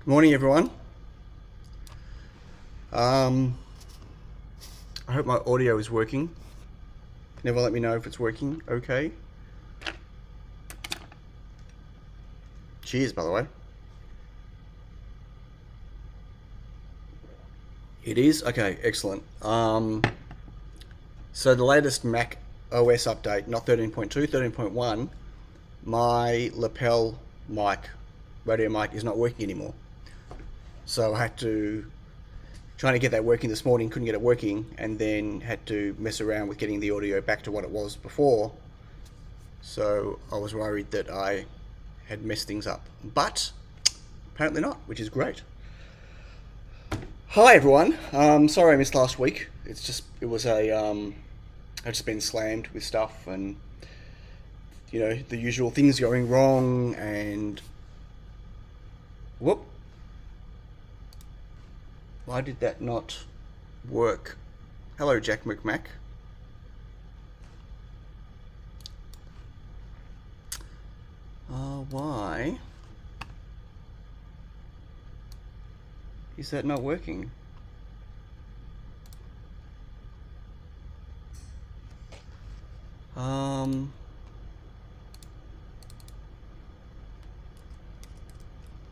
Good morning, everyone. I hope my audio is working. Never let me know if it's working okay. Cheers, by the way. It is? Okay, excellent. So the latest Mac OS update, not 13.2, 13.1, my lapel mic, radio mic, is not working anymore. So I had to, trying to get that working this morning, couldn't get it working, and then had to mess around with getting the audio back to what it was before. So I was worried that I had messed things up, but apparently not, which is great. Hi everyone. Sorry I missed last week. I've just been slammed with stuff, and you know, the usual things going wrong, and whoop. Why did that not work? Hello, Jack McMack. Why is that not working?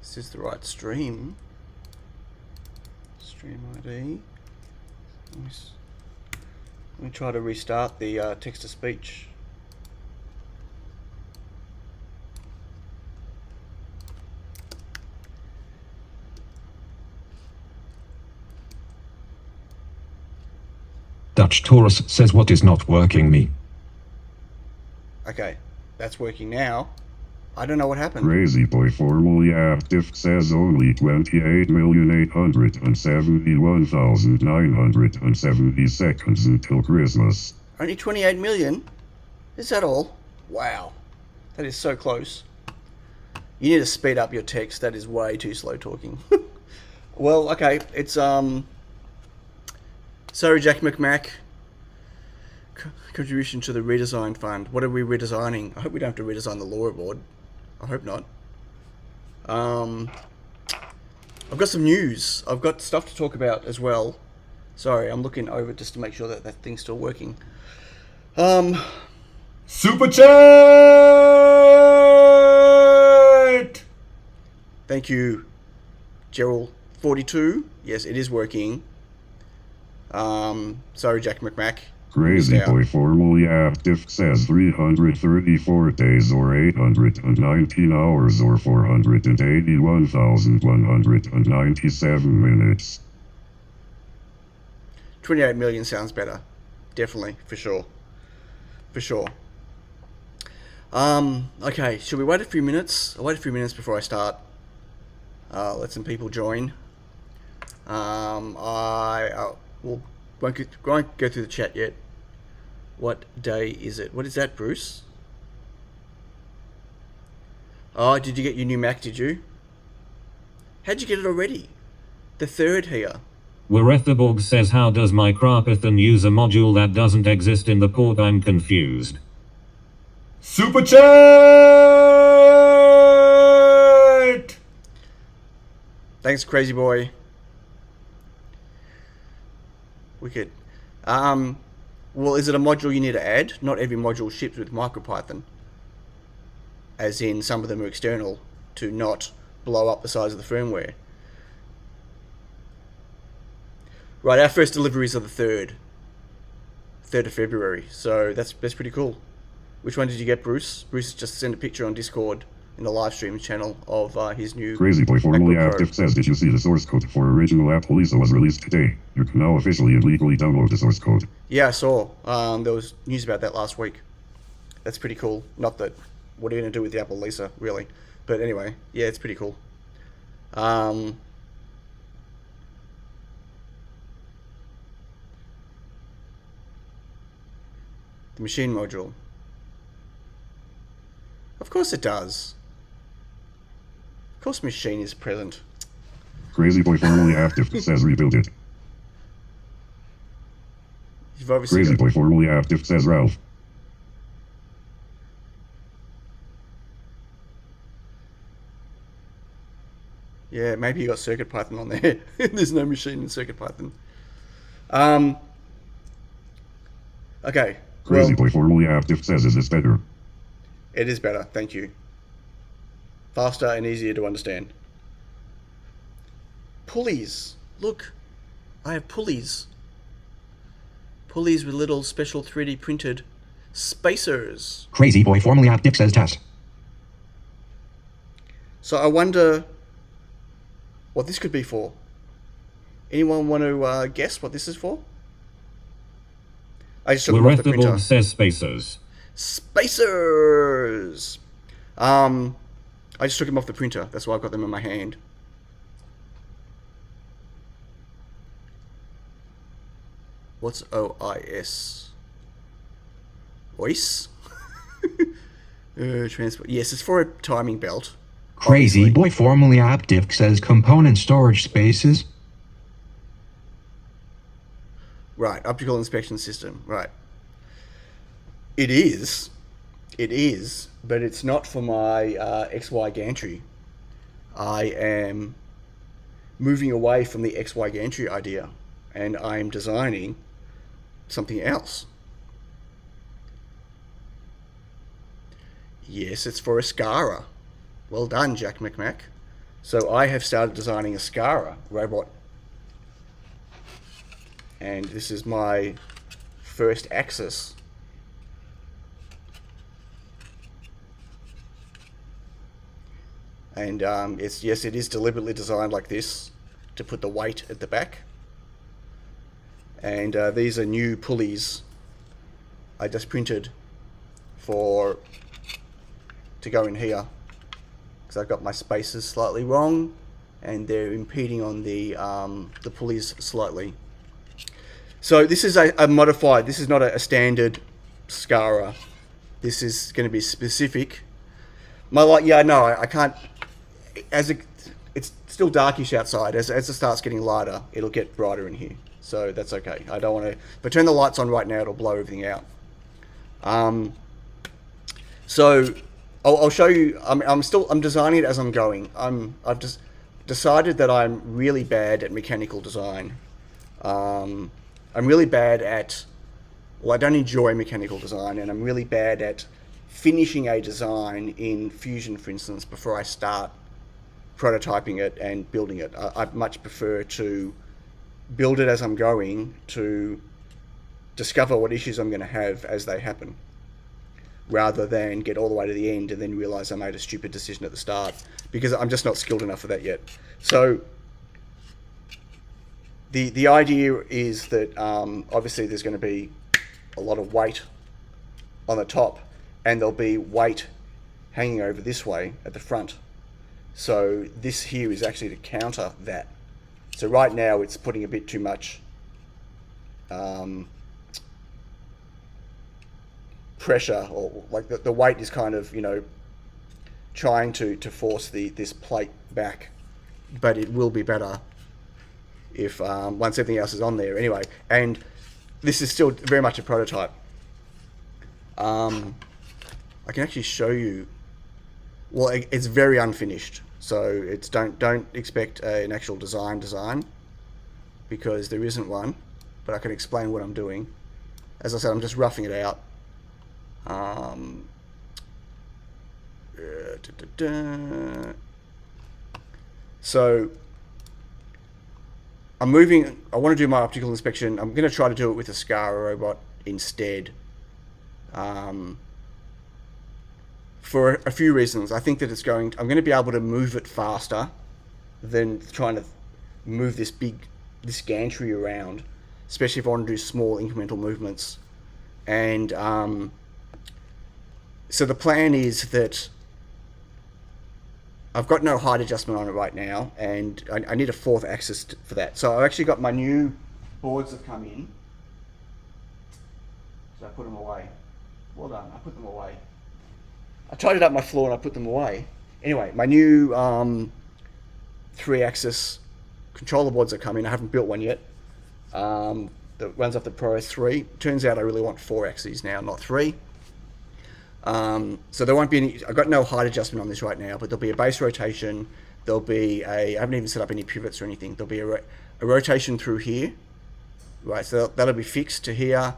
This is the right stream. Stream ID. Let me try to restart the text-to-speech. Dutch Taurus says what is not working me. Okay, that's working now. I don't know what happened. Crazy Boy formally active says only 28,871,970 seconds until Christmas. Only 28 million? Is that all? Wow. That is so close. You need to speed up your text. That is way too slow talking. Well, okay. It's, sorry, Jack McMack. Contribution to the redesign fund. What are we redesigning? I hope we don't have to redesign the LoRa board. I hope not. I've got some news. I've got stuff to talk about as well. Sorry, I'm looking over just to make sure that that thing's still working. Super chat! Thank you, Gerald42. Yes, it is working. Sorry, Jack McMack. Crazy Boy formally active says 334 days or 819 hours or 481,197 minutes. 28 million sounds better. Definitely, for sure. For sure. Okay, should we wait a few minutes? I'll wait a few minutes before I start. Let some people join. Won't go through the chat yet. What day is it? What is that, Bruce? Oh, did you get your new Mac, did you? How'd you get it already? The third here. Werethaborg says, how does my Krapathan use a module that doesn't exist in the port? I'm confused. Super chat! Thanks, Crazy Boy. Wicked. Well, is it a module you need to add? Not every module ships with MicroPython. As in, some of them are external to not blow up the size of the firmware. Right, our first deliveries are the 3rd of February. So that's pretty cool. Which one did you get, Bruce? Bruce just sent a picture on Discord in the live stream channel of his new Crazy Boy formally MacBook Pro. active says, did you see the source code for original Apple Lisa was released today? You can now officially and legally download the source code. Yeah, I saw. There was news about that last week. That's pretty cool. Not that, what are you going to do with the Apple Lisa, really? But anyway, yeah, it's pretty cool. The machine module. Of course it does. Of course machine is present. Crazy Boy formally active says rebuild it. You've obviously Crazy Boy formally active says Ralph. Yeah, maybe you got CircuitPython on there. There's no machine in CircuitPython. Okay. Crazy Well, Boy formerly active says is this better? it is better. Thank you. Faster and easier to understand. Pulleys. Look, I have pulleys. Pulleys with little special 3D printed spacers. Crazy Boy formerly active says test. So I wonder what this could be for. Anyone want to guess what this is for? I just took them off the printer. Werethabog says spacers. Spacers! I just took them off the printer. That's why I've got them in my hand. What's OIS? OIS? Transport. Yes, it's for a timing belt. Crazy obviously. Boy formerly active says component storage spaces. Right, optical inspection system. Right. It is, but it's not for my XY gantry. I am moving away from the XY gantry idea, and I'm designing something else. Yes, it's for a Scara. Well done, Jack McMack. So I have started designing a Scara robot. And this is my first axis. And it is deliberately designed like this to put the weight at the back. And these are new pulleys I just printed to go in here, because I've got my spacers slightly wrong and they're impeding on the pulleys slightly. So this is a modified, this is not a standard Scara. This is going to be specific. I can't, it's still darkish outside. As it starts getting lighter, it'll get brighter in here. So that's okay. I don't want to, if I turn the lights on right now, it'll blow everything out. So I'll show you. I'm designing it as I'm going. I've just decided that I'm really bad at mechanical design. I'm really bad at, I don't enjoy mechanical design, and I'm really bad at finishing a design in Fusion, for instance, before I start prototyping it and building it. I'd much prefer to build it as I'm going, to discover what issues I'm going to have as they happen, rather than get all the way to the end and then realize I made a stupid decision at the start, because I'm just not skilled enough for that yet. So the idea is that obviously there's going to be a lot of weight on the top, and there'll be weight hanging over this way at the front. So this here is actually to counter that. So right now it's putting a bit too much pressure, or like the weight is kind of, trying to force this plate back, but it will be better if once everything else is on there anyway. And this is still very much a prototype. I can actually show you. Well, it's very unfinished, so it's don't expect an actual design, because there isn't one. But I can explain what I'm doing. As I said, I'm just roughing it out. So I want to do my optical inspection. I'm going to try to do it with a Scara robot instead. For a few reasons. I think that I'm going to be able to move it faster than trying to move this gantry around, especially if I want to do small incremental movements. And so the plan is that I've got no height adjustment on it right now, and I need a fourth axis for that. So I've actually got my new boards have come in. So I put them away. Well done, I put them away. I tidied up my floor and I put them away. Anyway, my new 3-axis controller boards have come in. I haven't built one yet. That runs off the ProS 3. Turns out I really want 4 axes now, not 3. So there won't be any. I've got no height adjustment on this right now, but there'll be a base rotation, there'll be I haven't even set up any pivots or anything. There'll be a rotation through here, right? So that'll be fixed to here.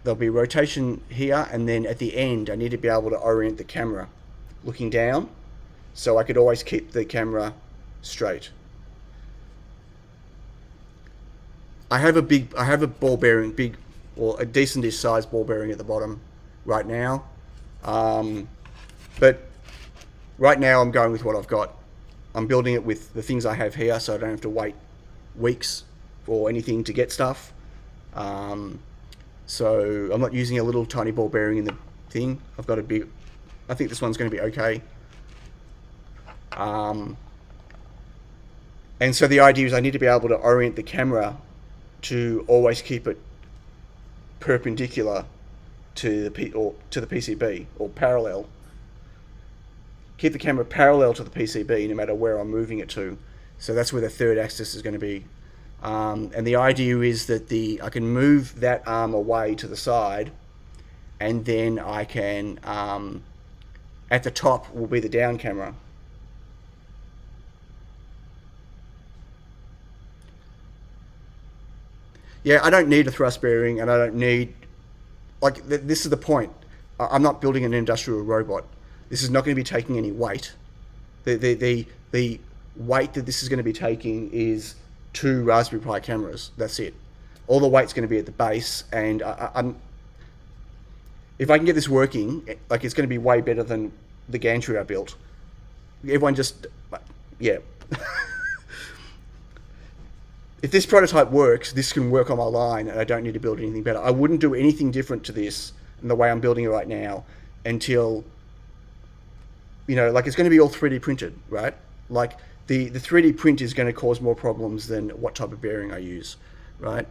There'll be rotation here, and then at the end, I need to be able to orient the camera looking down, so I could always keep the camera straight. I have a ball bearing, a decentish sized ball bearing at the bottom right now, but right now I'm going with what I've got. I'm building it with the things I have here, so I don't have to wait weeks for anything to get stuff. So I'm not using a little tiny ball bearing in the thing. I've got a big, I think this one's going to be okay. And so the idea is I need to be able to orient the camera to always keep it perpendicular to the PCB, or parallel. Keep the camera parallel to the PCB no matter where I'm moving it to. So that's where the third axis is going to be. And the idea is that I can move that arm away to the side, and then I can, at the top will be the down camera. Yeah, I don't need a thrust bearing, and I don't need, like, this is the point. I'm not building an industrial robot. This is not going to be taking any weight. The weight that this is going to be taking is 2 Raspberry Pi cameras. That's it. All the weight's going to be at the base, and if I can get this working, like, it's going to be way better than the gantry I built. Everyone just, yeah. If this prototype works, this can work on my line, and I don't need to build anything better. I wouldn't do anything different to this in the way I'm building it right now until, you know, like, it's going to be all 3D printed, right? Like, the 3D print is going to cause more problems than what type of bearing I use, right?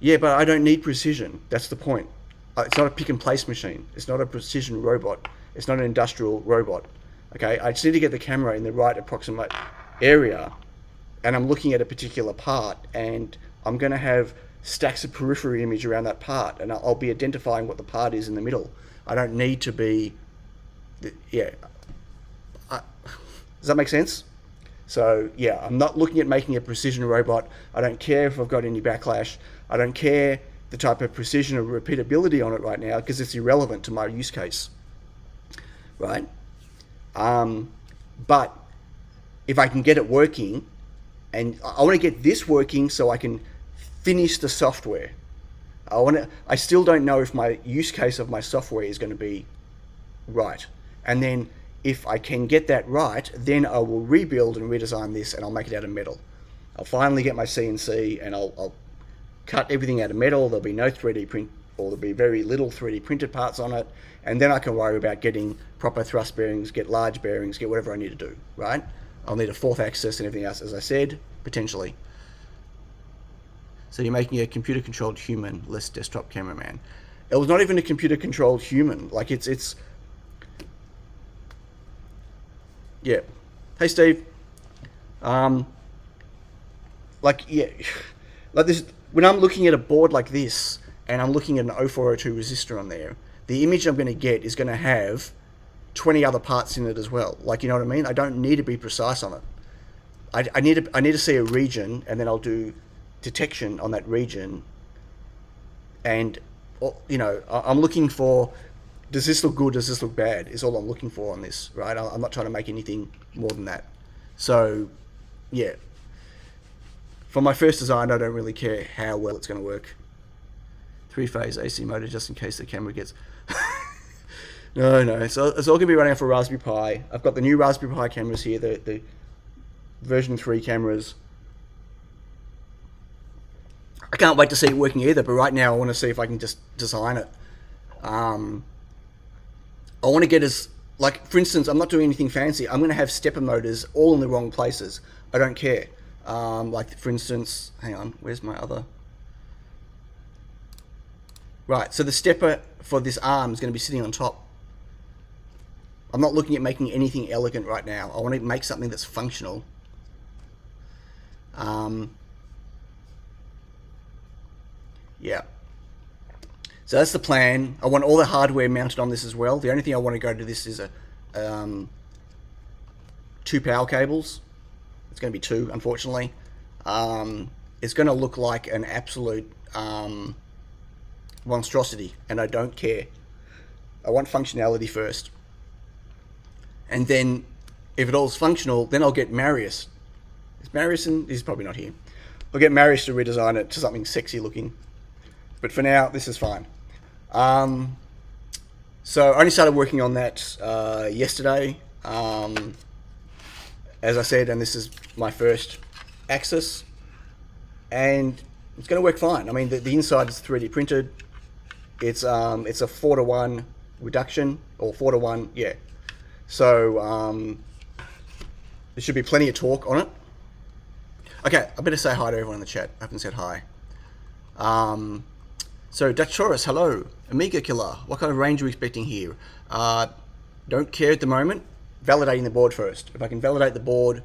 Yeah, but I don't need precision. That's the point. It's not a pick and place machine. It's not a precision robot. It's not an industrial robot. Okay, I just need to get the camera in the right approximate area, and I'm looking at a particular part, and I'm going to have stacks of periphery image around that part, and I'll be identifying what the part is in the middle. I don't need to be, yeah. Does that make sense? So yeah, I'm not looking at making a precision robot. I don't care if I've got any backlash. I don't care the type of precision or repeatability on it right now, because it's irrelevant to my use case, right? But if I can get it working, and I want to get this working so I can finish the software. I still don't know if my use case of my software is going to be right. And then if I can get that right, then I will rebuild and redesign this, and I'll make it out of metal. I'll finally get my CNC, and I'll cut everything out of metal. There'll be no 3D print, or there'll be very little 3D printed parts on it, and then I can worry about getting proper thrust bearings, get large bearings, get whatever I need to do, right? I'll need a 4th axis and everything else, as I said, potentially. So you're making a computer-controlled human, less desktop cameraman. It was not even a computer-controlled human. Like, it's yeah. Hey, Steve. Like, yeah, like this. When I'm looking at a board like this, and I'm looking at an 0402 resistor on there, the image I'm going to get is going to have 20 other parts in it as well. Like, you know what I mean? I don't need to be precise on it. I need to see a region, and then I'll do detection on that region. And, you know, I'm looking for, does this look good? Does this look bad? Is all I'm looking for on this, right? I'm not trying to make anything more than that. So, yeah. For my first design, I don't really care how well it's going to work. 3-phase AC motor, just in case the camera gets... No. So it's all going to be running off a Raspberry Pi. I've got the new Raspberry Pi cameras here, the version 3 cameras. I can't wait to see it working either, but right now I want to see if I can just design it. I want to get as, like, for instance, I'm not doing anything fancy. I'm going to have stepper motors all in the wrong places. I don't care. Like, for instance, hang on, where's my other... Right, so the stepper for this arm is going to be sitting on top. I'm not looking at making anything elegant right now. I want to make something that's functional. Yeah. So that's the plan. I want all the hardware mounted on this as well. The only thing I want to go to this is 2 power cables. It's going to be 2, unfortunately. It's going to look like an absolute monstrosity, and I don't care. I want functionality first. And then, if it all's functional, then I'll get Marius. Is Marius in? He's probably not here. I'll get Marius to redesign it to something sexy looking. But for now, this is fine. So I only started working on that yesterday. As I said, and this is my first axis. And it's going to work fine. I mean, the inside is 3D printed. It's a 4:1 reduction, or 4:1, yeah. So there should be plenty of torque on it. Okay, I better say hi to everyone in the chat. I haven't said hi. So Dactorus, hello. Amiga Killer, what kind of range are we expecting here? Don't care at the moment. Validating the board first. If I can validate the board,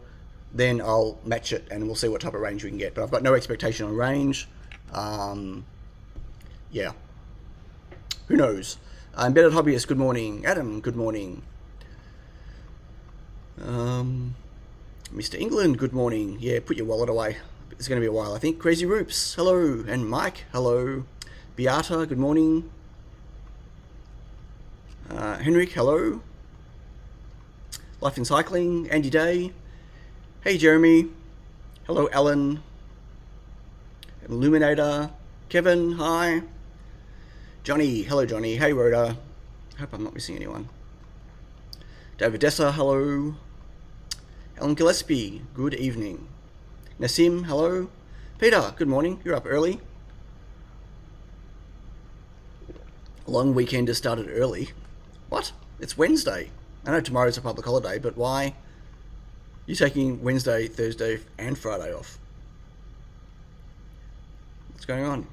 then I'll match it and we'll see what type of range we can get. But I've got no expectation on range. Yeah. Who knows? Embedded Hobbyist, good morning. Adam, good morning. Mr. England, good morning. Yeah, put your wallet away. It's going to be a while, I think. Crazy Roops, hello. And Mike, hello. Beata, good morning. Henrik, hello. Life in Cycling, Andy Day. Hey, Jeremy. Hello, Alan. Illuminator. Kevin, hi. Johnny, hello, Johnny. Hey, Rhoda. Hope I'm not missing anyone. David Dessa, hello. Alan Gillespie, good evening. Nassim, hello. Peter, good morning. You're up early. Long weekend has started early. What? It's Wednesday. I know tomorrow's a public holiday, but why? You're taking Wednesday, Thursday, and Friday off. What's going on?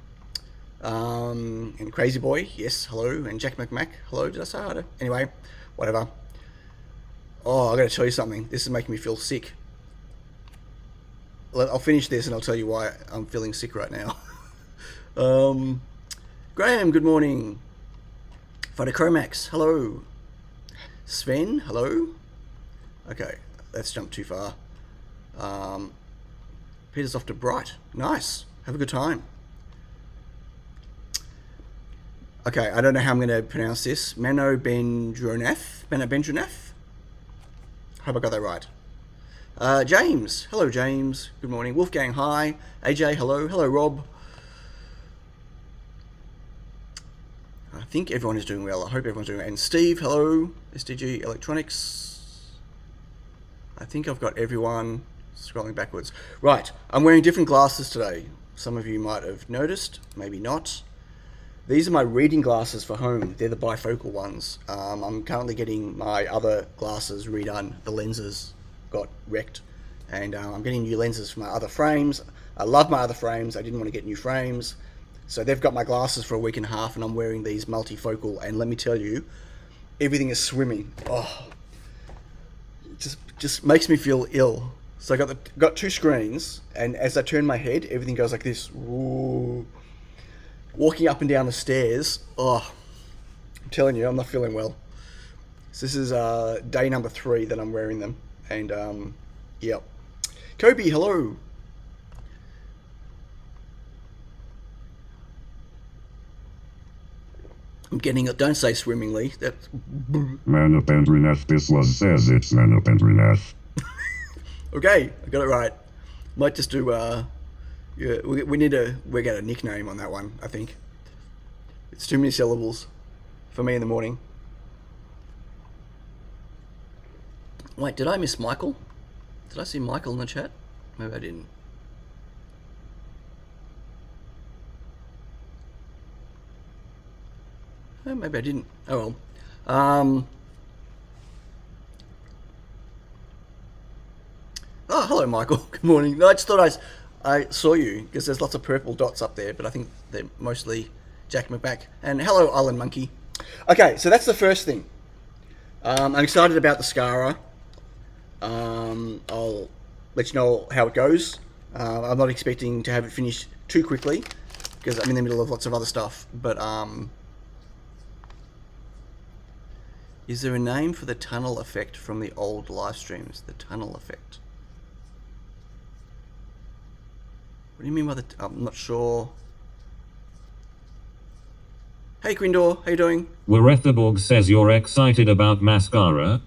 And Crazy Boy, yes, hello. And Jack McMack, hello. Did I say hi? Anyway, whatever. Oh, I got to tell you something. This is making me feel sick. I'll finish this and I'll tell you why I'm feeling sick right now. Graham, good morning. Photochromax, hello. Sven, hello. Okay, that's jumped too far. Peter's off to Bright. Nice. Have a good time. Okay, I don't know how I'm going to pronounce this. Mano Bendranath. Hope I got that right. James. Hello, James. Good morning. Wolfgang, hi. AJ, hello. Hello, Rob. I think everyone is doing well. I hope everyone's doing well. And Steve, hello. SDG Electronics. I think I've got everyone. Scrolling backwards. Right, I'm wearing different glasses today. Some of you might have noticed, maybe not. These are my reading glasses for home. They're the bifocal ones. I'm currently getting my other glasses redone. The lenses got wrecked. And I'm getting new lenses for my other frames. I love my other frames. I didn't want to get new frames. So they've got my glasses for a week and a half and I'm wearing these multifocal. And let me tell you, everything is swimming. Oh, it just makes me feel ill. So I got 2 screens, and as I turn my head, everything goes like this. Ooh. Walking up and down the stairs, oh, I'm telling you, I'm not feeling well. So this is day number 3 that I'm wearing them, and yep. Kobe, hello. I'm getting it. Don't say swimmingly. That's Manopendranath, this was says it's Manopendranath. Okay, I got it right. Might just do, yeah, we need to work out a nickname on that one, I think. It's too many syllables for me in the morning. Wait, did I miss Michael? Did I see Michael in the chat? Maybe I didn't. Oh, maybe I didn't. Oh well. Oh, hello, Michael. Good morning. No, I just thought I saw you because there's lots of purple dots up there, but I think they're mostly Jack McBack. And hello, Island Monkey. Okay, so that's the first thing. I'm excited about the Scara. I'll let you know how it goes. I'm not expecting to have it finished too quickly because I'm in the middle of lots of other stuff. But Is there a name for the tunnel effect from the old live streams? The tunnel effect. What do you mean by the... I'm not sure. Hey Grindor, how you doing? Werethaborg says you're excited about Mascara.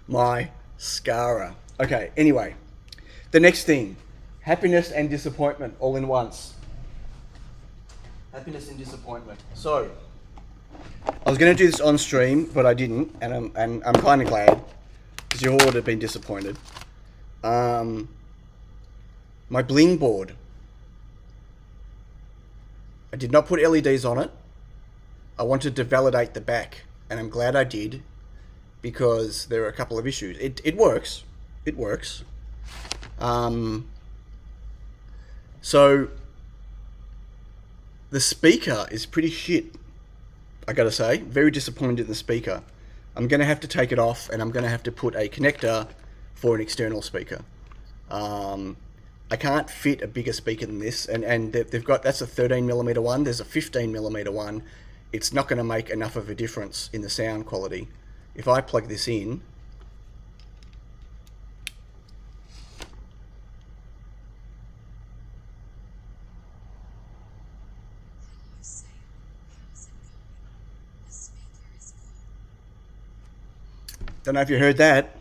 My Scara. Okay, anyway. The next thing. Happiness and disappointment all in once. Happiness and disappointment. So, I was going to do this on stream, but I didn't, and I'm kind of glad, because you all would have been disappointed. My bling board. I did not put LEDs on it. I wanted to validate the back, and I'm glad I did, because there are a couple of issues. It works. It works. So, the speaker is pretty shit, I gotta say. Very disappointed in the speaker. I'm gonna have to take it off, and I'm gonna have to put a connector for an external speaker. I can't fit a bigger speaker than this, and they've got, that's a 13mm one, there's a 15mm one. It's not gonna make enough of a difference in the sound quality. If I plug this in, don't know if you heard that.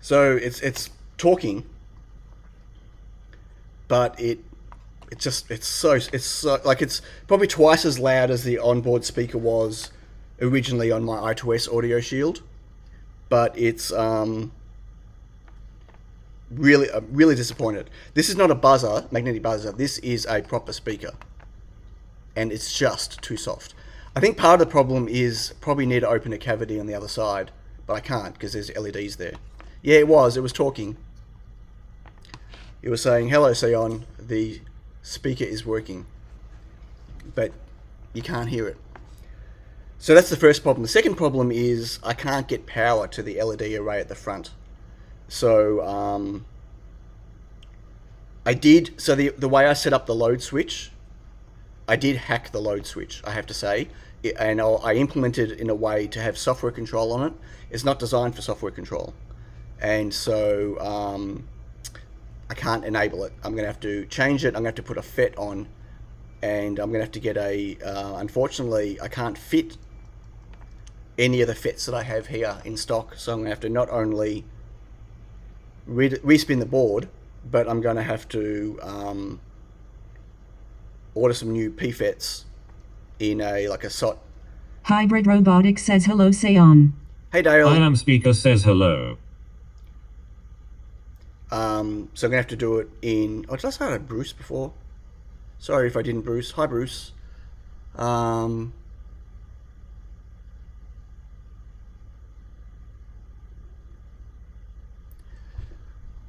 So it's talking, but it's so like, it's probably twice as loud as the onboard speaker was originally on my i2s Audio Shield, but it's really disappointed. This is not a buzzer, magnetic buzzer. This is a proper speaker, and it's just too soft. I think part of the problem is probably need to open a cavity on the other side, but I can't because there's LEDs there. Yeah, it was talking. It was saying, hello Sion, the speaker is working, but you can't hear it. So that's the first problem. The second problem is I can't get power to the LED array at the front. So the way I set up the load switch, I did hack the load switch, I have to say, and I implemented it in a way to have software control on it. It's not designed for software control, and so I can't enable it. I'm going to have to change it. I'm going to have to put a FET on, and I'm going to have to get a, unfortunately, I can't fit any of the FETs that I have here in stock, so I'm going to have to not only respin the board, but I'm going to have to order some new PFETs in a SOT. Hybrid Robotic says hello, Seon. Hey Dale. I am speaker says hello. So I'm going to have to do it in... Oh, did I say I had Bruce before? Sorry if I didn't, Bruce. Hi, Bruce.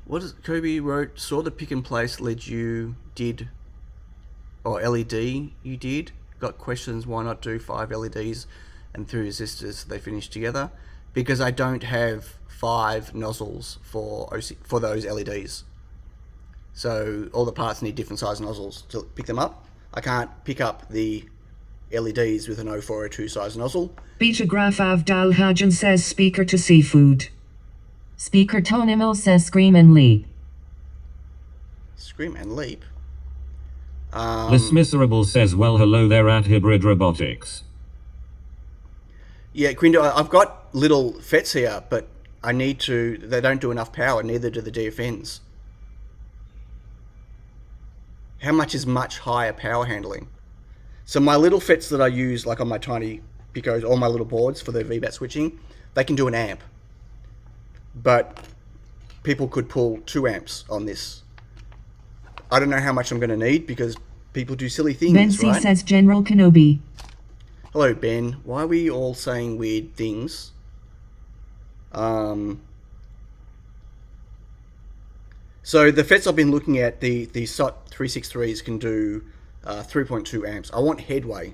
What is... Kobe wrote, saw the pick and place LED you did... Or LED you did. Got questions, why not do 5 LEDs and 3 resistors so they finish together? Because I don't have 5 nozzles for those LEDs. So all the parts need different size nozzles to pick them up. I can't pick up the LEDs with an 0402 size nozzle. Beta Graph Av Dalhajan says speaker to seafood. Speaker Tonimil says scream and leap. Scream and leap? This Miserable says, well, hello there at Hybrid Robotics. Yeah, Grindo, I've got little FETs here, but I need to... They don't do enough power, neither do the DFNs. How much is much higher power handling? So my little FETs that I use, like on my tiny Picos, all my little boards for the VBAT switching, they can do an amp. But people could pull 2 amps on this. I don't know how much I'm going to need because people do silly things, Bensi right? says General Kenobi. Hello, Ben. Why are we all saying weird things? So the FETs I've been looking at, the SOT 363s can do 3.2 amps. I want headway,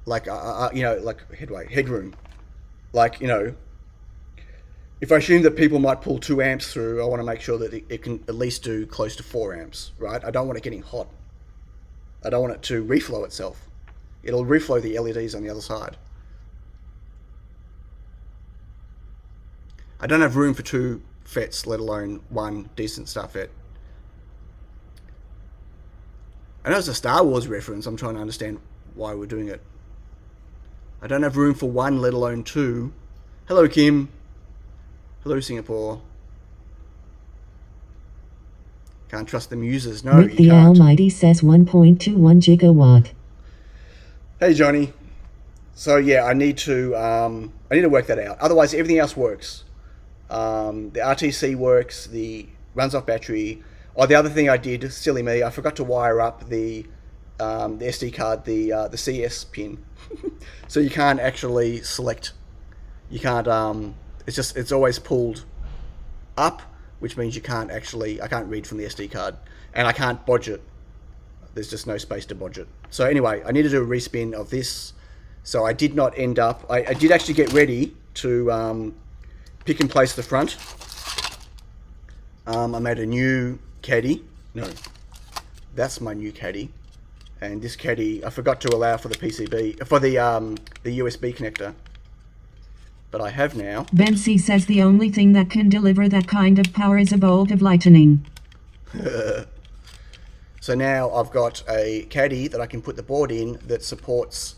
like headroom. If I assume that people might pull 2 amps through, I want to make sure that it can at least do close to 4 amps, right? I don't want it getting hot. I don't want it to reflow itself. It'll reflow the LEDs on the other side. I don't have room for 2 FETs, let alone 1 decent star FET. I know it's a Star Wars reference. I'm trying to understand why we're doing it. I don't have room for 1, let alone 2. Hello, Kim. Hello, Singapore. Can't trust the muses. No, Rick you the can't. Almighty says 1.21 gigawatt. Hey, Johnny. So yeah, I need to work that out. Otherwise, everything else works. The RTC works. The runs off battery. Oh, the other thing I did, silly me, I forgot to wire up the SD card, the CS pin. So you can't actually select. You can't. It's always pulled up, which means you can't actually. I can't read from the SD card, and I can't bodge it. There's just no space to bodge it. So anyway, I need to do a respin of this. So I did not end up. I did actually get ready to pick and place the front. I made a new caddy. No, that's my new caddy. And this caddy, I forgot to allow for the PCB, for the USB connector. But I have now. Ben C says the only thing that can deliver that kind of power is a bolt of lightning. So now I've got a caddy that I can put the board in that supports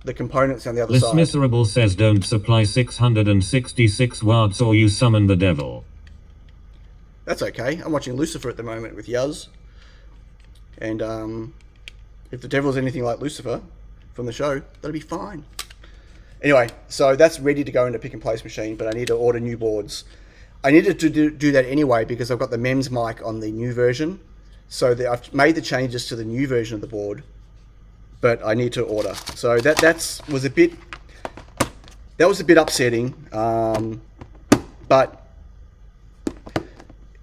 the components on the other This side. miserable says don't supply 666 watts or you summon the devil. That's okay. I'm watching Lucifer at the moment with Yuz. And if the devil's anything like Lucifer from the show, that'll be fine. Anyway, so that's ready to go into pick and place machine, but I need to order new boards. I needed to do that anyway because I've got the MEMS mic on the new version. So I've made the changes to the new version of the board, but I need to order. So that was a bit upsetting, but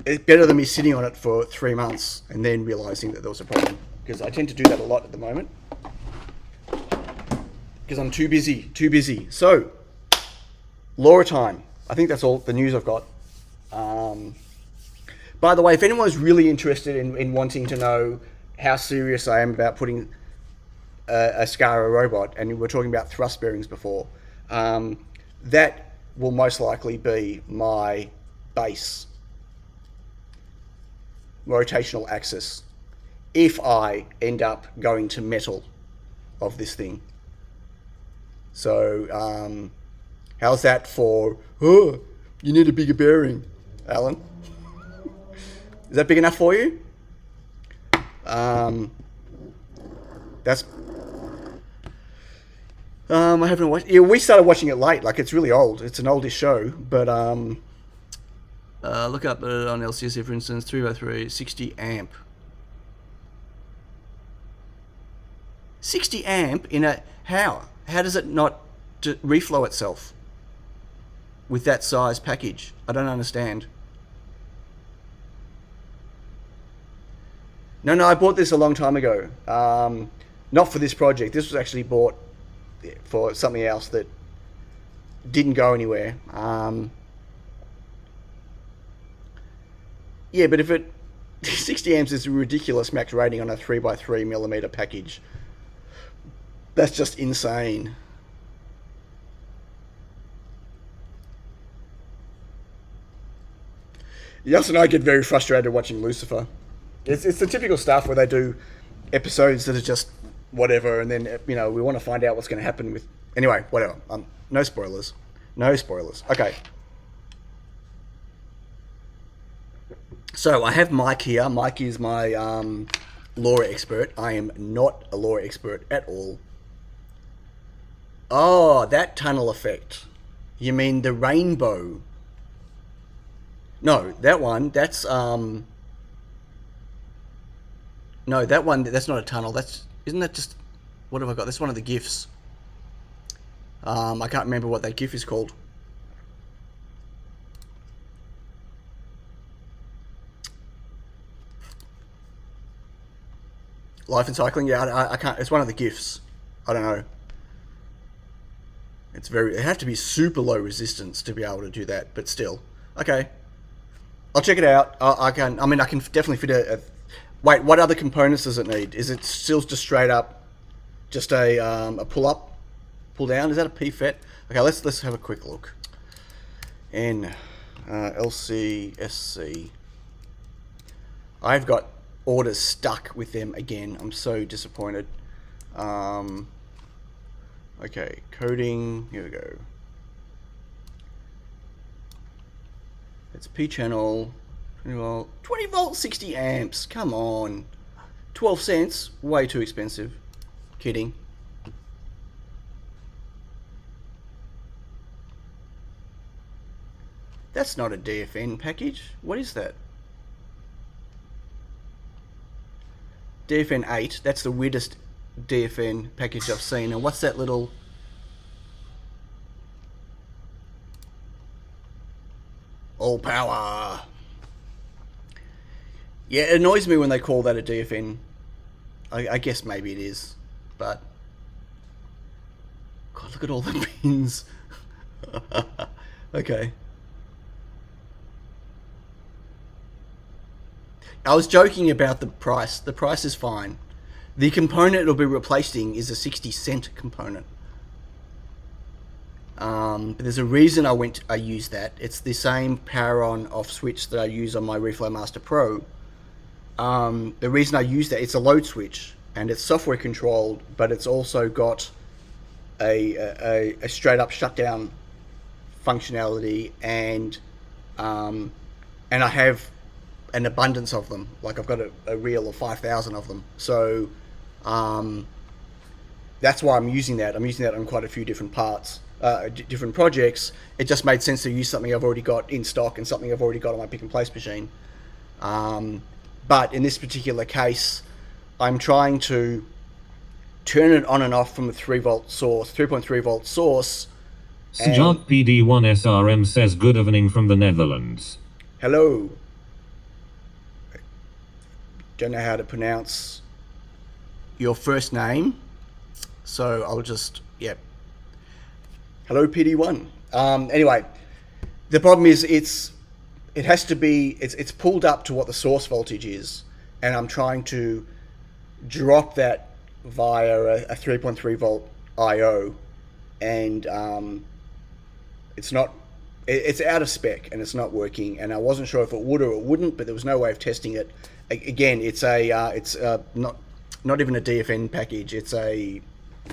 it's better than me sitting on it for 3 months and then realizing that there was a problem, because I tend to do that a lot at the moment because I'm too busy. So LoRa time. I think that's all the news I've got. By the way, if anyone's really interested in wanting to know how serious I am about putting a Scara robot, and we were talking about thrust bearings before, that will most likely be my base rotational axis if I end up going to metal of this thing. So how's that for, oh, you need a bigger bearing, Alan? Is that big enough for you? That's I haven't watched. Yeah, we started watching it late. Like, it's really old. It's an oldish show, but look up on LCSC, for instance, 3x3, 60 amp. 60 amp in a how? How does it not reflow itself with that size package? I don't understand. No, I bought this a long time ago. Not for this project. This was actually bought for something else that didn't go anywhere. Yeah, but if it 60 amps is a ridiculous max rating on a 3x3mm package. That's just insane. Yas and I get very frustrated watching Lucifer. It's the typical stuff where they do episodes that are just whatever, and then, you know, we want to find out what's going to happen with... Anyway, whatever. No spoilers. No spoilers. Okay. So I have Mike here. Mike is my LoRa expert. I am not a LoRa expert at all. Oh, that tunnel effect. You mean the rainbow? No, that one, that's... No, that one, that's not a tunnel. Isn't that just... What have I got? That's one of the GIFs. I can't remember what that GIF is called. Life and cycling? Yeah, I can't... It's one of the GIFs. I don't know. It's very... It have to be super low resistance to be able to do that, but still. Okay. I'll check it out. I can definitely fit a... Wait, what other components does it need? Is it still just straight up, just a pull up, pull down? Is that a PFET? Okay, let's have a quick look. N, LCSC. I've got orders stuck with them again. I'm so disappointed. Okay, coding, here we go. It's P channel, 20 volt, 60 amps, come on. 12 cents, way too expensive. Kidding. That's not a DFN package. What is that? DFN 8, that's the weirdest DFN package I've seen. And what's that little... All power. Yeah, it annoys me when they call that a DFN. I guess maybe it is, but... God, look at all the pins. Okay. I was joking about the price. The price is fine. The component it'll be replacing is a 60-cent component. But there's a reason I used that. It's the same power on off switch that I use on my Reflow Master Pro. The reason I use that, it's a load switch and it's software controlled, but it's also got a straight up shutdown functionality, and I have an abundance of them. Like I've got a reel of 5,000 of them. So that's why I'm using that. I'm using that on quite a few different parts, different projects. It just made sense to use something I've already got in stock and something I've already got on my pick and place machine. But in this particular case, I'm trying to turn it on and off from a 3 volt source, 3.3 volt source. Sjak PD1 SRM says good evening from the Netherlands. Hello. Don't know how to pronounce your first name, so I'll just, yep. Hello, PD1. Anyway, the problem is it's pulled up to what the source voltage is, and I'm trying to drop that via a 3.3 volt IO, and it's out of spec and it's not working, and I wasn't sure if it would or it wouldn't, but there was no way of testing it. Again, it's not even a DFN package. It's an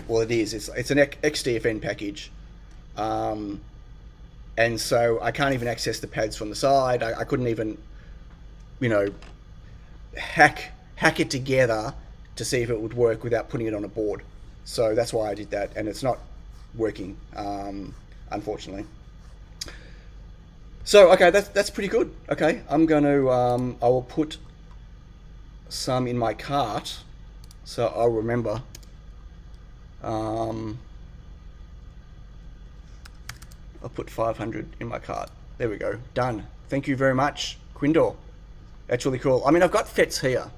XDFN package, and so I can't even access the pads from the side. I couldn't even, hack it together to see if it would work without putting it on a board. So that's why I did that, and it's not working, unfortunately. So okay, that's pretty good. Okay, I'm going to I will put some in my cart, so I'll remember. I'll put 500 in my cart. There we go. Done. Thank you very much, Quindor. That's really cool. I mean, I've got FETs here,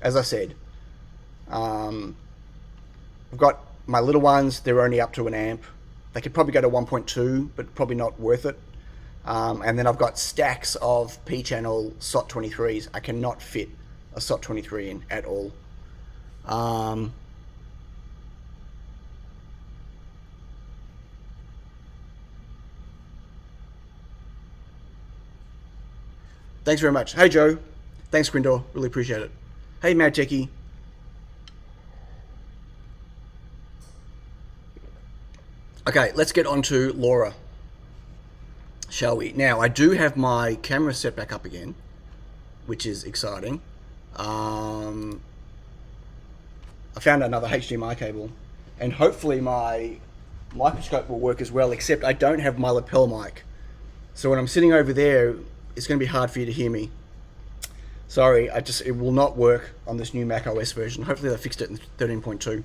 as I said. I've got my little ones. They're only up to 1 amp. They could probably go to 1.2, but probably not worth it. And then I've got stacks of P-channel SOT23s. I cannot fit a SOT23 in at all. Thanks very much. Hey, Joe. Thanks, Quindor. Really appreciate it. Hey, Mad Techie. Okay, let's get on to LoRa, shall we? Now, I do have my camera set back up again, which is exciting. I found another HDMI cable, and hopefully my microscope will work as well, except I don't have my lapel mic. So when I'm sitting over there, it's going to be hard for you to hear me. Sorry, it will not work on this new Mac OS version. Hopefully they fixed it in 13.2.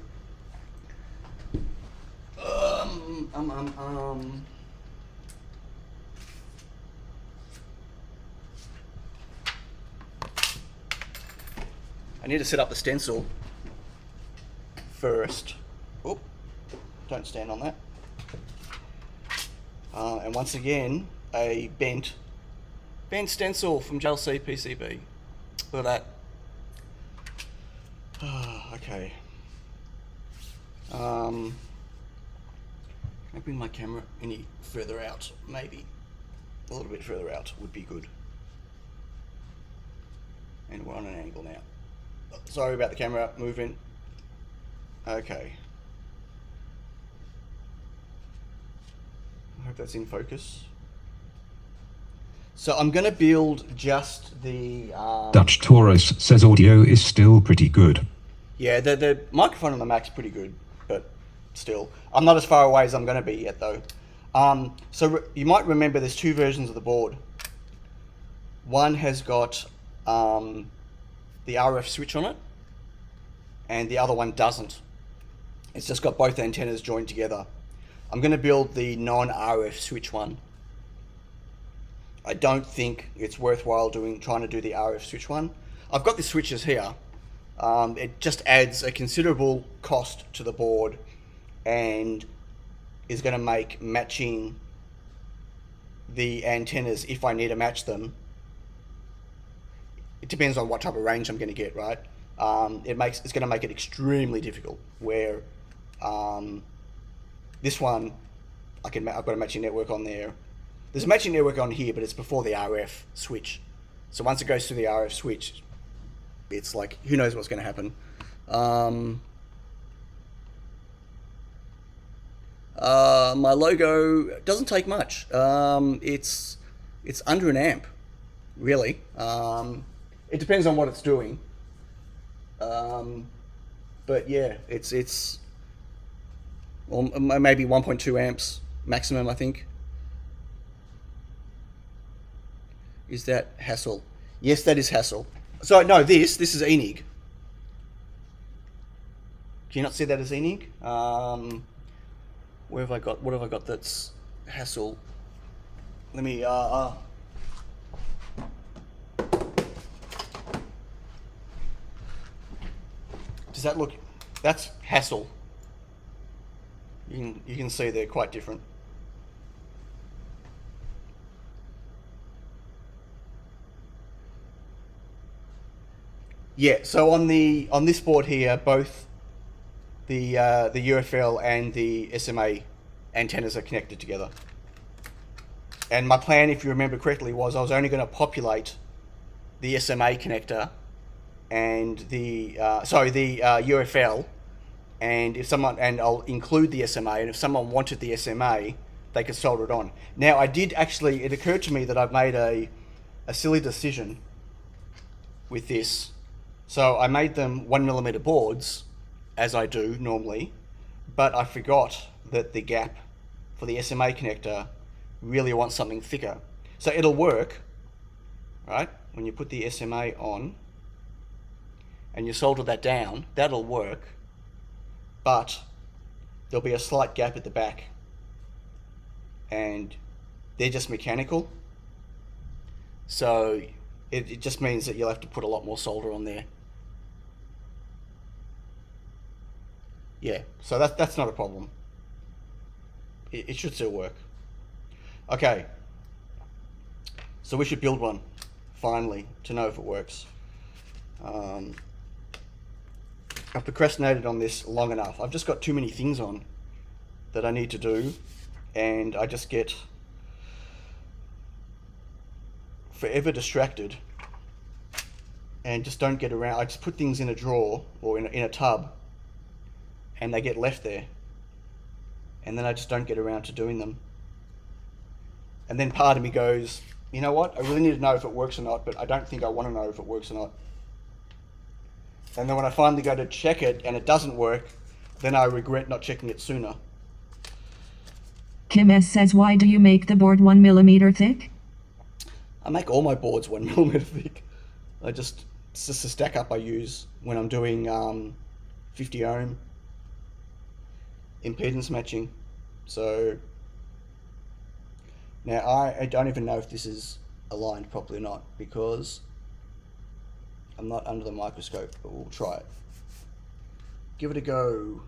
I need to set up the stencil first. Oh, don't stand on that. And once again, a bent stencil from JLC PCB. Look at that. Okay. Can I bring my camera any further out? Maybe. a little bit further out would be good. And we're on an angle now. Sorry about the camera movement. Okay. I hope that's in focus. So I'm going to build just the... Dutch Taurus says audio is still pretty good. Yeah, the microphone on the Mac's pretty good, but still. I'm not as far away as I'm going to be yet, though. So you might remember there's two versions of the board. One has got the RF switch on it, and the other one doesn't. It's just got both antennas joined together. I'm going to build the non-RF switch one. I don't think it's worthwhile trying to do the RF switch one. I've got the switches here. It just adds a considerable cost to the board and is going to make matching the antennas, if I need to match them, it depends on what type of range I'm going to get, right? It's going to make it extremely difficult. Where this one, I've got a matching network on there. There's a matching network on here, but it's before the RF switch. So once it goes through the RF switch, it's like, who knows what's going to happen. My logo doesn't take much. It's under an amp, really. It depends on what it's doing. But yeah, it's well, maybe 1.2 amps maximum, I think. Is that Hassel? Yes, that is Hassel. So no, this is Enig. Do you not see that as Enig? What have I got that's Hassel? Let me does that look? That's Hassel. You can see they're quite different. Yeah, so on this board here, both the UFL and the SMA antennas are connected together. And my plan, if you remember correctly, was I was only going to populate the SMA connector and the UFL, and I'll include the SMA, and if someone wanted the SMA, they could solder it on. Now it occurred to me that I've made a silly decision with this. So I made them 1mm boards, as I do normally, but I forgot that the gap for the SMA connector really wants something thicker. So it'll work, right? When you put the SMA on and you solder that down, that'll work, but there'll be a slight gap at the back, and they're just mechanical. So it just means that you'll have to put a lot more solder on there. Yeah, so that's not a problem. It should still work. Okay, so we should build one, finally, to know if it works. I've procrastinated on this long enough. I've just got too many things on that I need to do, and I just get forever distracted and just don't get around. I just put things in a drawer or in a tub, and they get left there, and then I just don't get around to doing them. And then part of me goes, you know what, I really need to know if it works or not, but I don't think I want to know if it works or not. And then when I finally go to check it and it doesn't work, then I regret not checking it sooner. Kim S says, why do you make the board 1mm thick? I make all my boards 1mm thick. It's just a stack up I use when I'm doing 50 ohm impedance matching. So now I don't even know if this is aligned properly or not, because I'm not under the microscope, but we'll try it. Give it a go.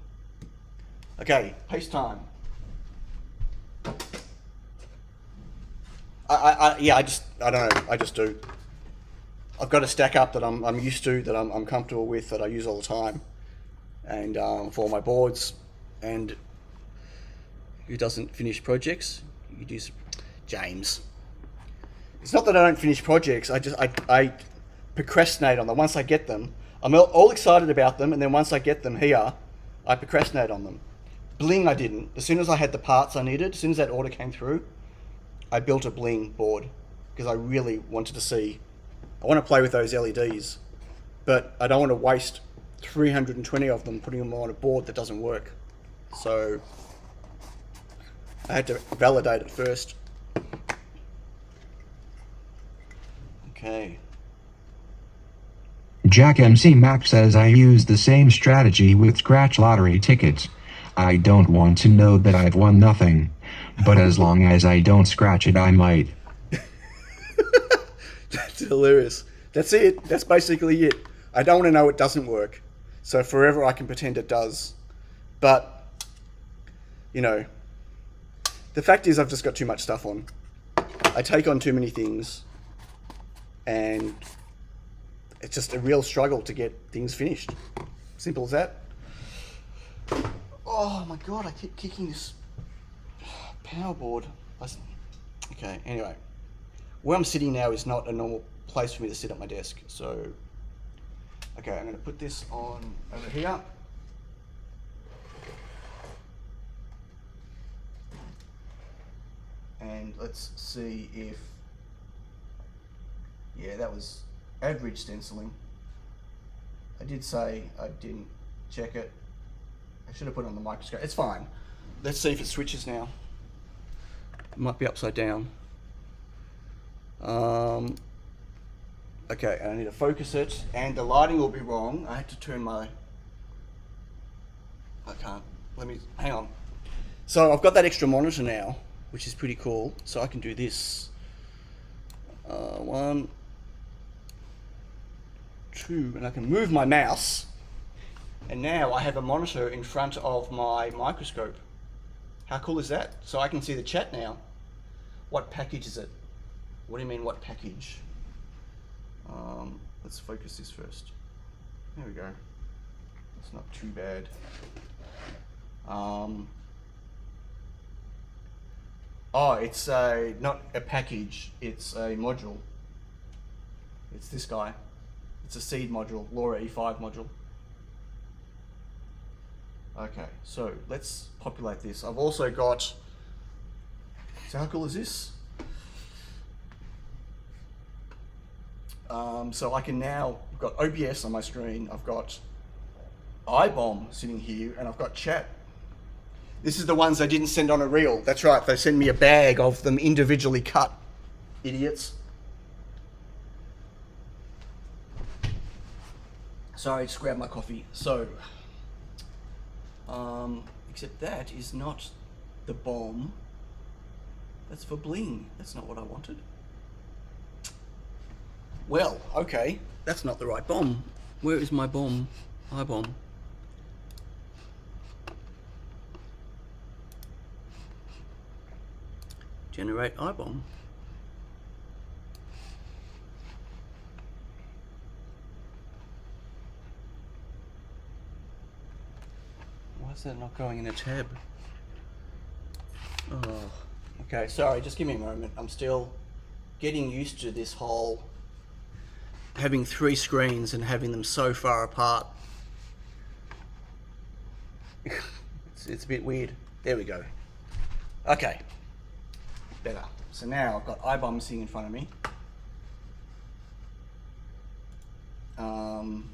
Okay, paste time. I don't know, I just do. I've got a stack up that I'm used to, that I'm comfortable with, that I use all the time, and for my boards. And who doesn't finish projects? You do, James. It's not that I don't finish projects. I procrastinate on them. Once I get them, I'm all excited about them, and then once I get them here, I procrastinate on them. Bling, I didn't. As soon as I had the parts I needed, as soon as that order came through, I built a bling board because I really wanted to see. I want to play with those LEDs, but I don't want to waste 320 of them putting them on a board that doesn't work. So I had to validate it first. Okay. Jack MC Mac says I use the same strategy with scratch lottery tickets. I don't want to know that I've won nothing, but as long as I don't scratch it, I might. That's hilarious. That's it. That's basically it. I don't want to know it doesn't work. So forever I can pretend it does. But, you know, the fact is I've just got too much stuff on. I take on too many things, and it's just a real struggle to get things finished. Simple as that. Oh my god, I keep kicking this power board. Okay, anyway. Where I'm sitting now is not a normal place for me to sit at my desk. So, okay, I'm going to put this on over here. And let's see if, yeah, that was average stenciling. I did say I didn't check it. I should have put it on the microscope. It's fine. Let's see if it switches now. It might be upside down. Okay, and I need to focus it, and the lighting will be wrong. I had to turn my... I can't. Let me... Hang on. So I've got that extra monitor now, which is pretty cool. So I can do this. 1, 2, and I can move my mouse. And now I have a monitor in front of my microscope. How cool is that? So I can see the chat now. What package is it? What do you mean, what package? Let's focus this first. There we go. It's not too bad. Oh, it's not a package, it's a module. It's this guy. It's a seed module, LoRa E5 module. Okay, so let's populate this. I've also got, so how cool is this? So I can now, I've got OBS on my screen, I've got iBomb sitting here, and I've got chat. This is the ones they didn't send on a reel. That's right, they send me a bag of them individually cut. Idiots. Sorry, just grabbed my coffee. So, except that is not the bomb. That's for bling. That's not what I wanted. Well, okay, that's not the right bomb. Where is my bomb? iBomb. Generate iBomb. Why is that not going in a tab? Oh, okay, sorry, just give me a moment. I'm still getting used to this whole having 3 screens and having them so far apart. It's a bit weird. There we go. Okay. Better. So now I've got iBomb sitting in front of me. I'm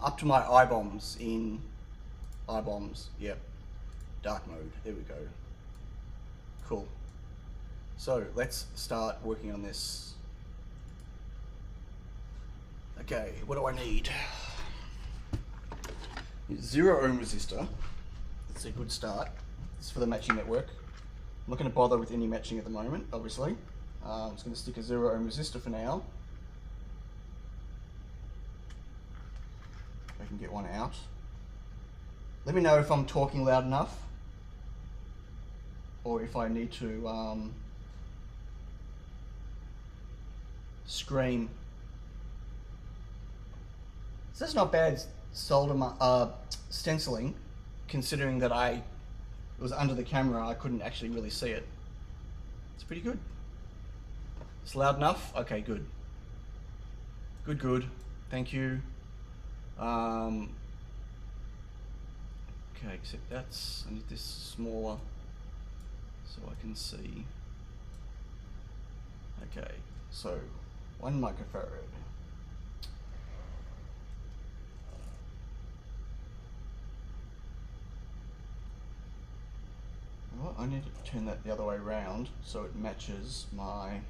up to my iBombs in iBombs. Yep. Dark mode. There we go. Cool. So let's start working on this. Okay, what do I need? 0 ohm resistor. That's a good start. It's for the matching network. I'm not going to bother with any matching at the moment, obviously. I'm just going to stick a 0 ohm resistor for now. If I can get one out. Let me know if I'm talking loud enough, or if I need to scream. So that's not bad stenciling, considering that it was under the camera, I couldn't actually really see it. It's pretty good. It's loud enough? Okay, good. Good. Thank you. Okay, except I need this smaller so I can see. Okay, so 1 microfarad. Well, I need to turn that the other way around so it matches my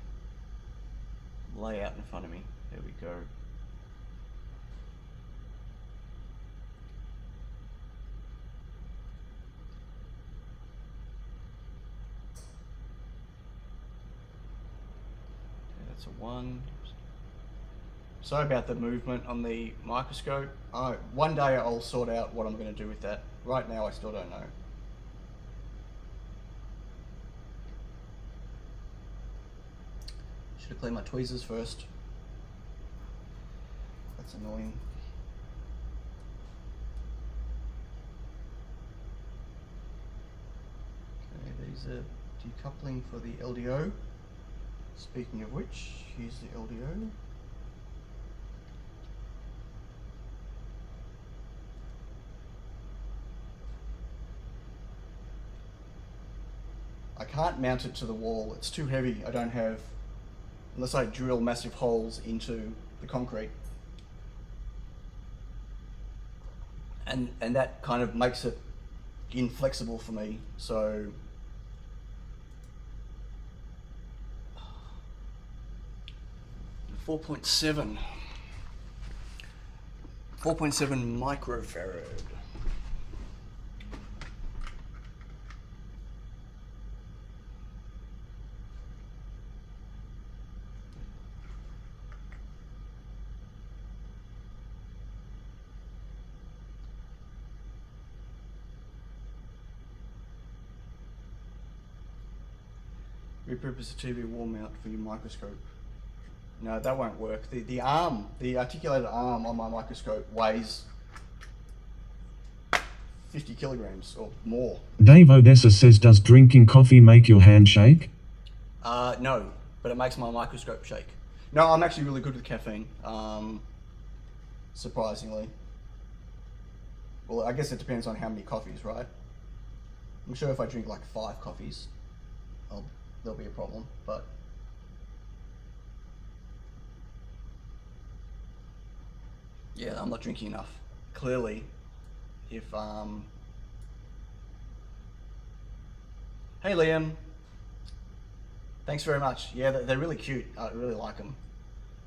layout in front of me. There we go. Okay, that's a 1. Sorry about the movement on the microscope. One day I'll sort out what I'm going to do with that. Right now I still don't know. Should have cleaned my tweezers first. That's annoying. Okay, these are decoupling for the LDO. Speaking of which, here's the LDO. I can't mount it to the wall, it's too heavy. I don't have, unless I drill massive holes into the concrete. And that kind of makes it inflexible for me, so. 4.7 microfarad. Repurpose the TV wall mount for your microscope. No, that won't work. The arm, the articulated arm on my microscope weighs 50 kilograms or more. Dave Odessa says, does drinking coffee make your hand shake? No, but it makes my microscope shake. No, I'm actually really good with caffeine, surprisingly. Well, I guess it depends on how many coffees, right? I'm sure if I drink like 5 coffees, there'll be a problem, but. Yeah, I'm not drinking enough. Clearly, if Hey Liam, thanks very much. Yeah, they're really cute. I really like them.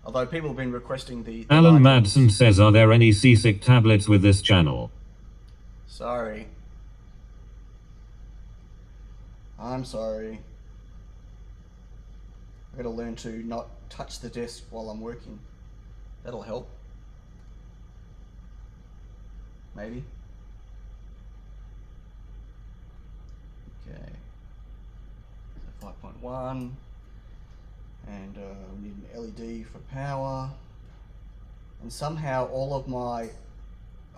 Although people have been requesting the Alan large Madsen ones. says, are there any seasick tablets with this channel? Sorry. I'm sorry. I've got to learn to not touch the desk while I'm working. That'll help. Maybe. Okay. So 5.1. And we need an LED for power. And somehow a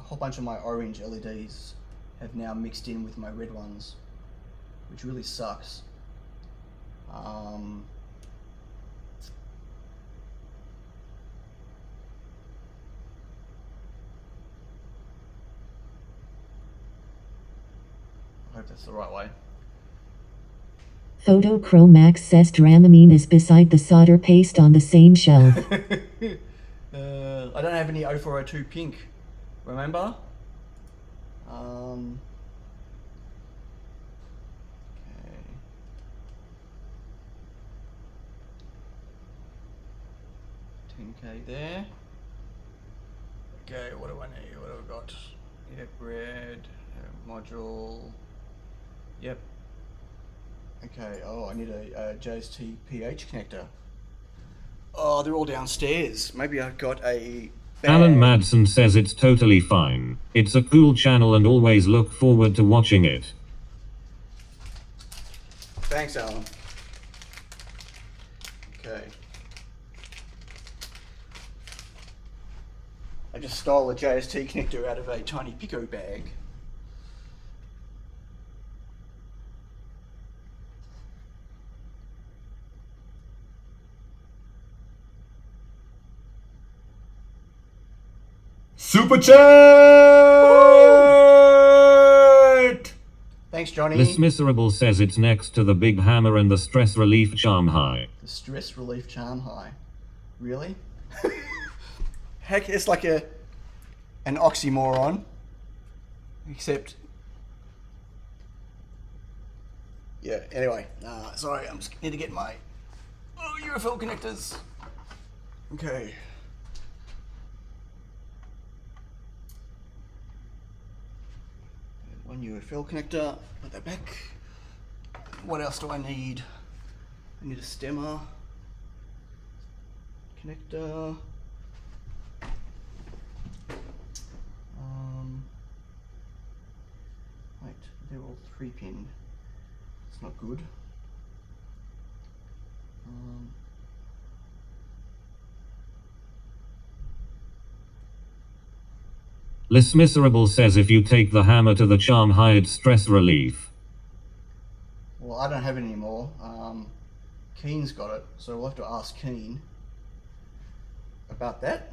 whole bunch of my orange LEDs have now mixed in with my red ones, which really sucks. I hope that's the right way. Photochromax says Dramamine is beside the solder paste on the same shelf. I don't have any 0402 pink, remember? Okay. 10K there. Okay, what do I need? What have I got? Yep, red, module. Yep. Okay, oh, I need a JST PH connector. Oh, they're all downstairs. Maybe I've got a bag. Alan Madsen says it's totally fine. It's a cool channel and always look forward to watching it. Thanks, Alan. Okay. I just stole a JST connector out of a tiny Pico bag. Super chat! Thanks, Johnny. This miserable says it's next to the big hammer and the stress relief charm high. The stress relief charm high. Really? Heck, it's like an oxymoron. Except... Yeah, anyway. Sorry, I just need to get my UFL connectors. Okay. One UFL connector, put that back. What else do I need? I need a stemmer. Connector. Wait, they're all 3-pin. It's not good. This miserable says if you take the hammer to the charm high it's stress relief. Well, I don't have it anymore. Keen's got it, so we'll have to ask Keen about that.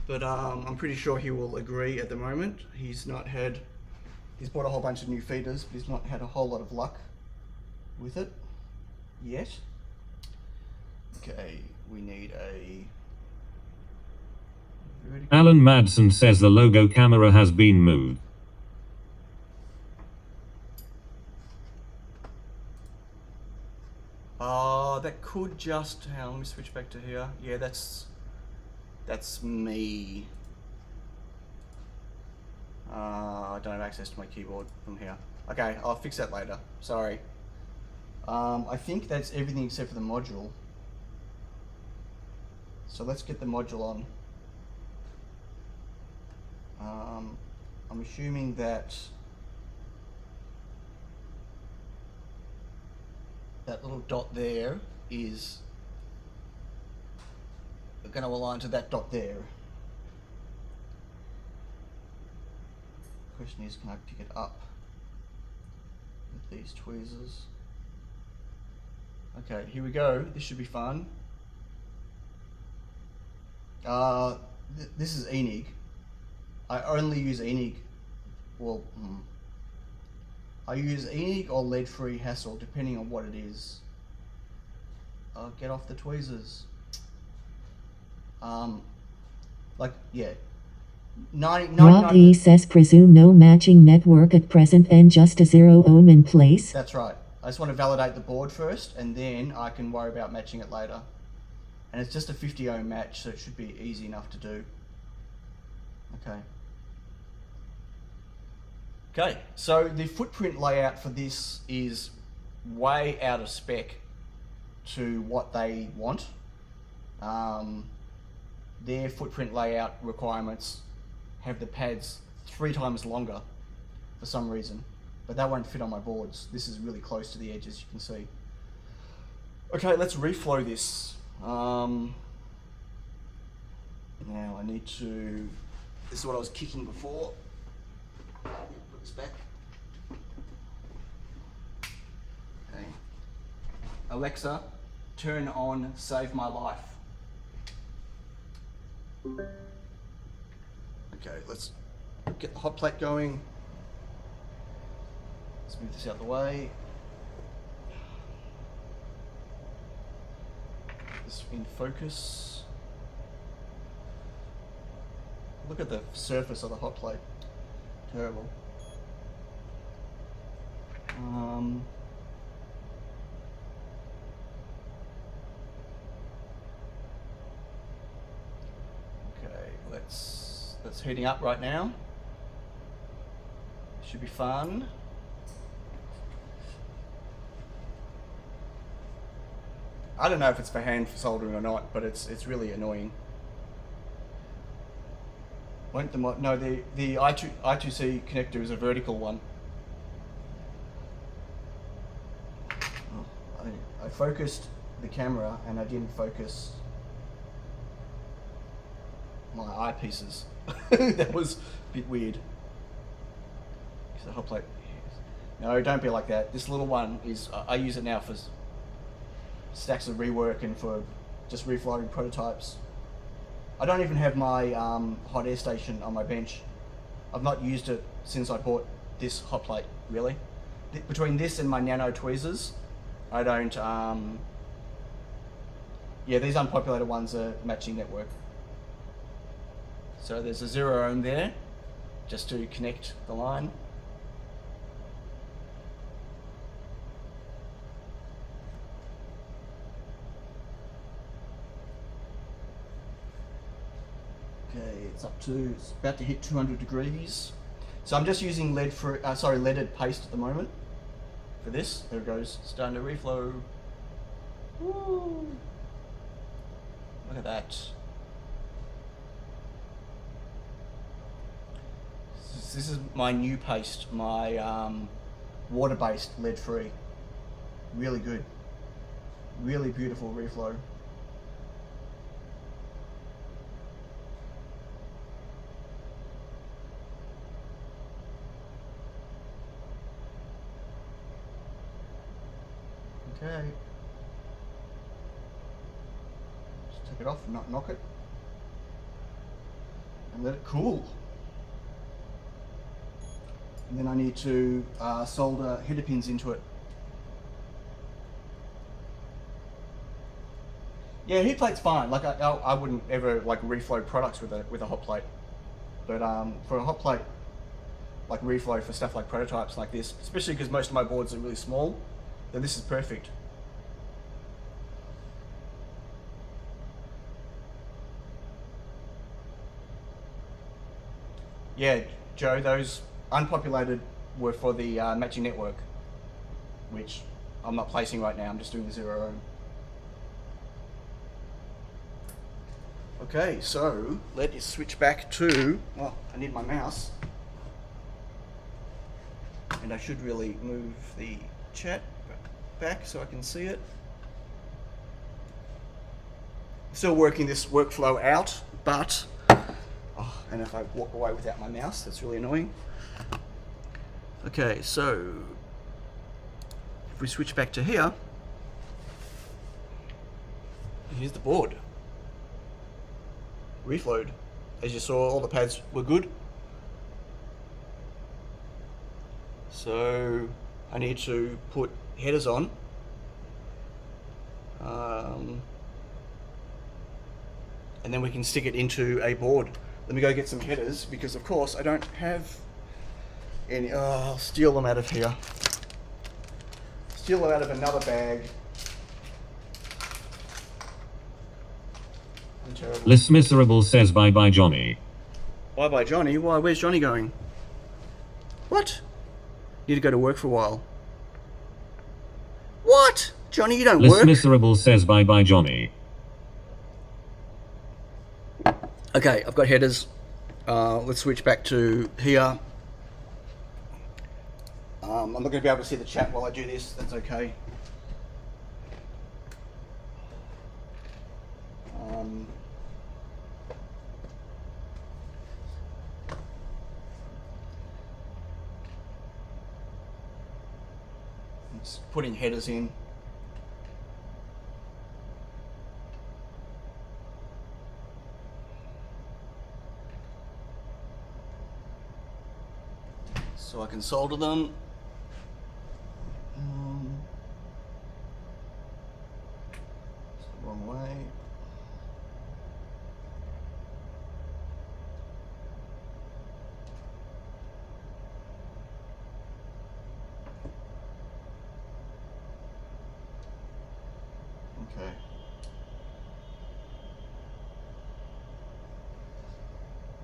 But I'm pretty sure he will agree at the moment. He's bought a whole bunch of new feeders, but he's not had a whole lot of luck with it yet. Okay, we need a... Alan Madsen says the logo camera has been moved. That could just... Hang on, let me switch back to here. Yeah, that's me. I don't have access to my keyboard from here. Okay, I'll fix that later. Sorry. I think that's everything except for the module. So let's get the module on. I'm assuming that that little dot there is going to align to that dot there. Question is, can I pick it up with these tweezers? Okay, here we go. This should be fun. This is Enig. I only use Enig. Well, I use Enig or lead-free hassle, depending on what it is. Get off the tweezers. Yeah. Rob E says presume no matching network at present and just a 0 ohm in place. That's right. I just want to validate the board first, and then I can worry about matching it later. And it's just a 50 ohm match, so it should be easy enough to do. Okay. Okay, so the footprint layout for this is way out of spec to what they want. Their footprint layout requirements have the pads 3 times longer for some reason, but that won't fit on my boards. This is really close to the edge, as you can see. Okay, let's reflow this. Now I need to... This is what I was kicking before. Put this back. Okay. Alexa, turn on Save My Life. Okay, let's get the hot plate going. Let's move this out of the way. Get this in focus. Look at the surface of the hot plate. Terrible. Okay, that's heating up right now. Should be fun. I don't know if it's for hand soldering or not, but it's really annoying. No, the I2C connector is a vertical one. Oh, I focused the camera and I didn't focus my eyepieces. That was a bit weird. The hot plate. No, don't be like that. This little one is, I use it now for stacks of rework and for just reflowing prototypes. I don't even have my hot air station on my bench. I've not used it since I bought this hot plate, really. Between this and my nano tweezers, I don't, yeah, these unpopulated ones are matching network. So there's a 0 ohm there, just to connect the line. Okay, it's about to hit 200 degrees. So I'm just using leaded paste at the moment for this. There it goes, starting to reflow. Woo! Look at that. This is my new paste, my water-based, lead-free. Really good. Really beautiful reflow. Okay. Just take it off and not knock it. And let it cool. And then I need to solder header pins into it. Yeah, heat plate's fine. Like I wouldn't ever like reflow products with a hot plate, but for a hot plate, like reflow for stuff like prototypes like this, especially because most of my boards are really small, then this is perfect. Yeah, Joe, those unpopulated were for the matching network, which I'm not placing right now. I'm just doing the 0 ohm. Okay, so let's switch back to, well, I need my mouse. And I should really move the chat back so I can see it. Still working this workflow out, but, oh, and if I walk away without my mouse, that's really annoying. Okay, so if we switch back to here, here's the board. Reflowed. As you saw, all the pads were good. So I need to put headers on. And then we can stick it into a board. Let me go get some headers because of course I don't have any. Oh, I'll steal them out of here. Steal them out of another bag. I'm terrible. Liss Miserable says bye bye Johnny. Bye bye Johnny. Why? Where's Johnny going? What? Need to go to work for a while. What? Johnny, you don't Liss work? Miserable says bye bye Johnny. Okay, I've got headers. Let's switch back to here. I'm not going to be able to see the chat while I do this. That's okay. Just putting headers in. So I can solder them. It's the wrong way. Okay.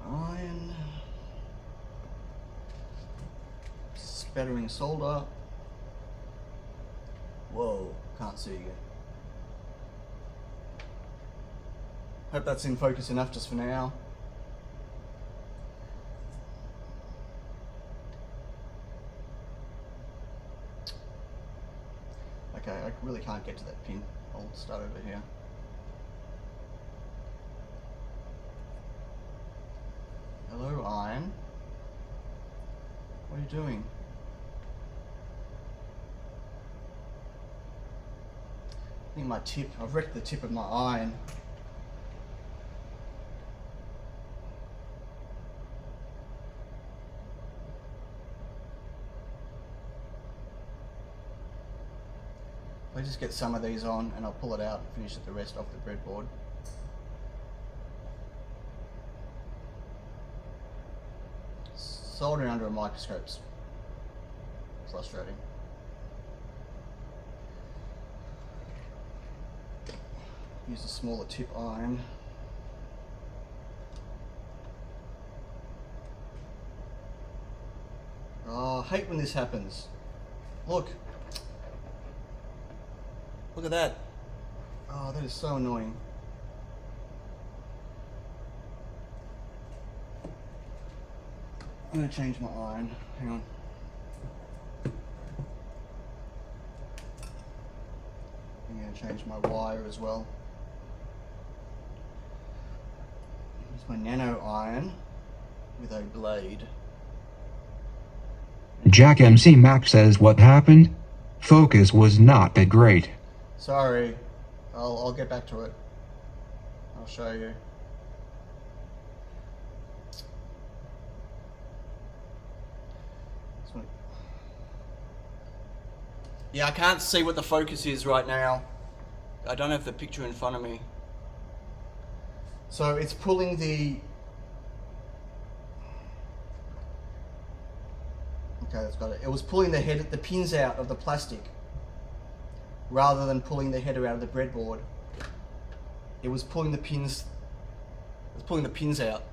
Iron. Spattering solder. Whoa, can't see again. Hope that's in focus enough just for now. Okay, I really can't get to that pin. I'll start over here. Hello, iron. What are you doing? I think my tip, I've wrecked the tip of my iron. me just get some of these on and I'll pull it out and finish the rest off the breadboard. Soldering under a microscope's frustrating. Use a smaller tip iron. Oh, I hate when this happens. Look. Look at that. Oh, that is so annoying. I'm going to change my iron. Hang on. I'm going to change my wire as well. Use my nano iron with a blade. Jack MC Mac says what happened? Focus was not that great. Sorry. I'll get back to it. I'll show you. Yeah, I can't see what the focus is right now. I don't have the picture in front of me. So it's pulling the... Okay, that's got it. It was pulling the pins out of the plastic rather than pulling the header out of the breadboard. It was pulling the pins out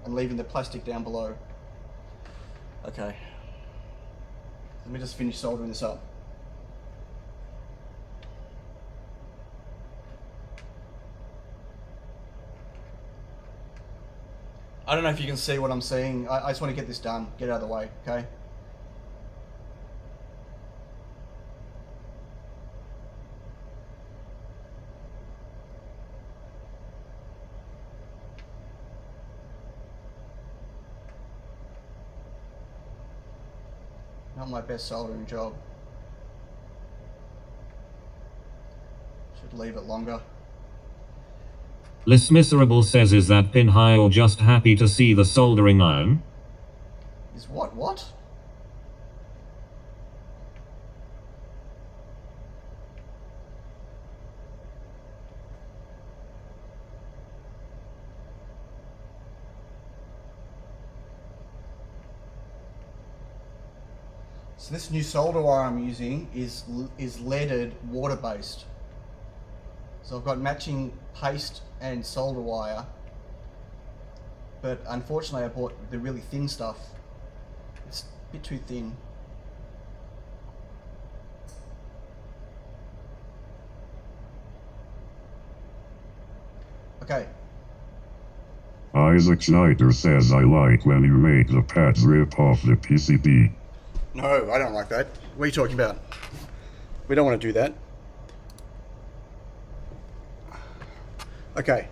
and leaving the plastic down below. Okay. Let me just finish soldering this up. I don't know if you can see what I'm seeing. I just want to get this done, get it out of the way, okay? Not my best soldering job. Should leave it longer. Liss Miserable says, is that pin high or just happy to see the soldering iron? Is what? What? So this new solder wire I'm using is leaded water-based. So I've got matching paste and solder wire, but unfortunately I bought the really thin stuff. It's a bit too thin. Okay. Isaac Schneider says I like when you make the pads rip off the PCB. No, I don't like that. What are you talking about? We don't want to do that. Okay.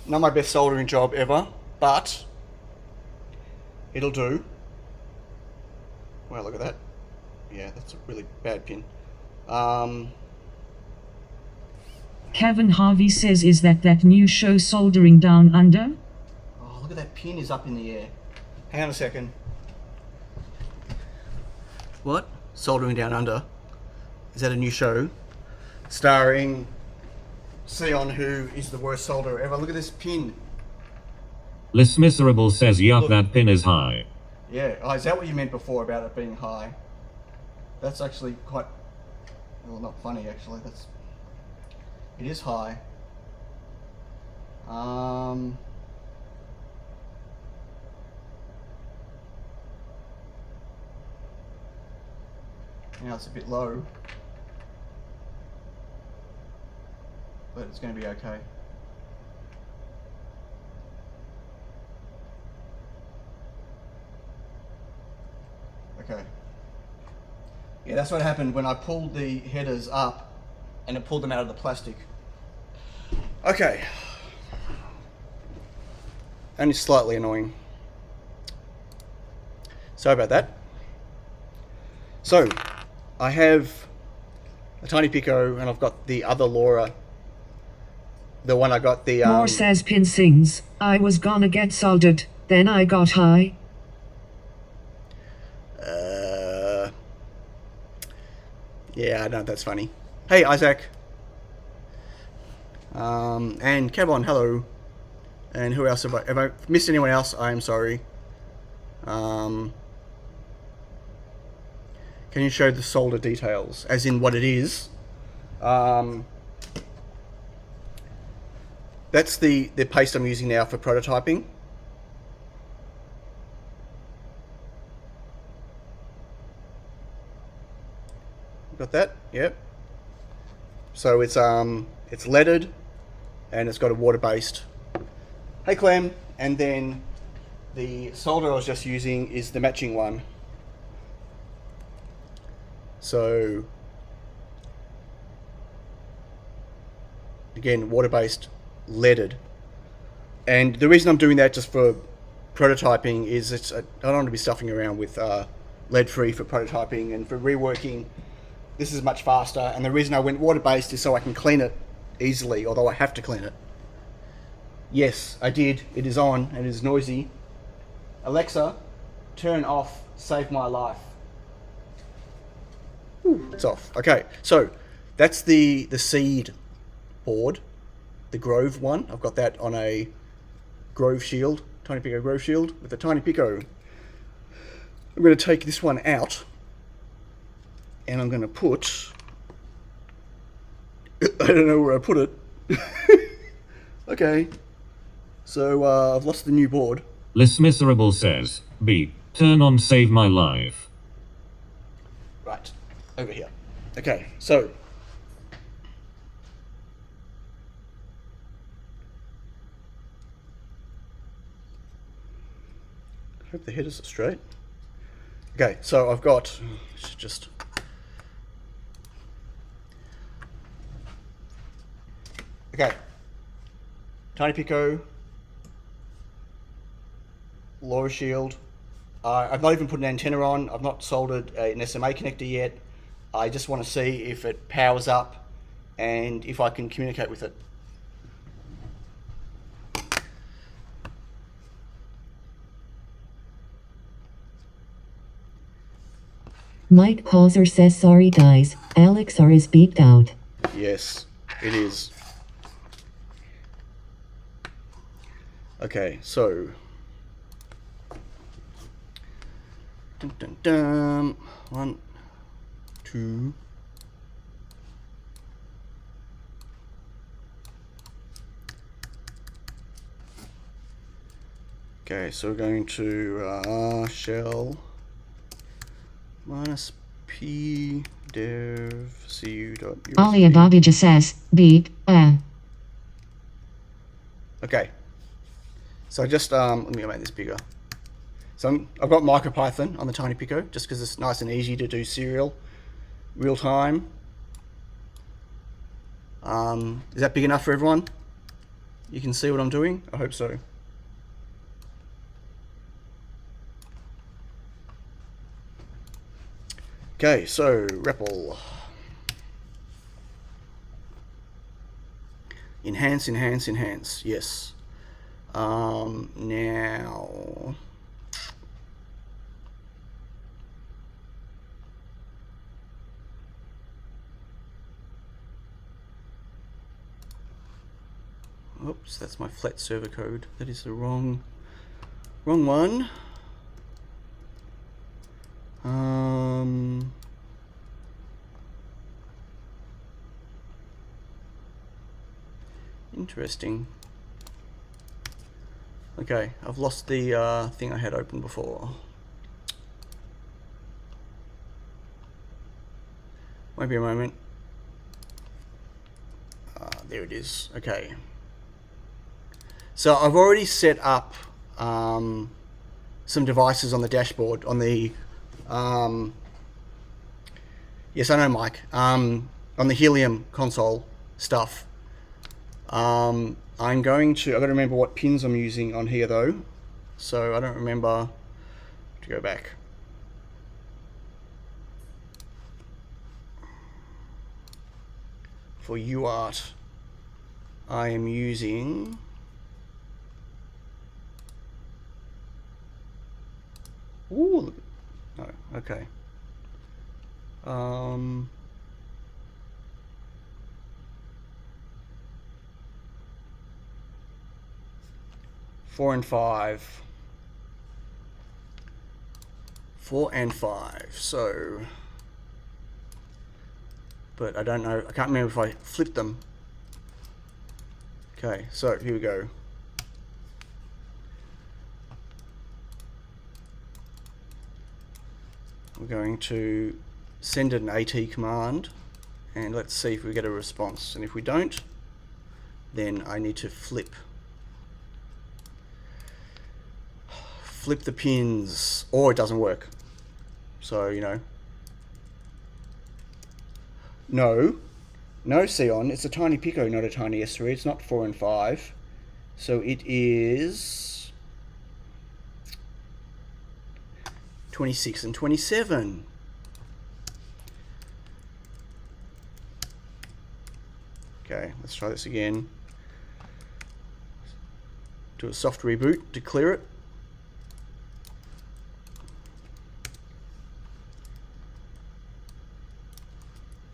Not my best soldering job ever, but it'll do. Wow, look at that. Yeah, that's a really bad pin. Kevin Harvey says, is that new show Soldering Down Under? Oh, look at that pin is up in the air. Hang on a second. What? Soldering Down Under? Is that a new show? Starring Sion, who is the worst solderer ever. Look at this pin. Liss Miserable says, yup, Look. that pin is high. Yeah, oh, is that what you meant before about it being high? That's actually quite, well, not funny actually. It is high. Now it's a bit low, but it's going to be okay. Okay. Yeah, that's what happened when I pulled the headers up and it pulled them out of the plastic. Okay. Only slightly annoying. Sorry about that. So, I have a tiny Pico and I've got the other LoRa. The one I got the... Moore says pin sings, I was gonna get soldered, then I got high. Yeah, I know, that's funny. Hey, Isaac. And Kevon, hello. And who else have I missed anyone else? I am sorry. Can you show the solder details, as in what it is? That's the paste I'm using now for prototyping. Got that? Yep. So it's leaded, and it's got a water-based. Hey Clem, and then the solder I was just using is the matching one. So again, water-based, leaded. And the reason I'm doing that just for prototyping is I don't want to be stuffing around with lead-free for prototyping, and for reworking this is much faster. And the reason I went water-based is so I can clean it easily, although I have to clean it. Yes, I did. It is on and it is noisy. Alexa, turn off Save My Life. Ooh, it's off. Okay, so that's the seed board, the Grove one. I've got that on a Grove shield, Tiny Pico Grove shield with a Tiny Pico. I'm going to take this one out and I'm going to put, I don't know where I put it. Okay, so I've lost the new board. Liz Miserable says, beep, turn on Save My Life. Right, over here. Okay, so I hope the headers are straight. Okay, so I've got just okay. Tiny Pico, LoRa shield. I've not even put an antenna on. I've not soldered an SMA connector yet. I just want to see if it powers up and if I can communicate with it. Mike Hauser says sorry guys, Alexa is beeped out. Yes, it is. Okay, so dun, dun, dun. 1, 2. Okay, so we're going to shell minus p dev cu.usb. Ali Ababija says, beep, Okay, so just let me make this bigger. So I've got MicroPython on the Tiny Pico just because it's nice and easy to do serial, real time. Is that big enough for everyone? You can see what I'm doing? I hope so. Okay, so REPL. Enhance, enhance, enhance. Yes. Now. Oops, that's my flat server code. That is the wrong one. Interesting. Okay, I've lost the thing I had open before. Won't be a moment. There it is. Okay. So I've already set up some devices on the dashboard on the yes, I know, Mike. On the Helium console stuff. I'm going to. I've got to remember what pins I'm using on here though, so I don't remember. To go back. For UART, I am using. Ooh, no, okay. 4 and 5. 4 and 5. So, but I don't know. I can't remember if I flipped them. Okay, so here we go. We're going to send an AT command, and let's see if we get a response. And if we don't, then I need to flip the pins, or it doesn't work. So, you know, no Xeon, it's a tiny Pico, not a tiny S3. It's not 4 and 5. So it is 26 and 27. Okay, let's try this again. Do a soft reboot to clear it.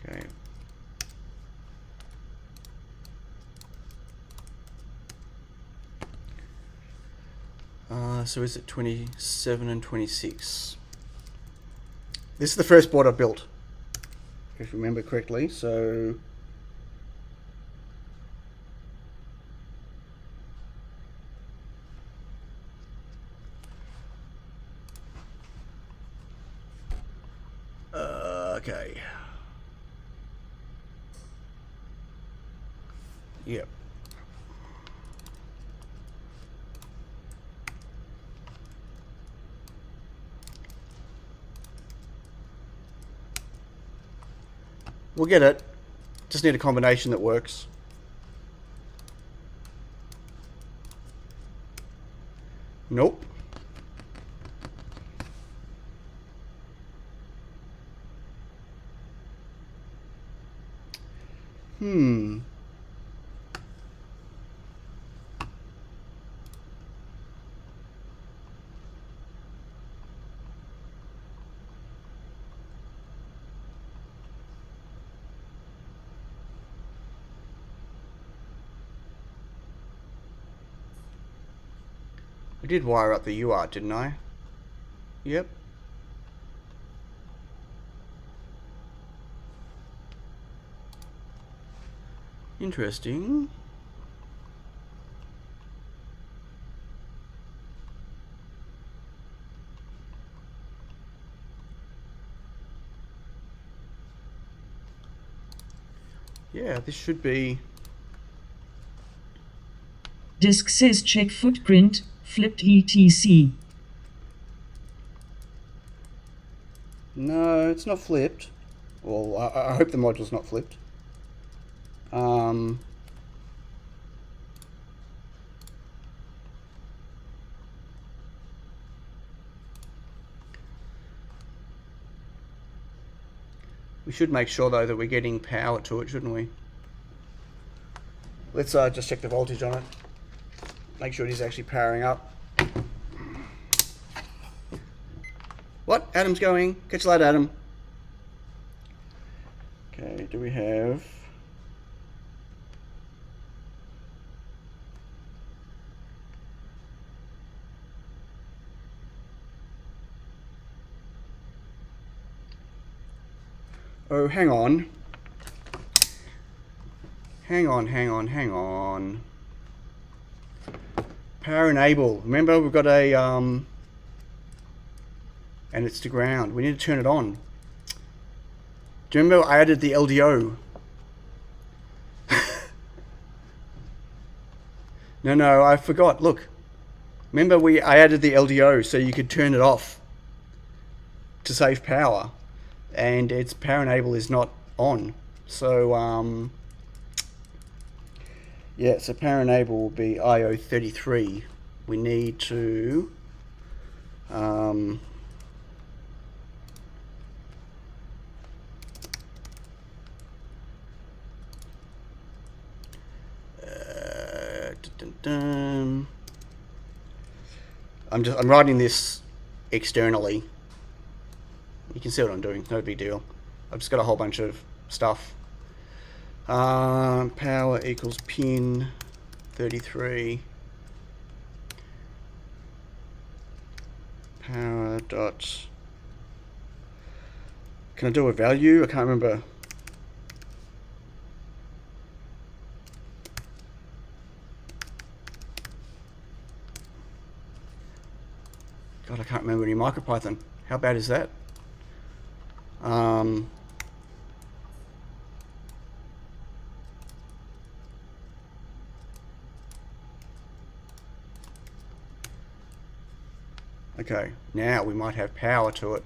Okay. So is it 27 and 26? This is the first board I built, if you remember correctly. So okay. Yep. We'll get it. Just need a combination that works. Nope. I did wire up the UART, didn't I? Yep. Interesting. Yeah, this should be... Disk says check footprint, flipped etc. No, it's not flipped. Well, I hope the module's not flipped. We should make sure though that we're getting power to it, shouldn't we? Let's just check the voltage on it. Make sure it is actually powering up. What? Adam's going. Catch you later, Adam. Okay, do we have... Oh, hang on. Hang on. Power enable. Remember, we've got a, and it's to ground. We need to turn it on. Do you remember I added the LDO? No, I forgot. Look. Remember I added the LDO so you could turn it off to save power. And its power enable is not on. So, yeah, so power enable will be IO33. We need to I'm writing this externally. You can see what I'm doing, no big deal. I've just got a whole bunch of stuff. Power equals pin 33. dot. Can I do a value? I can't remember. God, I can't remember any MicroPython. How bad is that? Okay, now we might have power to it.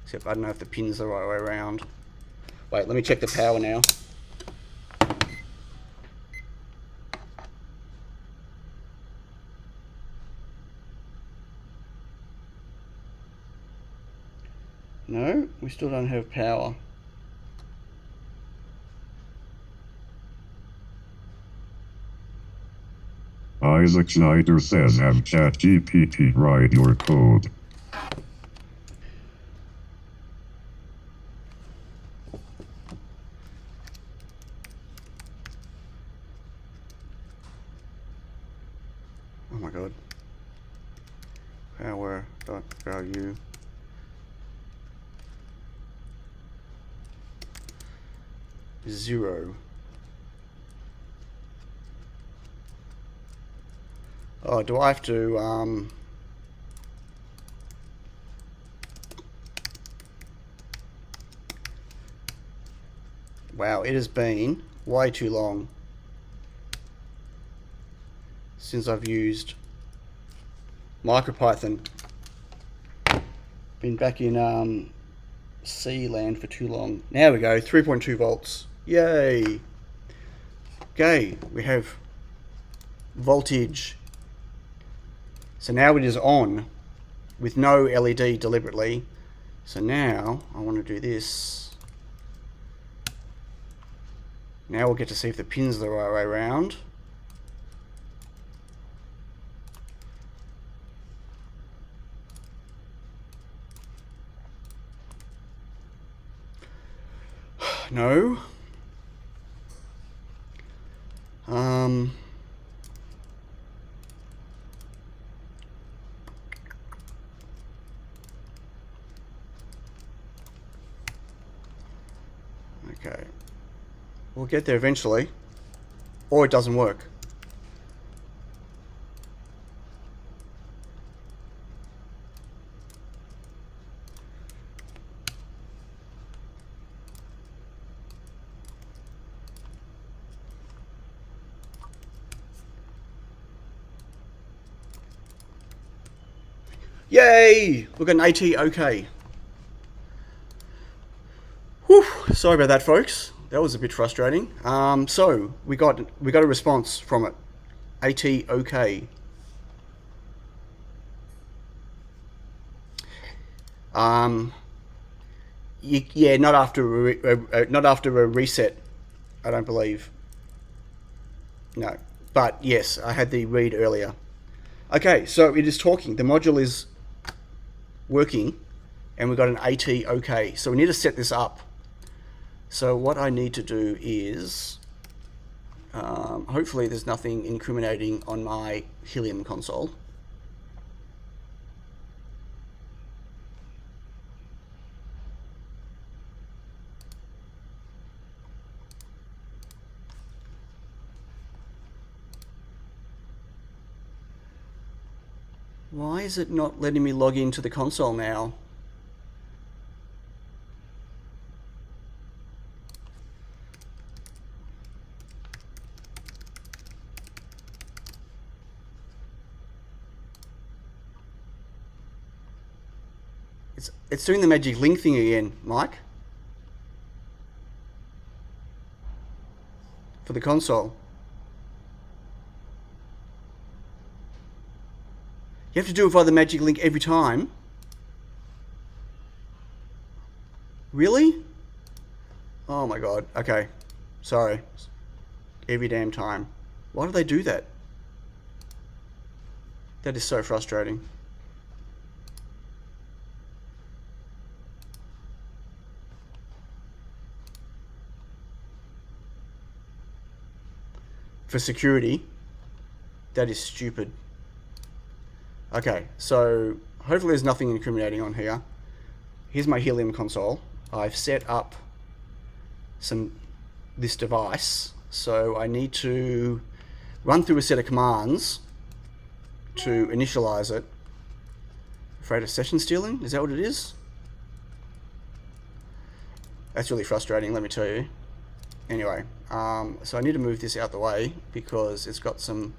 Except I don't know if the pin's the right way around. Wait, let me check the power now. No, we still don't have power. Isaac Schneider says have ChatGPT write your code. Oh my god. Power dot value. Zero. Oh, do I have to, wow, it has been way too long since I've used MicroPython. Been back in C land for too long. Now we go, 3.2 volts. Yay! Okay, we have voltage. So now it is on with no LED deliberately. So now I want to do this. Now we'll get to see if the pin's the right way around. No. Okay. We'll get there eventually. Or it doesn't work. Yay! We've got an AT okay. Whew, sorry about that, folks. That was a bit frustrating. So we got a response from it. AT okay. Yeah, not after a reset. I don't believe. No, but yes, I had the read earlier. Okay, so it is talking. The module is working, and we've got an AT okay. So we need to set this up. So what I need to do is, hopefully there's nothing incriminating on my Helium console. Why is it not letting me log into the console now? It's doing the magic link thing again, Mike. For the console. You have to do it via the magic link every time. Really? Oh my god. Okay. Sorry. Every damn time. Why do they do that? That is so frustrating. For security, that is stupid. Okay, so hopefully there's nothing incriminating on here. Here's my Helium console. I've set up this device, so I need to run through a set of commands to initialize it. Afraid of session stealing? Is that what it is? That's really frustrating, let me tell you. Anyway, so I need to move this out the way because it's got some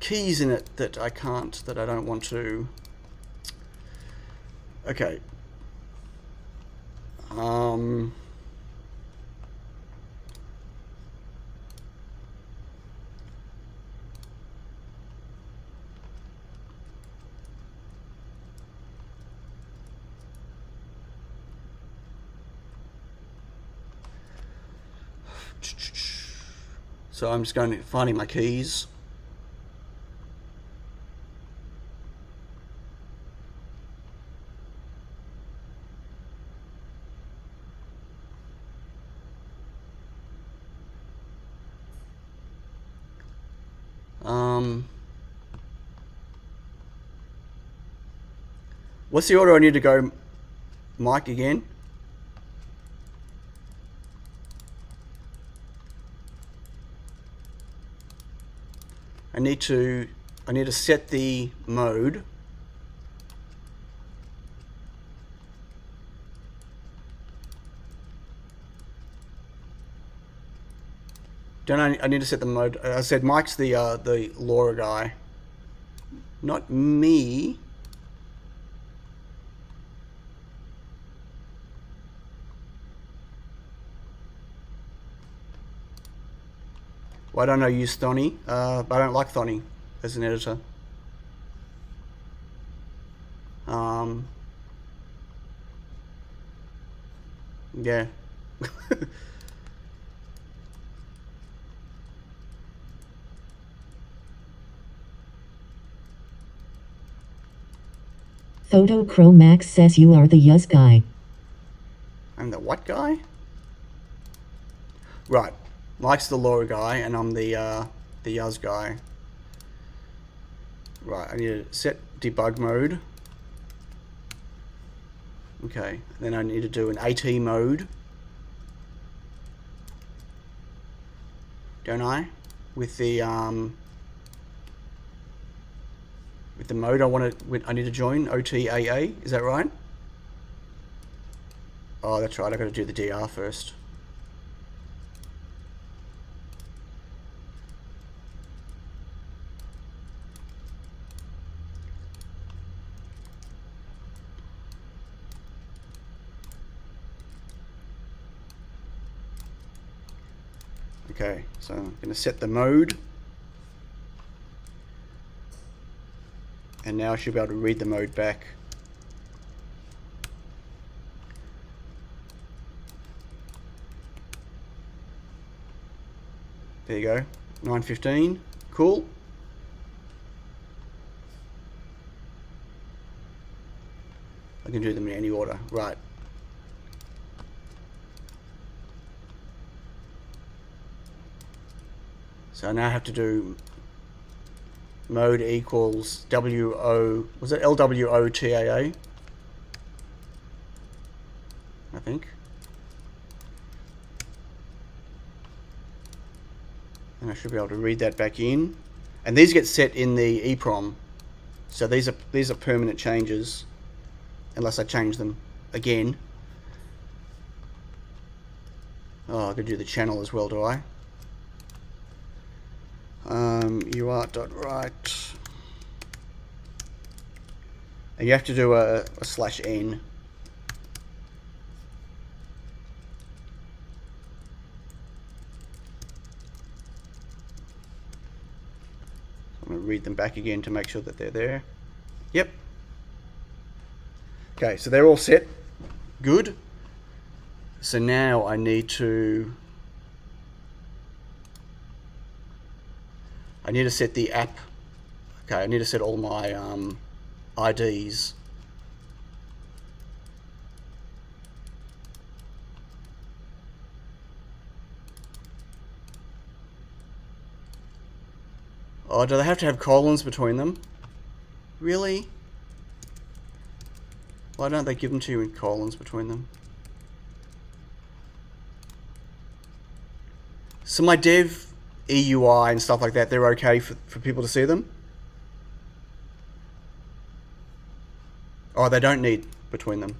keys in it that I don't want to. Okay. So I'm just going to finding my keys. What's the order I need to go, Mike, again? I need to set the mode. I need to set the mode. I said Mike's the LoRa guy, not me. Why don't I use Thonny? I don't like Thonny as an editor. Yeah. Photochromax says you are the Yuz guy. I'm the what guy? Right. Mike's the LoRa guy, and I'm the Yuz guy. Right, I need to set debug mode. Okay, then I need to do an AT mode. Don't I? With the mode I need to join, OTAA, is that right? Oh, that's right, I gotta do the DR first. Okay, so I'm going to set the mode, and now I should be able to read the mode back. There you go, 9:15, cool. I can do them in any order, right. So now I have to do mode equals WO, was it LWOTAA? I think. And I should be able to read that back in. And these get set in the EEPROM. So these are permanent changes, unless I change them again. Oh, I could do the channel as well, do I? UART.write, and you have to do a /n. I'm going to read them back again to make sure that they're there. Yep. Okay, so they're all set. Good. So now I need to set the app. Okay, I need to set all my IDs. Oh, do they have to have colons between them? Really? Why don't they give them to you in colons between them? So my dev EUI and stuff like that, they're okay for people to see them? Oh, they don't need between them.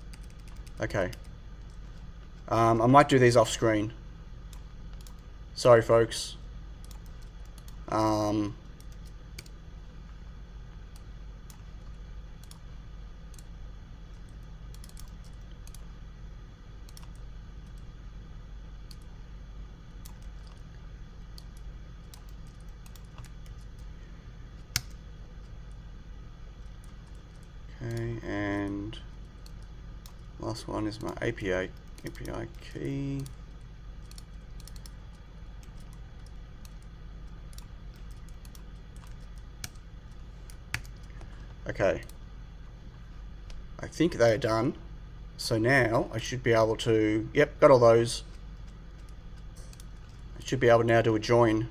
Okay. I might do these off screen. Sorry, folks. Okay, and last one is my API key. Okay, I think they are done. So now I should be able to, yep, got all those. I should be able to now do a join.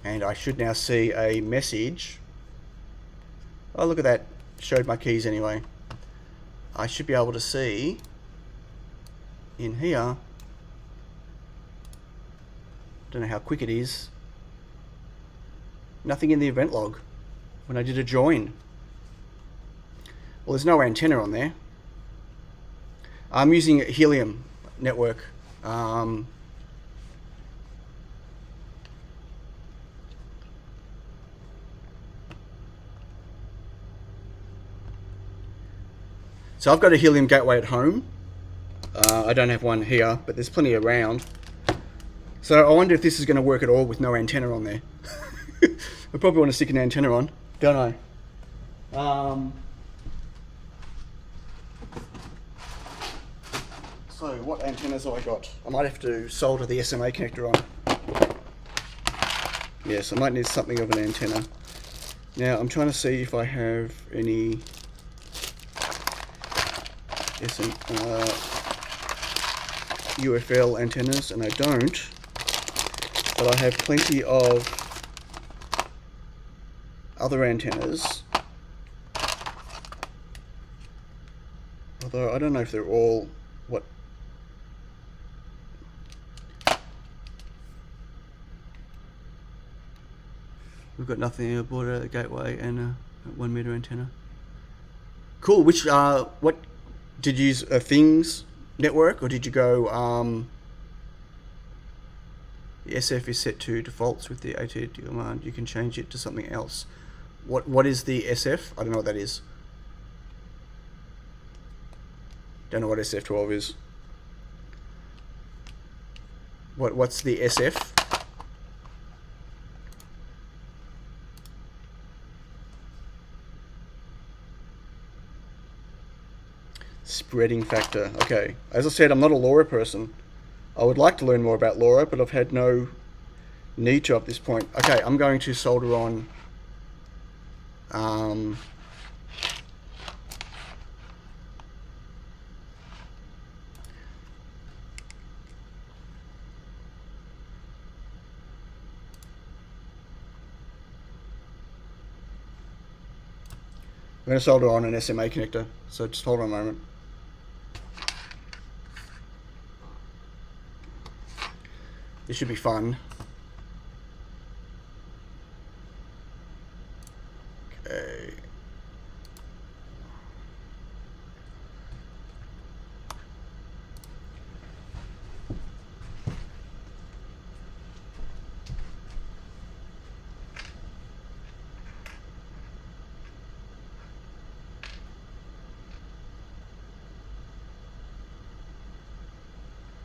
And I should now see a message. Oh, look at that. Showed my keys anyway. I should be able to see in here. Don't know how quick it is. Nothing in the event log when I did a join. Well, there's no antenna on there. I'm using Helium network. So I've got a Helium gateway at home. I don't have one here, but there's plenty around. So I wonder if this is going to work at all with no antenna on there. I probably want to stick an antenna on, don't I? So what antennas have I got? I might have to solder the SMA connector on. Yes, I might need something of an antenna. Now I'm trying to see if I have any UFL antennas, and I don't, but I have plenty of other antennas, although I don't know if they're all what. We've got nothing aboard at the gateway and a 1 meter antenna. Cool. Which what did you use? A Things network, or did you go? The SF is set to defaults with the AT command. You can change it to something else. What is the SF? I don't know what that is. Don't know what SF12 is. What's the SF? Spreading factor. Okay. As I said, I'm not a LoRa person. I would like to learn more about LoRa, but I've had no need to up this point. Okay, I'm going to solder on I'm going to solder on an SMA connector, so just hold on a moment. This should be fun. Okay.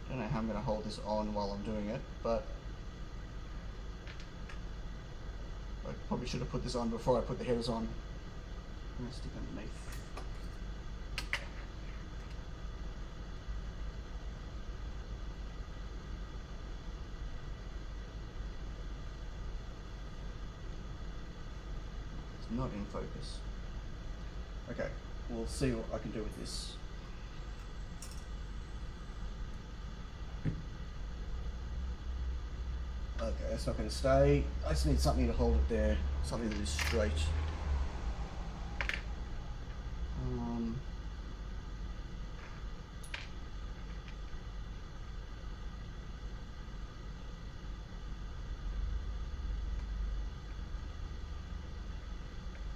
I don't know how I'm going to hold this on while I'm doing it, but I probably should have put this on before I put the headers on. I'm going to stick underneath. It's not in focus. Okay, we'll see what I can do with this. Okay. that's not going to stay. I just need something to hold it there, something that is straight.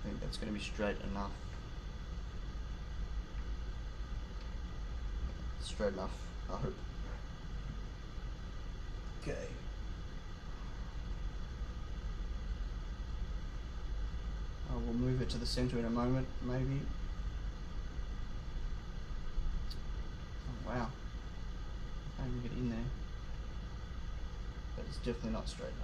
I think that's going to be straight enough. Straight enough, I hope. Okay. I will move it to the center in a moment, maybe. Oh, wow. I can't even get in there. But it's definitely not straight enough.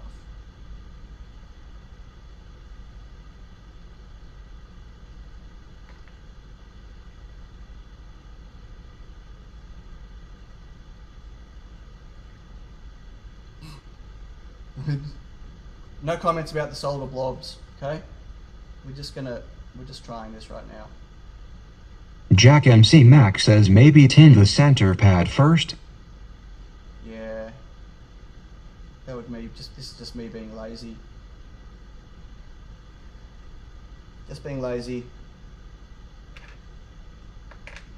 No comments about the solder blobs, okay? We're just trying this right now. Jack MC Max says maybe tin the center pad first. Yeah. That would me this is just me being lazy. Just being lazy.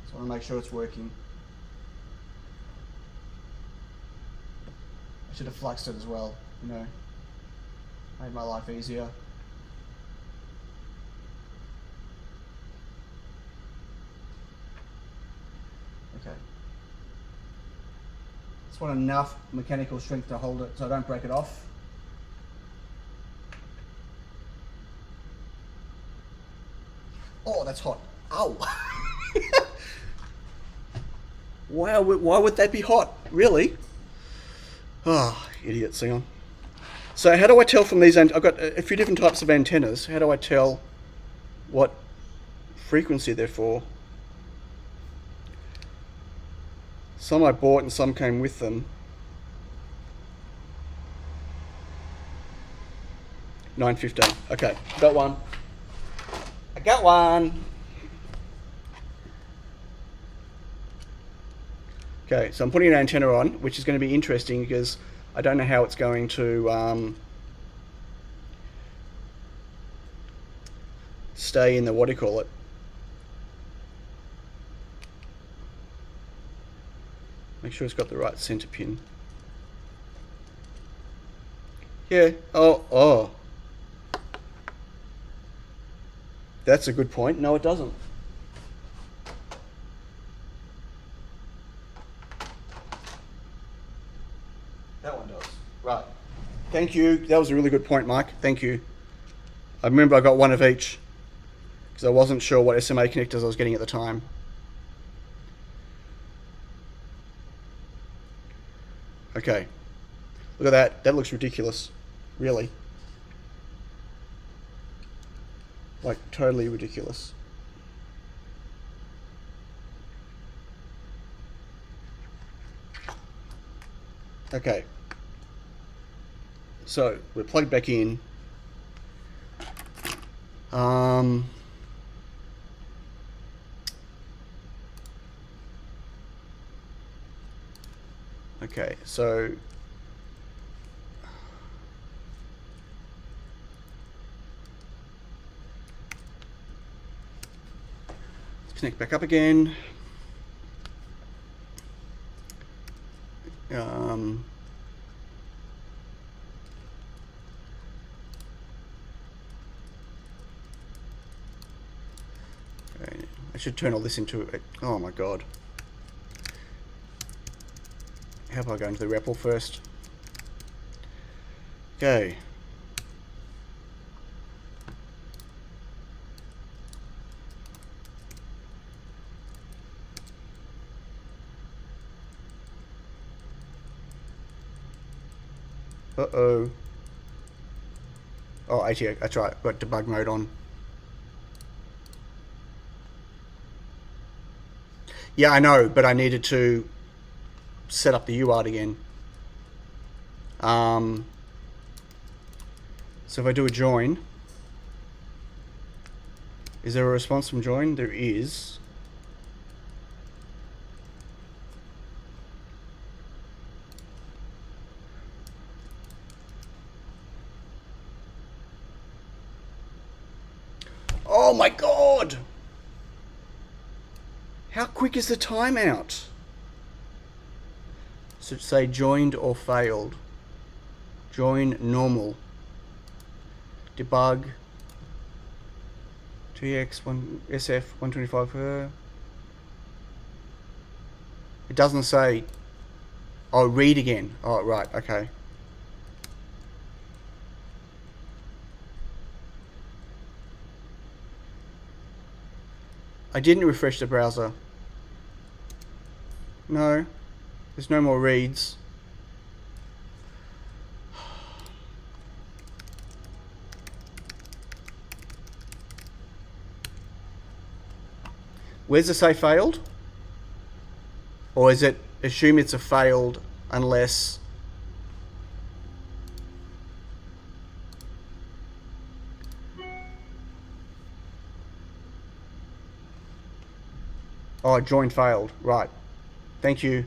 Just want to make sure it's working. I should have fluxed it as well, you know. Made my life easier. Okay. Just want enough mechanical strength to hold it so I don't break it off. Oh, that's hot. Ow! Wow, why would that be hot? Really? Ah, oh, idiot, hang on. So how do I tell from these, I've got a few different types of antennas, how do I tell what frequency they're for? Some I bought and some came with them. 915, okay, got one. I got one. Okay, so I'm putting an antenna on, which is going to be interesting because I don't know how it's going to stay in the, what do you call it? Make sure it's got the right center pin. Yeah, oh. That's a good point. No, it doesn't. That one does. Right. Thank you. That was a really good point, Mike. Thank you. I remember I got one of each because I wasn't sure what SMA connectors I was getting at the time. Okay. Look at that. That looks ridiculous. Really. Like, totally ridiculous. Okay. So, we're plugged back in. Okay, so let's connect back up again. Okay, I should turn all this into it. Oh my god. How about I go into the REPL first? Okay. Uh-oh. Oh, ATO, that's right, got debug mode on. Yeah, I know, but I needed to set up the UART again. So if I do a join, is there a response from join? There is. Oh my god! How quick is the timeout? So say joined or failed. Join normal. Debug. TX1 SF 125 per. It doesn't say. Oh, read again. Oh, right. Okay. I didn't refresh the browser. No. There's no more reads. Where's it say failed? Or is it assume it's a failed unless... Oh, join failed. Right. Thank you.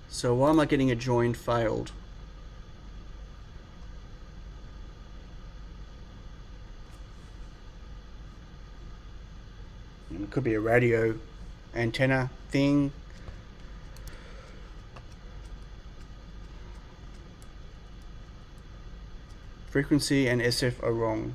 So why am I getting a join failed? It could be a radio antenna thing. Frequency and SF are wrong.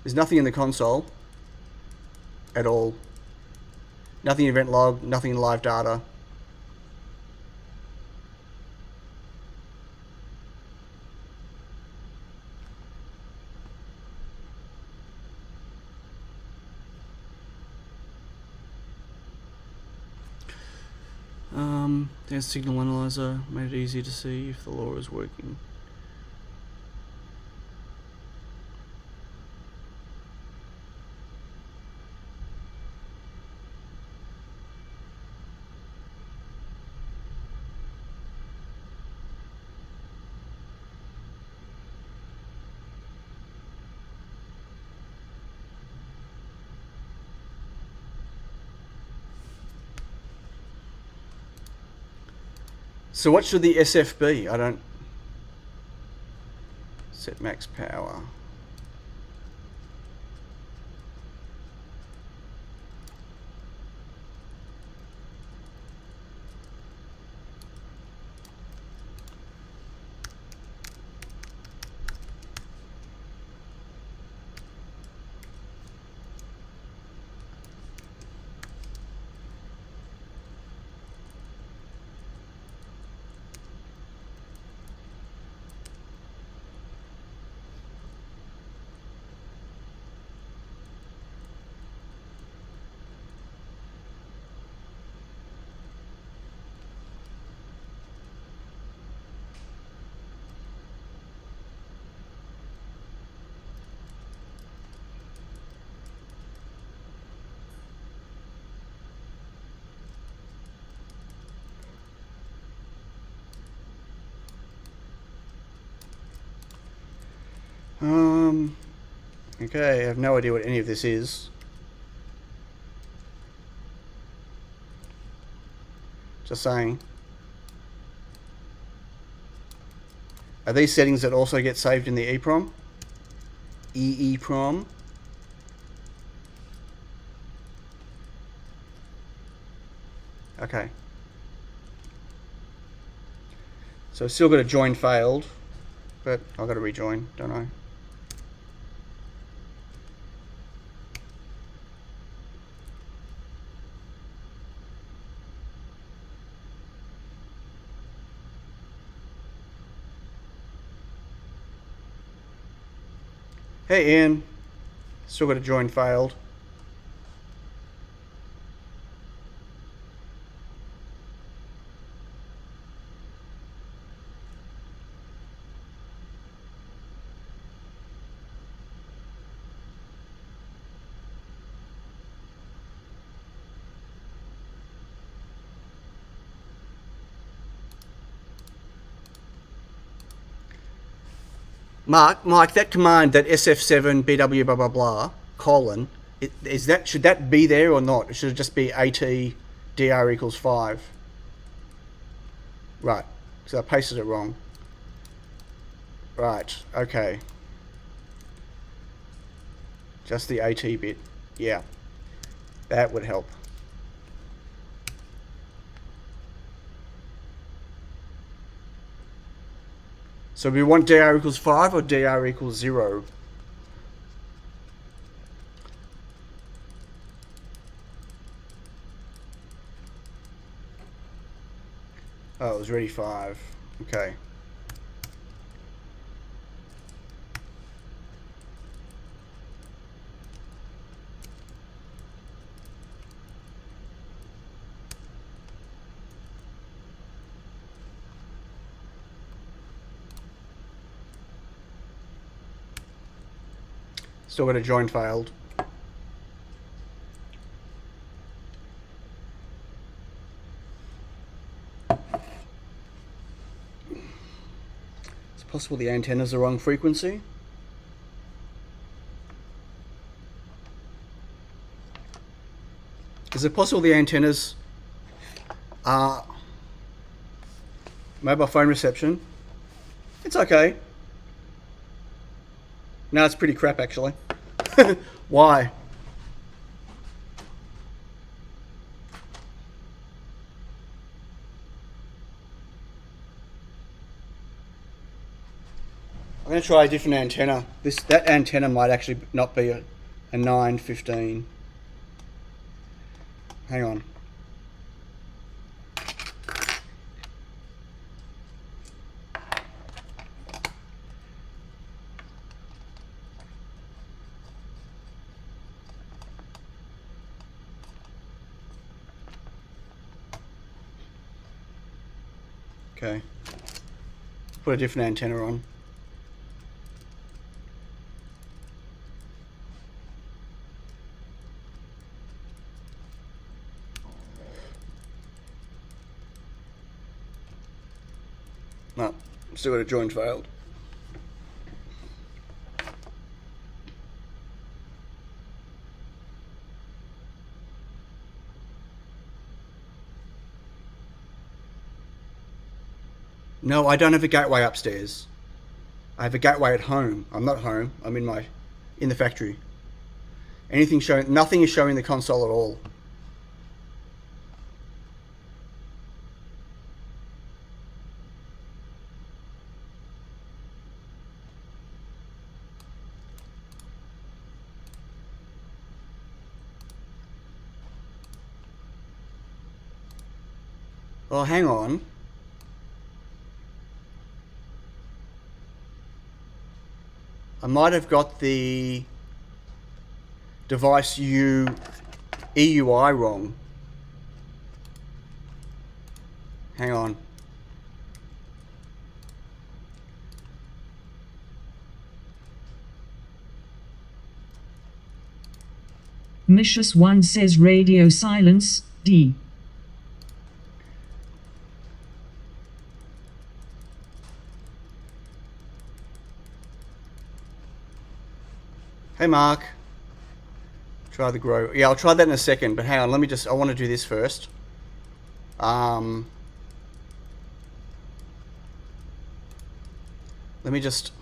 There's nothing in the console at all. Nothing in event log, nothing in live data. There's signal analyzer, made it easy to see if the LoRa is working. So what should the SF be? I don't... Set max power. Okay, I have no idea what any of this is. Just saying. Are these settings that also get saved in the EEPROM? EEPROM? Okay. So I've still got a join failed, but I've got to rejoin, don't I? Hey Ian, still got a join failed. Mike, that command, that SF7 BW blah blah blah colon, should that be there or not? Should it just be AT DR equals 5? Right. So I pasted it wrong. Right. Okay. Just the AT bit. Yeah. That would help. So we want DR equals 5 or DR equals 0? Oh, it was already 5. Okay. Still got a join failed. It's possible the antenna's the wrong frequency. Is it possible the antennas are mobile phone reception? It's okay. No, it's pretty crap actually. Why? I'm going to try a different antenna. That antenna might actually not be a 915. Hang on. Okay. Put a different antenna on. No, still got a join failed. No, I don't have a gateway upstairs. I have a gateway at home. I'm not home. I'm in the factory. Nothing is showing the console at all. Oh, hang on. I might have got the device EUI wrong. Hang on. Mishus 1 says radio silence, D. Hey Mark. Try the grow. Yeah, I'll try that in a second, but hang on, I want to do this first. Let me just,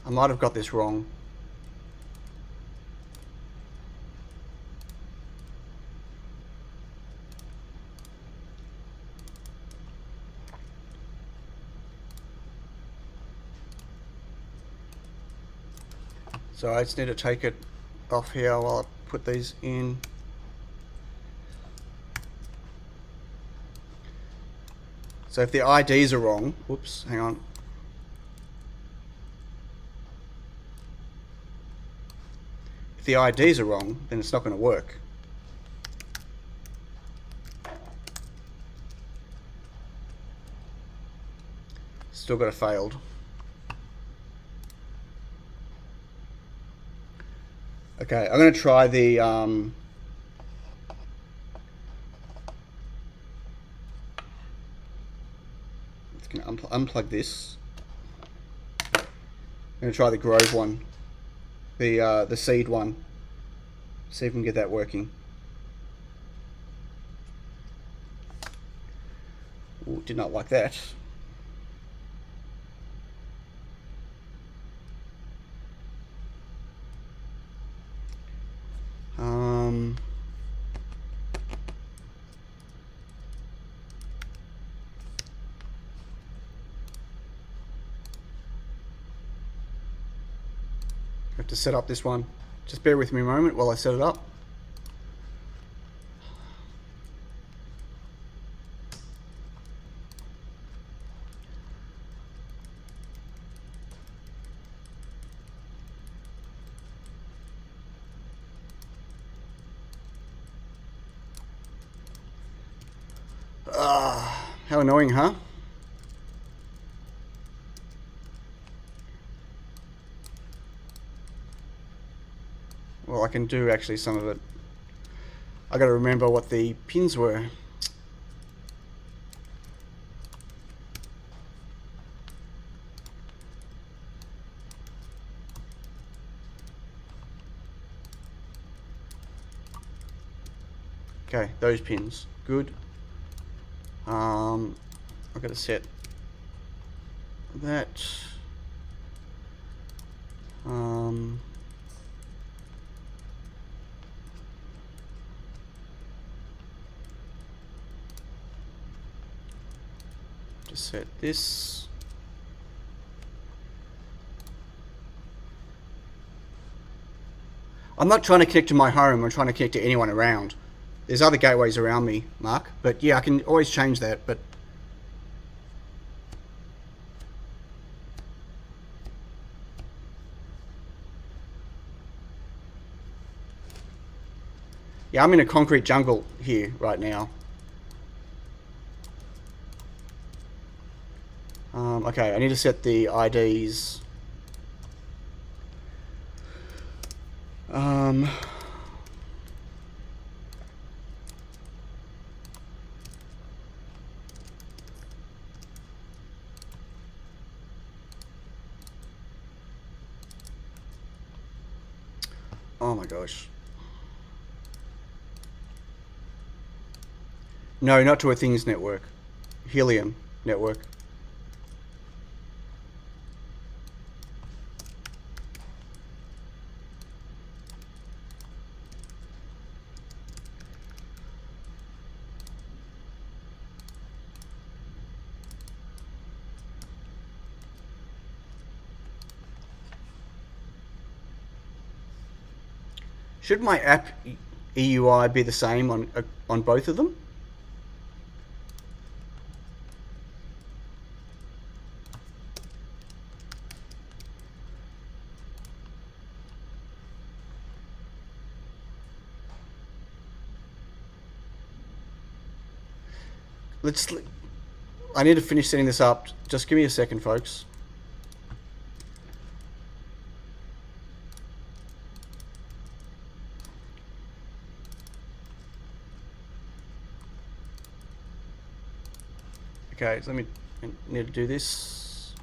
I might have got this wrong. So I just need to take it off here while I put these in. So if the IDs are wrong, whoops, hang on. If the IDs are wrong, then it's not going to work. Still got a failed. Okay, I'm going to try the let's unplug this. going to try the Grove one, the seed one. See if we can get that working. Ooh, did not like that. Have to set up this one. Just bear with me a moment while I set it up. How annoying, huh? Well, I can do actually some of it. I gotta remember what the pins were. Okay, those pins. Good. I've got to set that. To set this. I'm not trying to connect to my home, I'm trying to connect to anyone around. There's other gateways around me, Mark, but yeah, I can always change that, but yeah, I'm in a concrete jungle here right now. Okay, I need to set the IDs. Oh my gosh. No, not to a things network. Helium network. Should my app EUI be the same on both of them? I need to finish setting this up. Just give me a second, folks. Okay, so I need to do this.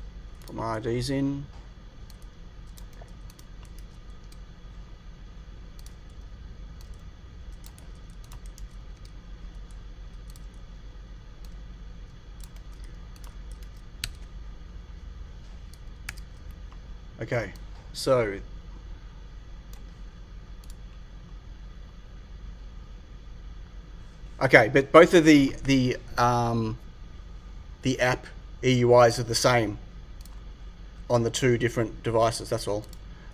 Put my IDs in. Okay, so okay, but both of the app EUIs are the same on the two different devices. That's all.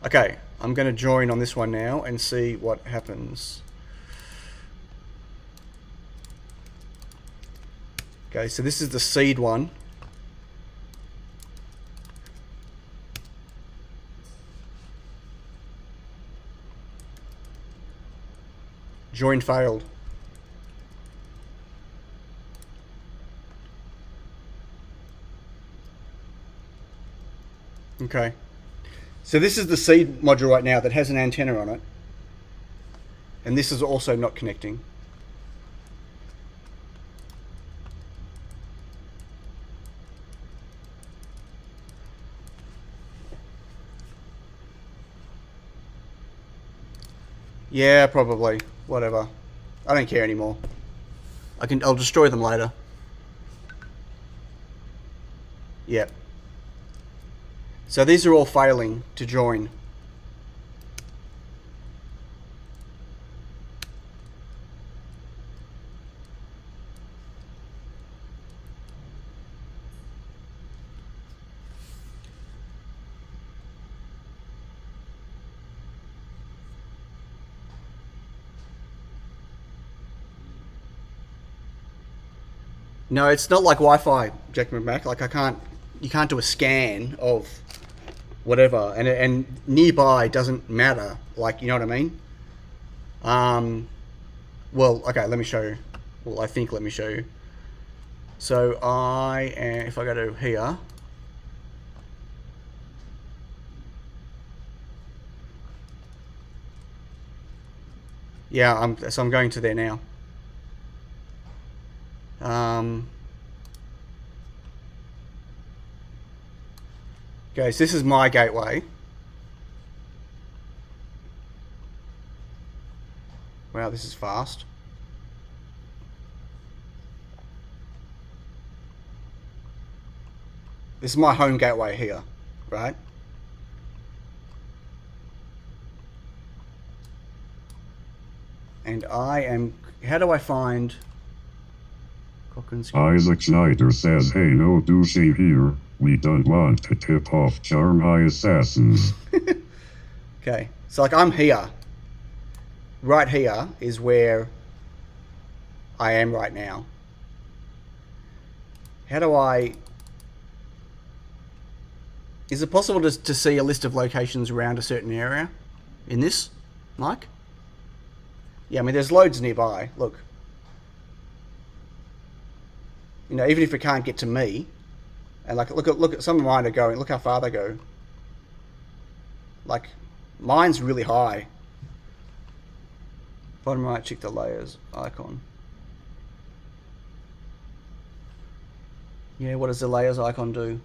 Okay, I'm going to join on this one now and see what happens. Okay, so this is the seed one. Join failed. Okay. So this is the seed module right now that has an antenna on it. And this is also not connecting. Yeah, probably. Whatever. I don't care anymore. I'll destroy them later. Yep. So these are all failing to join. No, it's not like Wi-Fi, Jack McMack. Like you can't do a scan of whatever, and nearby doesn't matter. Like, you know what I mean? Well, okay, let me show you. Well, I think let me show you. So if I go to here, yeah, I'm going to there now. Okay, so this is my gateway. Wow, this is fast. This is my home gateway here, right? And how do I find Cochrane's? Isaac Schneider says, hey, no douche here. We don't want to tip off Charm High Assassins. Okay, so like I'm here. Right here is where I am right now. How do I... Is it possible to see a list of locations around a certain area in this, Mike? Yeah, I mean, there's loads nearby. Look. You know, even if it can't get to me, and like, look at some of mine are going. Look how far they go. Like, mine's really high. Bottom right, check the layers icon. Yeah, what does the layers icon do?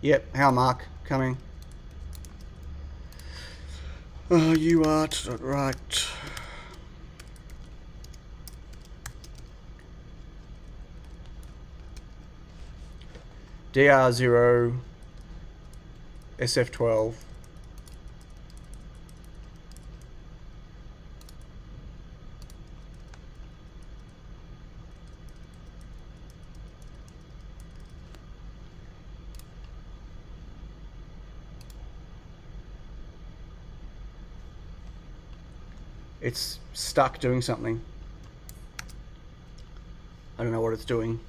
Yep, how Mark coming? Oh, you are right. DR0 SF12. It's stuck doing something. I don't know what it's doing.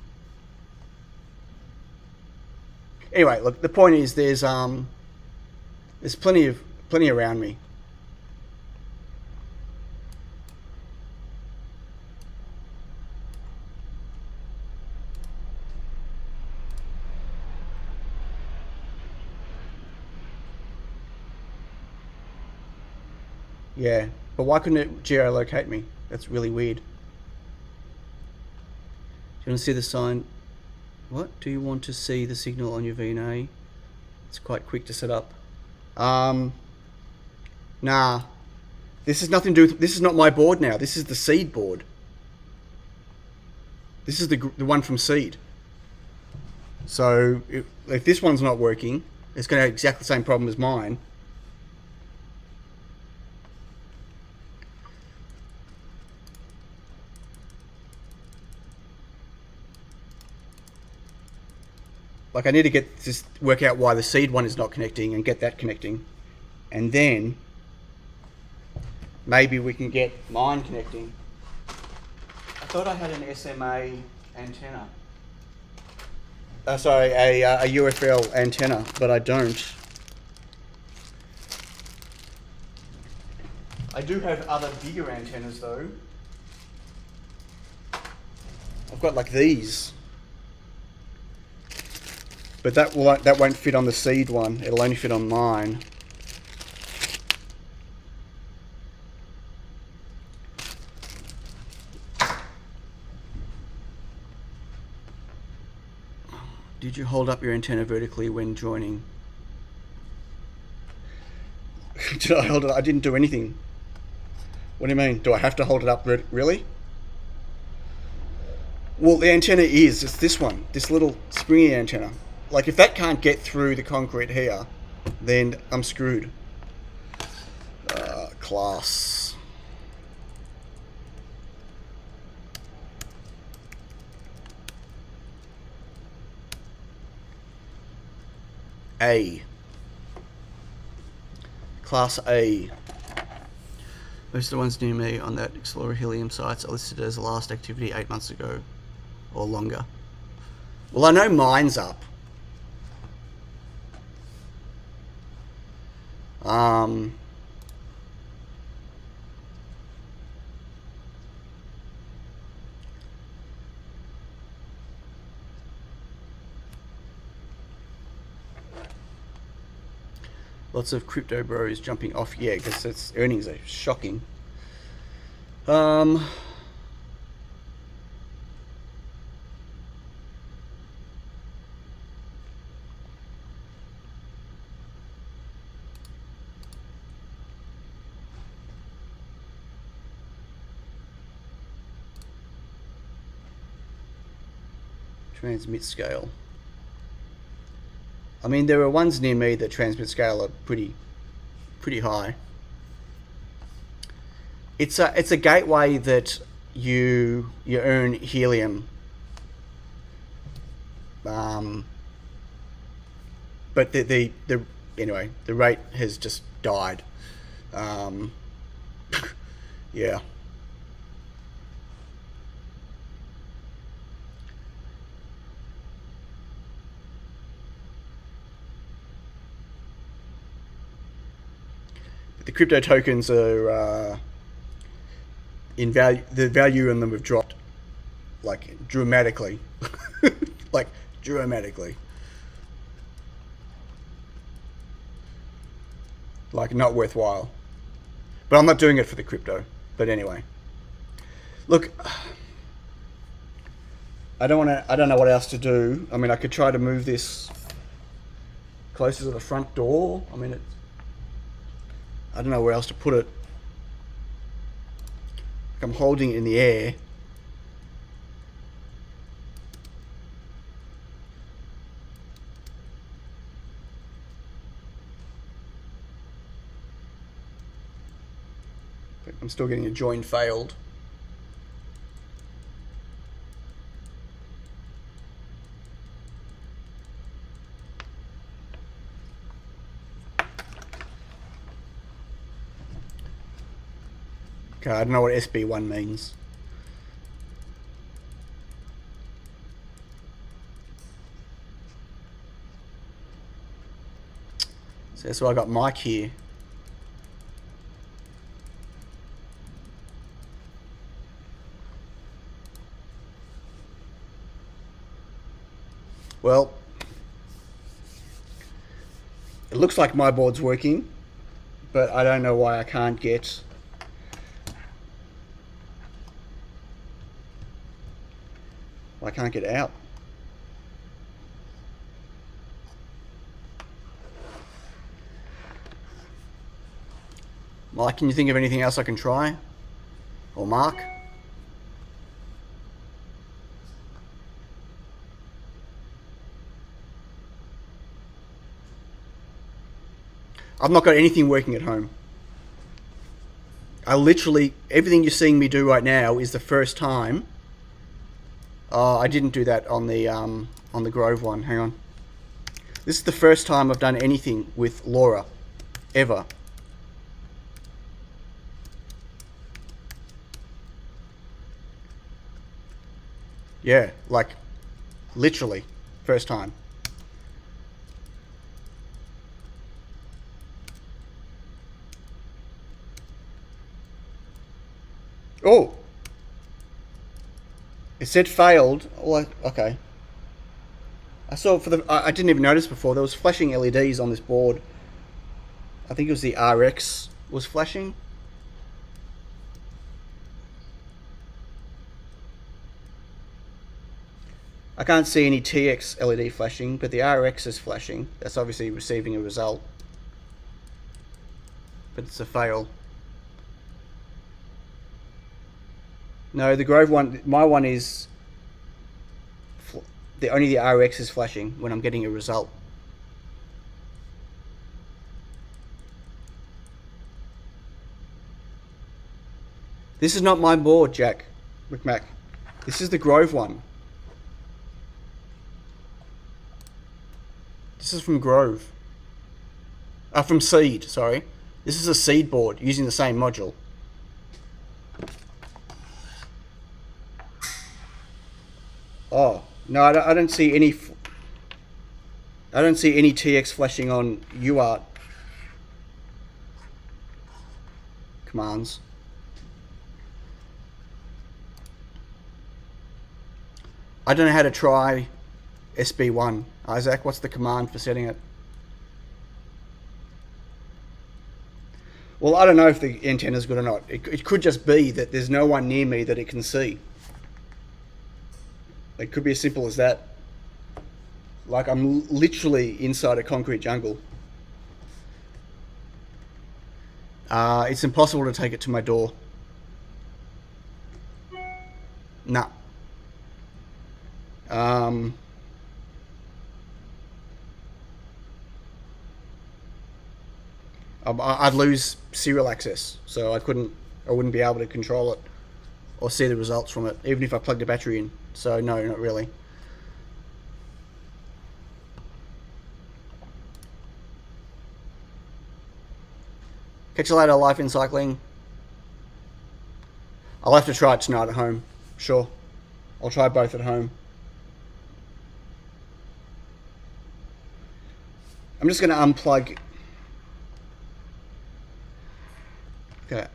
Anyway, look, the point is there's plenty around me. Yeah, but why couldn't it geolocate me? That's really weird. Do you want to see the sign? What? Do you want to see the signal on your VNA? It's quite quick to set up. Nah. This has nothing to do with... This is not my board now. This is the seed board. This is the one from seed. So, if this one's not working, it's going to have exactly the same problem as mine. Like, I need to work out why the seed one is not connecting and get that connecting. And then maybe we can get mine connecting. I thought I had an SMA antenna. Sorry, a UFL antenna, but I don't. I do have other bigger antennas though. I've got like these. But that won't fit on the seed one. It'll only fit on mine. Did you hold up your antenna vertically when joining? Did I hold it? I didn't do anything. What do you mean? Do I have to hold it up? Really? Well, the antenna it's this one. This little springy antenna. Like, if that can't get through the concrete here, then I'm screwed. Class. A. Class A. Most of the ones near me on that Explorer Helium sites are listed as the last activity 8 months ago or longer. Well, I know mine's up. Lots of crypto bros jumping off, yeah, because its earnings are shocking. Transmit scale. I mean, there are ones near me that transmit scale are pretty high. It's a gateway that you earn helium, but anyway, the rate has just died. Yeah. The crypto tokens are in value. The value in them have dropped like dramatically, like dramatically. Like, not worthwhile. But I'm not doing it for the crypto. But anyway, look, I don't know what else to do. I mean, I could try to move this closer to the front door. I mean, I don't know where else to put it. I'm holding it in the air. But I'm still getting a join failed. Okay, I don't know what SB1 means. So that's why I got Mike here. Well, it looks like my board's working, but I don't know why I can't get out. Mike, can you think of anything else I can try? Or Mark? I've not got anything working at home. I literally, everything you're seeing me do right now is the first time. I didn't do that on the Grove one. Hang on. This is the first time I've done anything with LoRa, ever. Yeah, like, literally, first time. Oh! It said failed. Well, okay. I saw I didn't even notice before, there was flashing LEDs on this board. I think it was the RX was flashing. I can't see any TX LED flashing, but the RX is flashing. That's obviously receiving a result. But it's a fail. No, the Grove one, my one is only the RX is flashing when I'm getting a result. This is not my board, Jack McMack. This is the Grove one. This is from Grove. From Seed, sorry. This is a Seed board using the same module. Oh, no, I don't see any. I don't see any TX flashing on UART commands. I don't know how to try SB1. Isaac, what's the command for setting it? Well, I don't know if the antenna's good or not. It could just be that there's no one near me that it can see. It could be as simple as that. Like I'm literally inside a concrete jungle. It's impossible to take it to my door. Nah. I'd lose serial access, so I wouldn't be able to control it or see the results from it, even if I plugged a battery in. So no, not really. Catch you later, Life in Cycling. I'll have to try it tonight at home. Sure. I'll try both at home. I'm just going to unplug. Okay.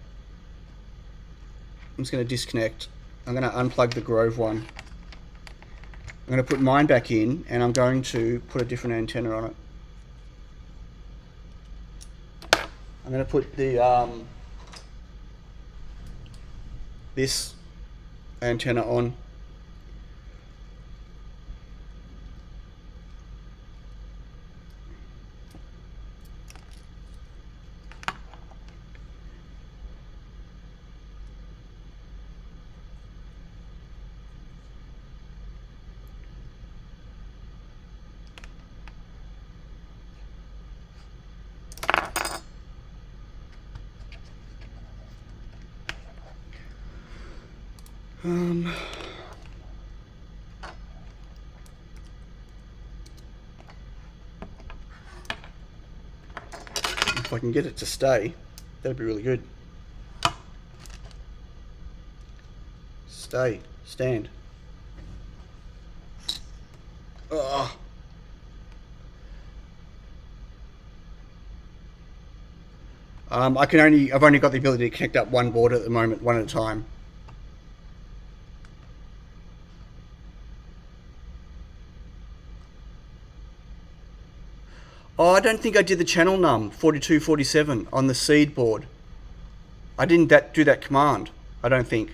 I'm just going to disconnect. I'm going to unplug the Grove one. I'm going to put mine back in, and I'm going to put a different antenna on it. I'm going to put the this antenna on. If I can get it to stay, that'd be really good. Stay, stand. Ugh. I've only got the ability to connect up one board at the moment, one at a time. Oh, I don't think I did the channel num 4247 on the seed board. I didn't do that command, I don't think.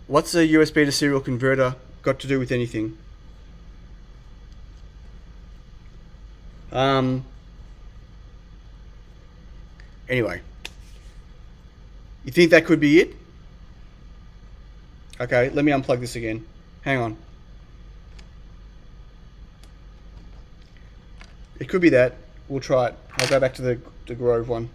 What's a USB to serial converter got to do with anything? Anyway. You think that could be it? Okay, let me unplug this again. Hang on. It could be that. We'll try it. I'll go back to the Grove one.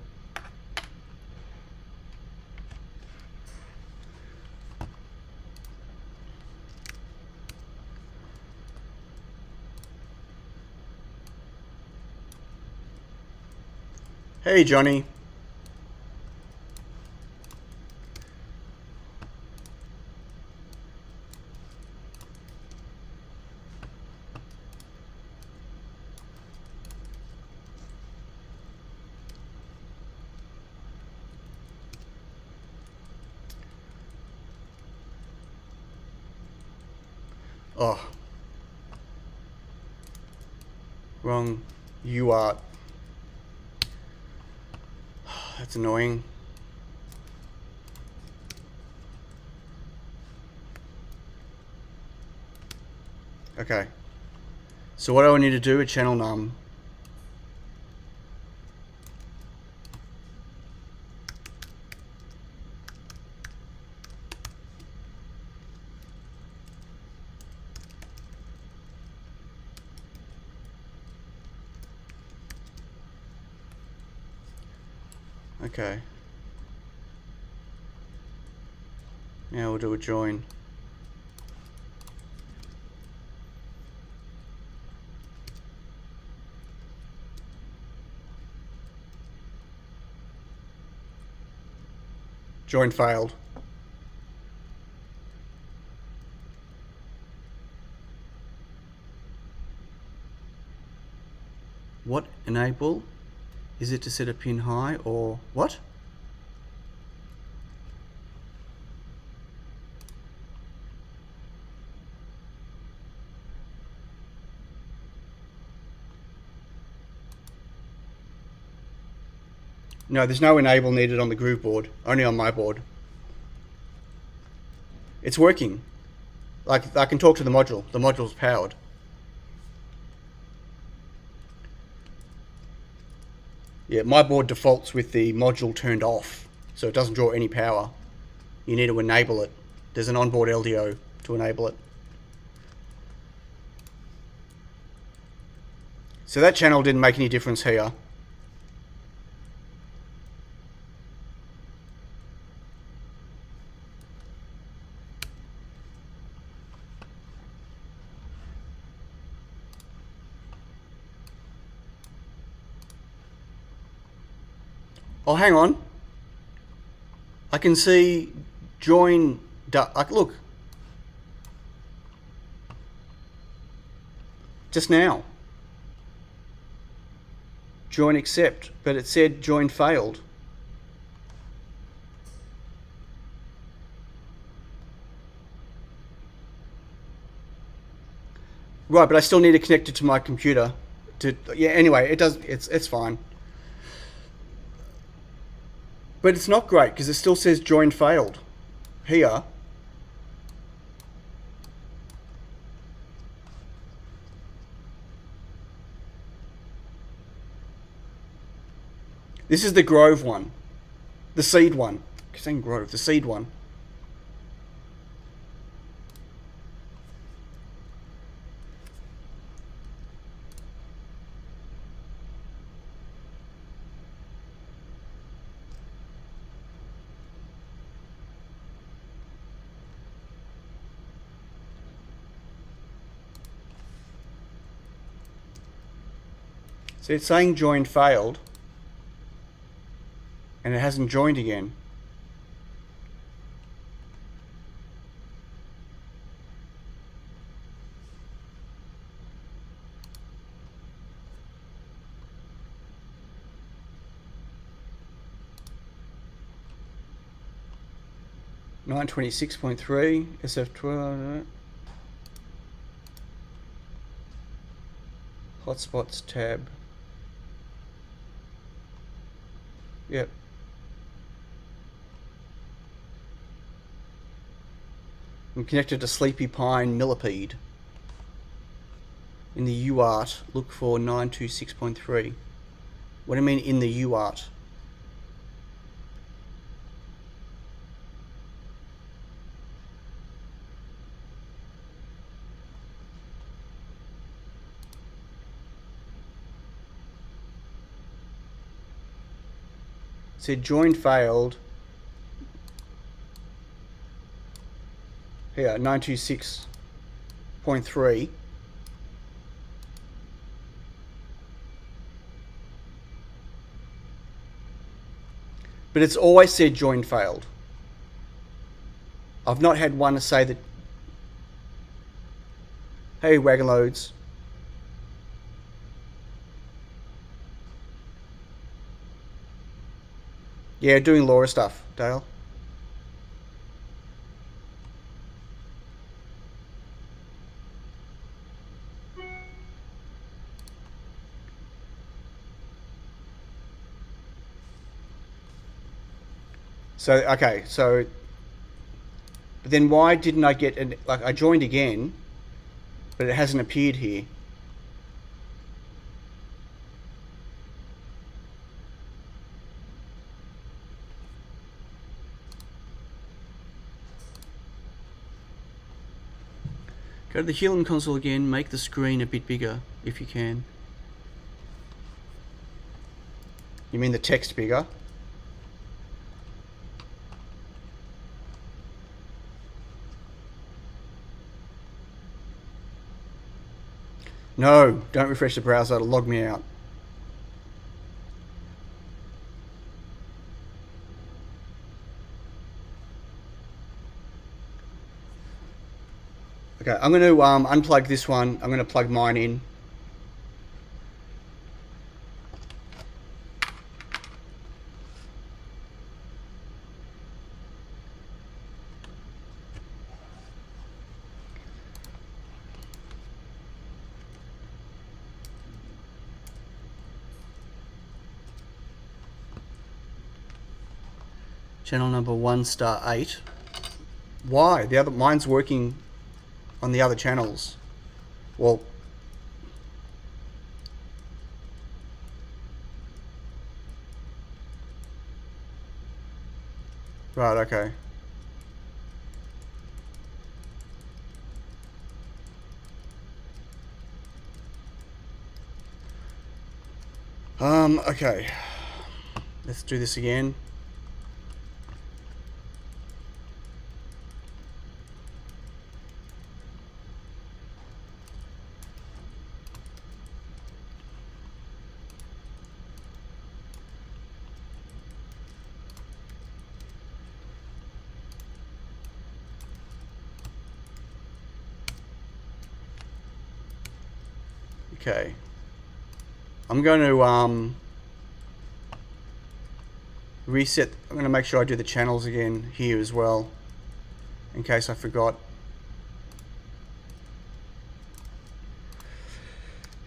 Hey, Johnny. Oh. Wrong UART. That's annoying. Okay. So what do I need to do with channel num? Okay. Now we'll do a join. Join failed. What enable? Is it to set a pin high or what? No, there's no enable needed on the groove board, only on my board. It's working. Like, I can talk to the module. The module's powered. Yeah, my board defaults with the module turned off, so it doesn't draw any power. You need to enable it. There's an onboard LDO to enable it. So that channel didn't make any difference here. Oh, hang on. I can see join. Look. Just now. Join accept, but it said join failed. Right, but I still need to connect it to my computer. Yeah. Anyway, it does. It's fine. But it's not great because it still says join failed here. This is the Grove one. The seed one. I'm saying Grove, the seed one. So it's saying join failed, and it hasn't joined again. (926.3) SF12. Hotspots tab. Yep. I'm connected to Sleepy Pine Millipede. In the UART, look for 926.3. What do you mean in the UART? It said join failed. Here, 926.3. But it's always said join failed. I've not had one to say that. Hey, wagon loads. Yeah, doing LoRa stuff, Dale. So, okay, so... But then why didn't I get... Like, I joined again, but it hasn't appeared here. Go to the Helium console again, make the screen a bit bigger, if you can. You mean the text bigger? No, don't refresh the browser, it'll log me out. Okay, I'm going to unplug this one. I'm going to plug mine in. Channel number 1*8. Why? The other mine's working on the other channels. Well, right, okay. Okay. Let's do this again. Okay. I'm going to reset. I'm going to make sure I do the channels again here as well, in case I forgot.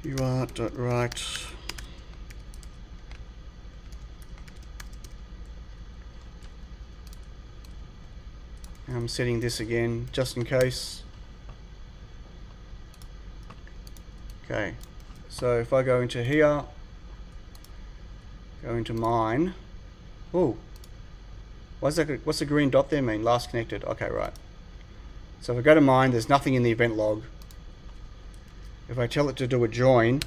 You are right. I'm setting this again just in case. Okay, so if I go into here, go into mine. Oh, what's the green dot there mean? Last connected. Okay, right. So if I go to mine, there's nothing in the event log. If I tell it to do a join,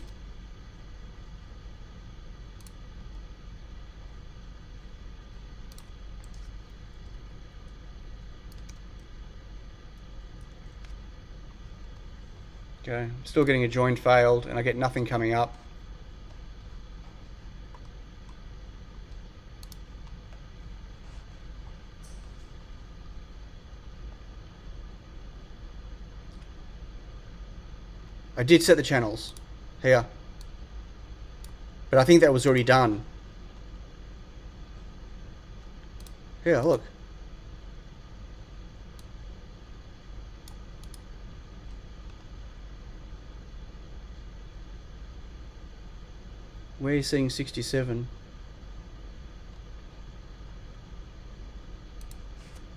okay, I'm still getting a join failed, and I get nothing coming up. I did set the channels here, but I think that was already done. Here, look. Where are you seeing 67?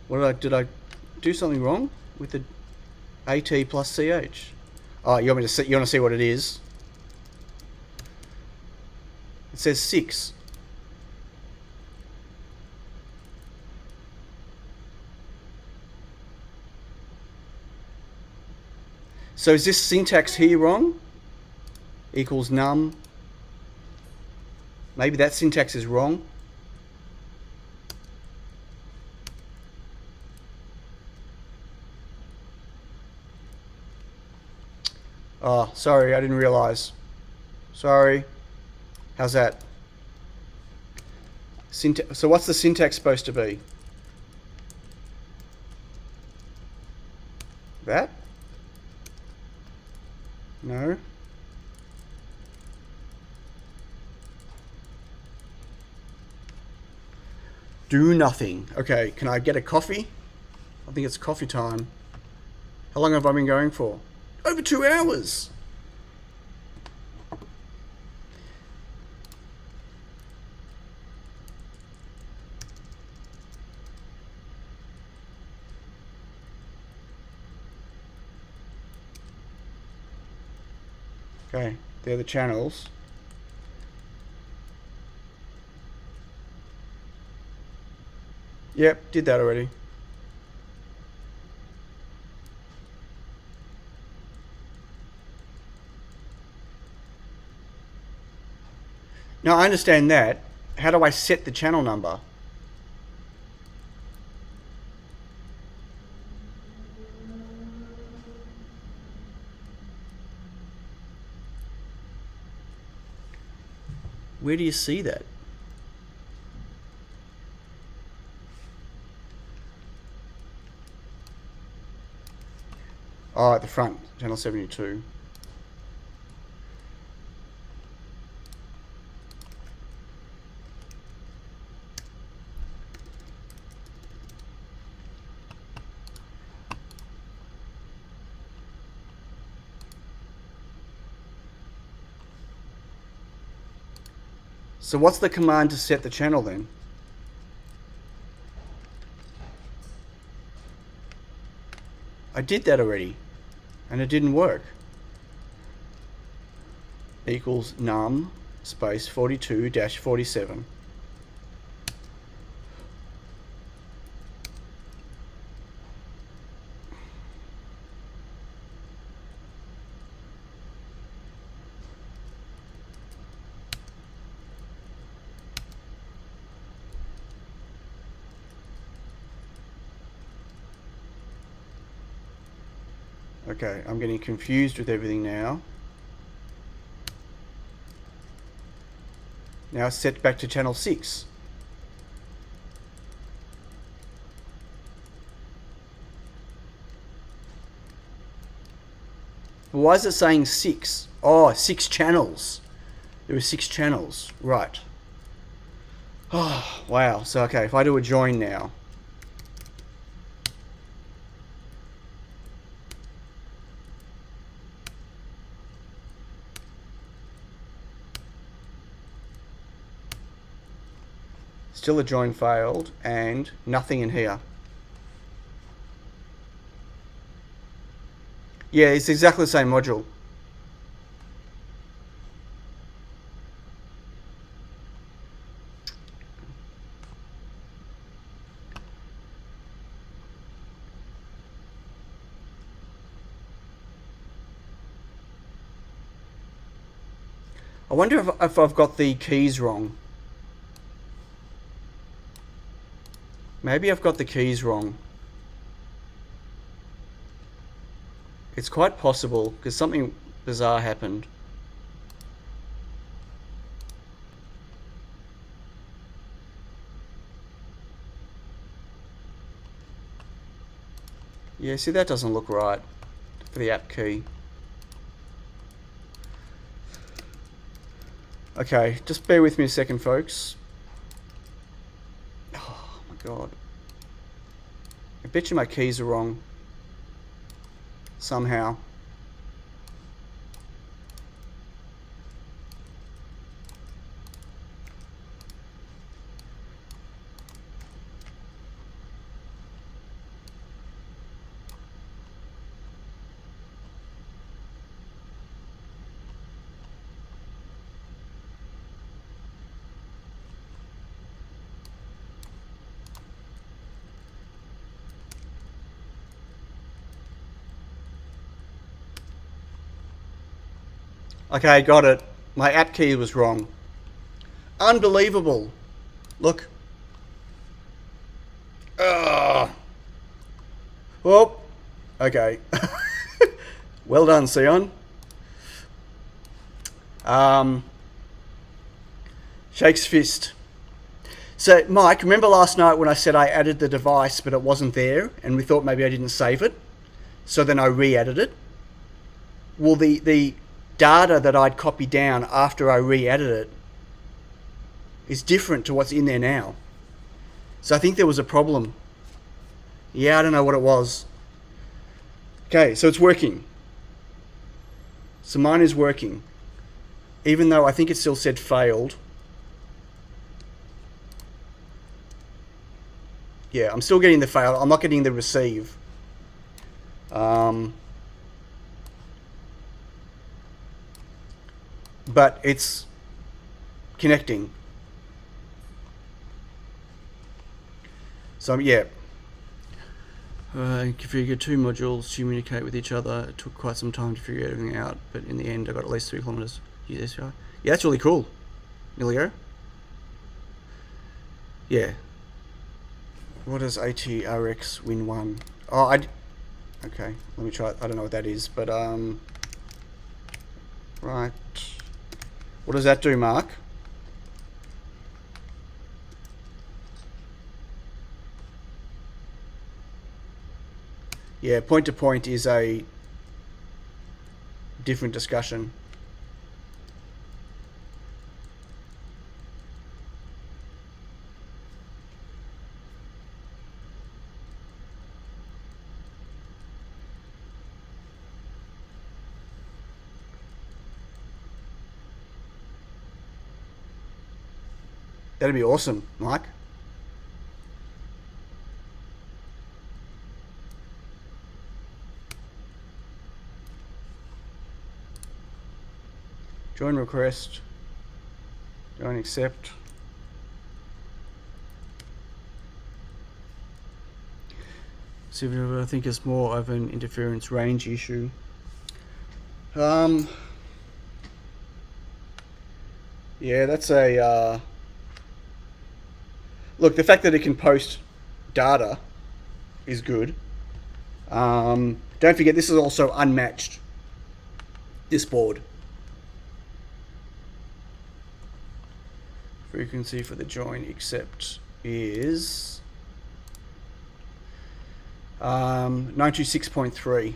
What did I do something wrong with the AT plus CH? Oh, you want me to see? You want to see what it is? It says 6. So is this syntax here wrong? Equals num. Maybe that syntax is wrong. Oh, sorry, I didn't realize. Sorry. How's that? So what's the syntax supposed to be? That? No. Do nothing. Okay, can I get a coffee? I think it's coffee time. How long have I been going for? Over 2 hours. Okay, they're the channels. Yep, did that already. Now I understand that. How do I set the channel number? Where do you see that? Oh, at the front, channel 72. So what's the command to set the channel then? I did that already, and it didn't work. Equals num space 42-47. Okay, I'm getting confused with everything now. Now it's set back to channel 6. But why is it saying 6? Oh, 6 channels. There are 6 channels, right. Oh, wow. So, okay, if I do a join now. Still a join failed, and nothing in here. Yeah, it's exactly the same module. I wonder if I've got the keys wrong. Maybe I've got the keys wrong. It's quite possible, because something bizarre happened. Yeah, see, that doesn't look right for the app key. Okay, just bear with me a second, folks. Oh my god. I bet you my keys are wrong. Somehow. Okay, got it. My app key was wrong. Unbelievable. Look. Ugh. Well, okay. Well done, Sion. Shakes fist. So, Mike, remember last night when I said I added the device but it wasn't there and we thought maybe I didn't save it? So then I re-added it. Well, the data that I'd copied down after I re-added it is different to what's in there now. So I think there was a problem. Yeah, I don't know what it was. Okay, so it's working. So mine is working. Even though I think it still said failed. Yeah, I'm still getting the fail. I'm not getting the receive. but it's connecting. So yeah, configure 2 modules to communicate with each other. It took quite some time to figure everything out, but in the end I got at least 3 kilometers. Yeah, that's really cool. Nearly go. Yeah. What is ATRX Win 1? Oh, okay, let me try it. I don't know what that is, but right. What does that do, Mark? Yeah, point to point is a different discussion. That'd be awesome, Mike. Join request. Join accept. See if I think it's more of an interference range issue. Yeah, that's a look, the fact that it can post data is good. Don't forget, this is also unmatched, this board. Frequency for the join accept is 926.3.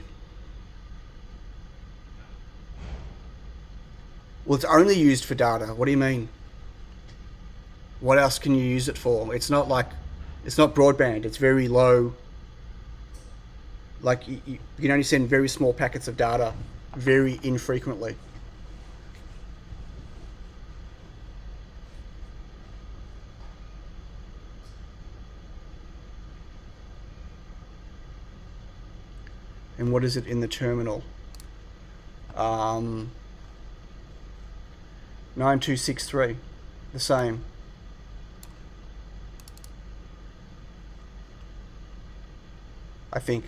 Well, it's only used for data. What do you mean? What else can you use it for? It's not like, it's not broadband. It's very low. Like you can only send very small packets of data very infrequently. And what is it in the terminal? 9263, the same. I think.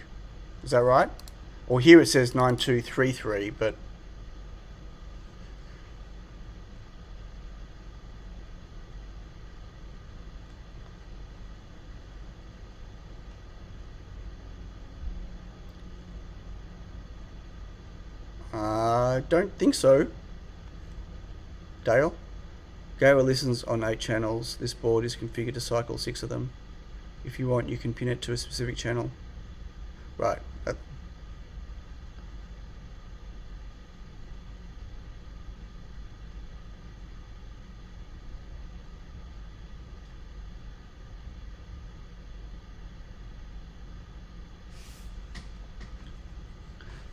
Is that right? Or here it says 9233, but I don't think so. Dale? Gawa listens on 8 channels. This board is configured to cycle 6 of them. If you want, you can pin it to a specific channel. Right.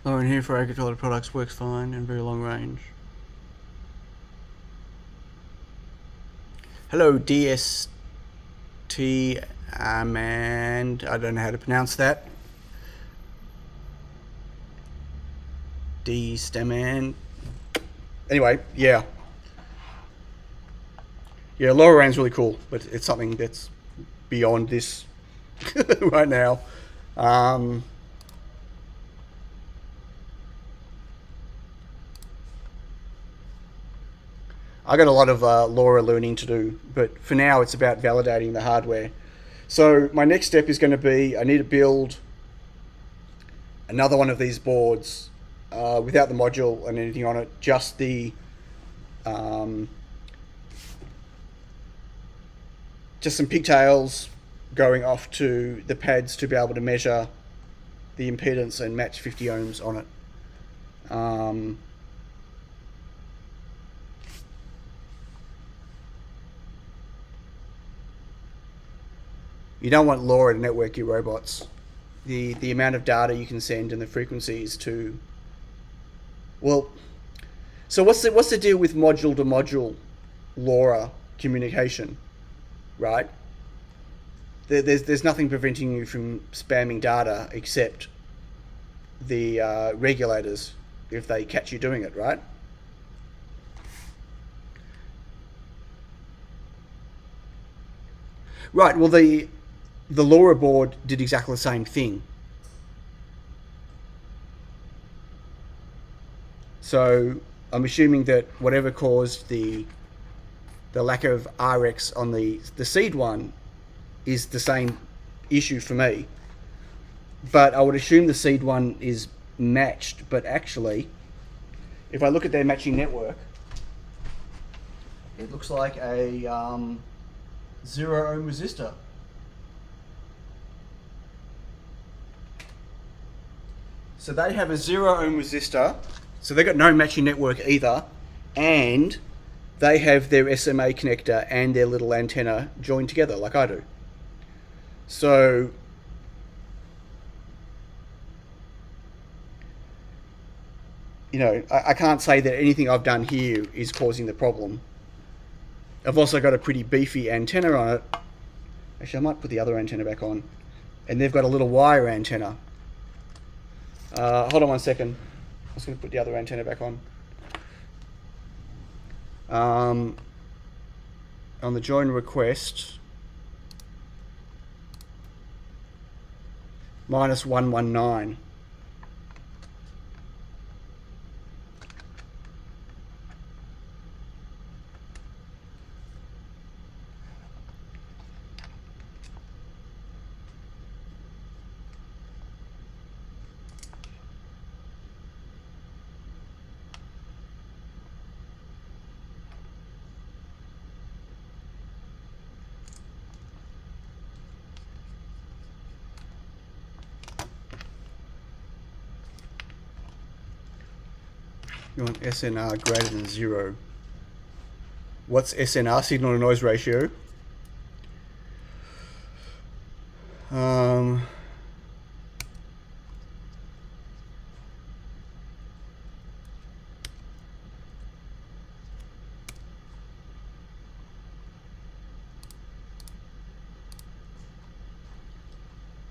Low in here for agricultural products works fine and very long range. Hello, DST and I don't know how to pronounce that. D Staman. Anyway, yeah. Yeah, LoRaWAN's really cool, but it's something that's beyond this right now. I got a lot of LoRa learning to do, but for now it's about validating the hardware. So my next step is going to be, I need to build another one of these boards without the module and anything on it, just the just some pigtails going off to the pads to be able to measure the impedance and match 50 ohms on it. You don't want LoRa to network your robots. The amount of data you can send and the frequencies to, well, so what's the deal with module to module LoRa communication, right? There's nothing preventing you from spamming data except the regulators if they catch you doing it, right? Right, well the LoRa board did exactly the same thing. So I'm assuming that whatever caused the lack of RX on the seed one is the same issue for me. But I would assume the seed one is matched, but actually, if I look at their matching network, it looks like a 0 ohm resistor. So they have a 0 ohm resistor, so they've got no matching network either, and they have their SMA connector and their little antenna joined together like I do. So you know, I can't say that anything I've done here is causing the problem. I've also got a pretty beefy antenna on it. Actually, I might put the other antenna back on. And they've got a little wire antenna. Hold on one second. I'm just going to put the other antenna back on. On the join request, -119. You want SNR greater than 0. What's SNR, signal to noise ratio? Well,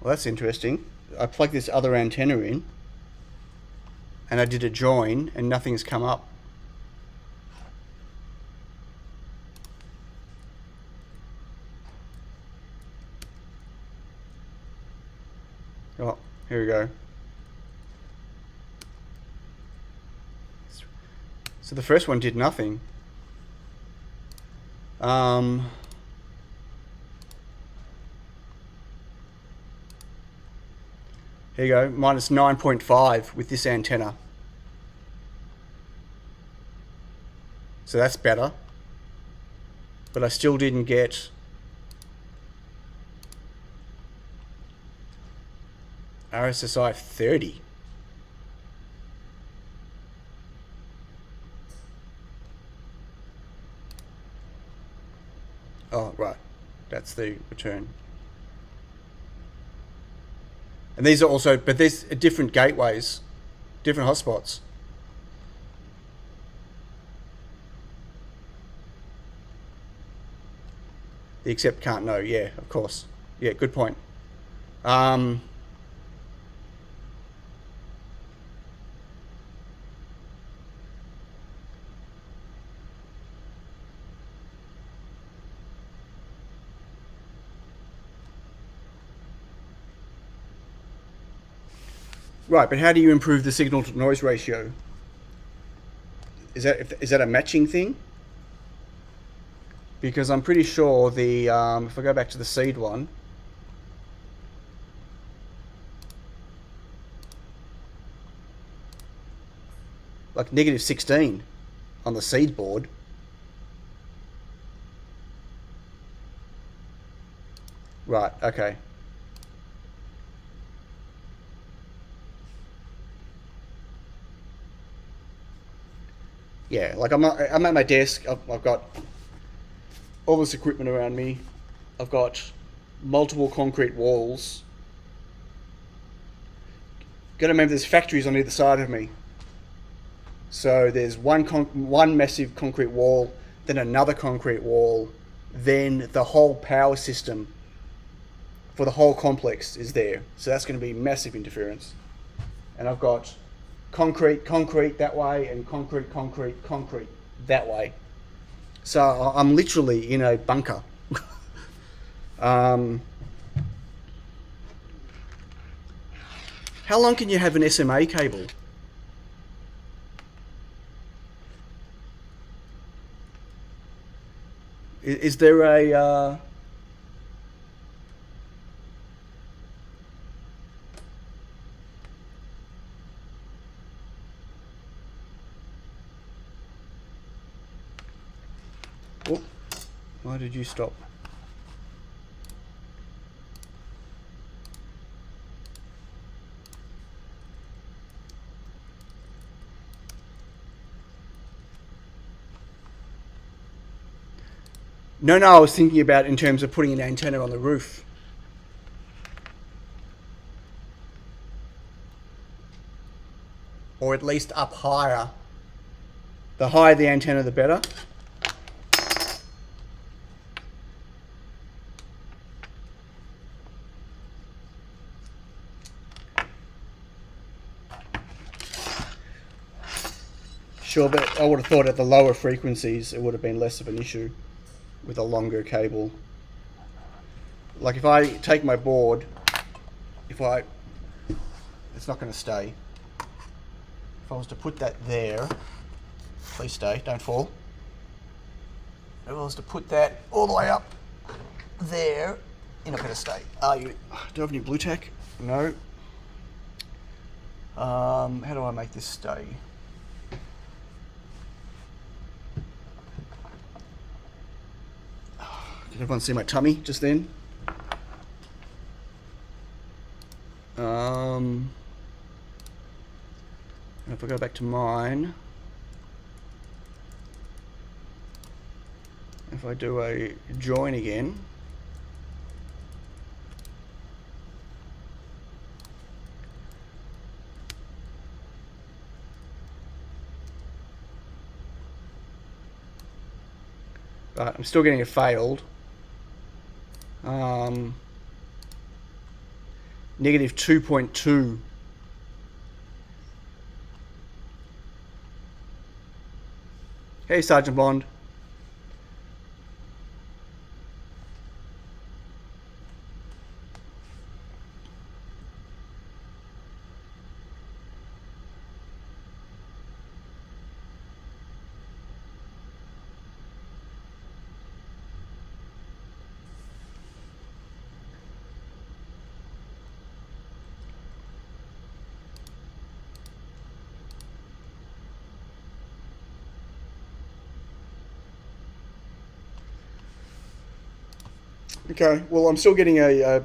that's interesting. I plugged this other antenna in, and I did a join, and nothing's come up. Oh, here we go. So the first one did nothing. Here you go, -9.5 with this antenna. So that's better. But I still didn't get RSSI 30. Oh, right. That's the return. And these are also, but there's different gateways, different hotspots. The accept can't know, yeah, of course. Yeah, good point. Right, but how do you improve the signal to noise ratio? Is that a matching thing? Because I'm pretty sure the if I go back to the seed one, like -16 on the seed board. Right, okay. Yeah, like I'm at my desk. I've got all this equipment around me. I've got multiple concrete walls. Got to remember there's factories on either side of me. So there's one massive concrete wall, then another concrete wall, then the whole power system for the whole complex is there. So that's going to be massive interference. And I've got concrete that way, and concrete that way. So I'm literally in a bunker. How long can you have an SMA cable? Is there a... Oh, why did you stop? No, I was thinking about in terms of putting an antenna on the roof. Or at least up higher. The higher the antenna, the better. Sure, but I would have thought at the lower frequencies it would have been less of an issue with a longer cable. Like if I take my board, it's not going to stay. If I was to put that there, please stay, don't fall. If I was to put that all the way up there, you're not going to stay. Do I have any blue tack? No. How do I make this stay? Did everyone see my tummy just then? If I go back to mine, if I do a join again, but I'm still getting a failed. Negative 2.2. Hey, Sergeant Bond. Okay, well, I'm still getting a yeah,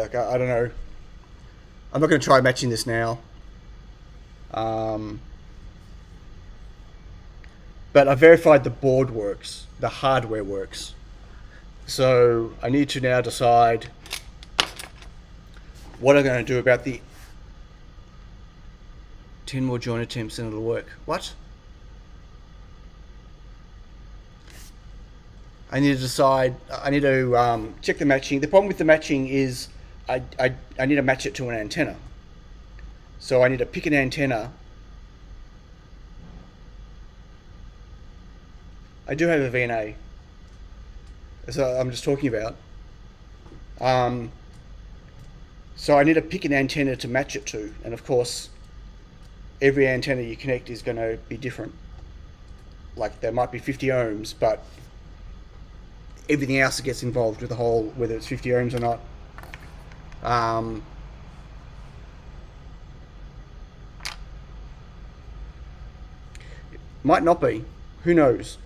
okay, I don't know. I'm not going to try matching this now. But I verified the board works, the hardware works. So I need to now decide what I'm going to do about the 10 more join attempts and it'll work. What? I need to decide, I need to check the matching. The problem with the matching is I need to match it to an antenna. So I need to pick an antenna. I do have a VNA. So I'm just talking about. So I need to pick an antenna to match it to. And of course, every antenna you connect is going to be different. Like there might be 50 ohms, but everything else that gets involved with the whole, whether it's 50 ohms or not. Might not be. Who knows?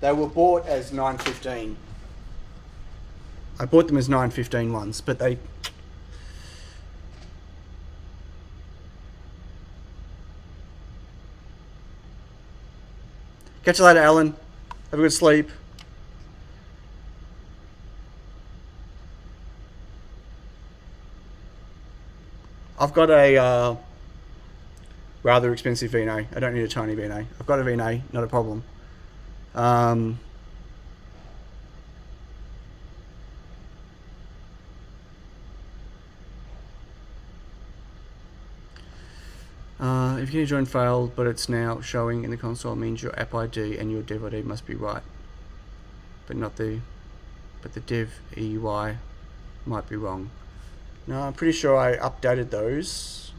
They were bought as 915. I bought them as 915 ones, but they... Catch you later, Alan. Have a good sleep. I've got a rather expensive VNA. I don't need a tiny VNA. I've got a VNA, not a problem. If your join failed, but it's now showing in the console, means your app ID and your dev ID must be right, but the dev EUI might be wrong. No, I'm pretty sure I updated those.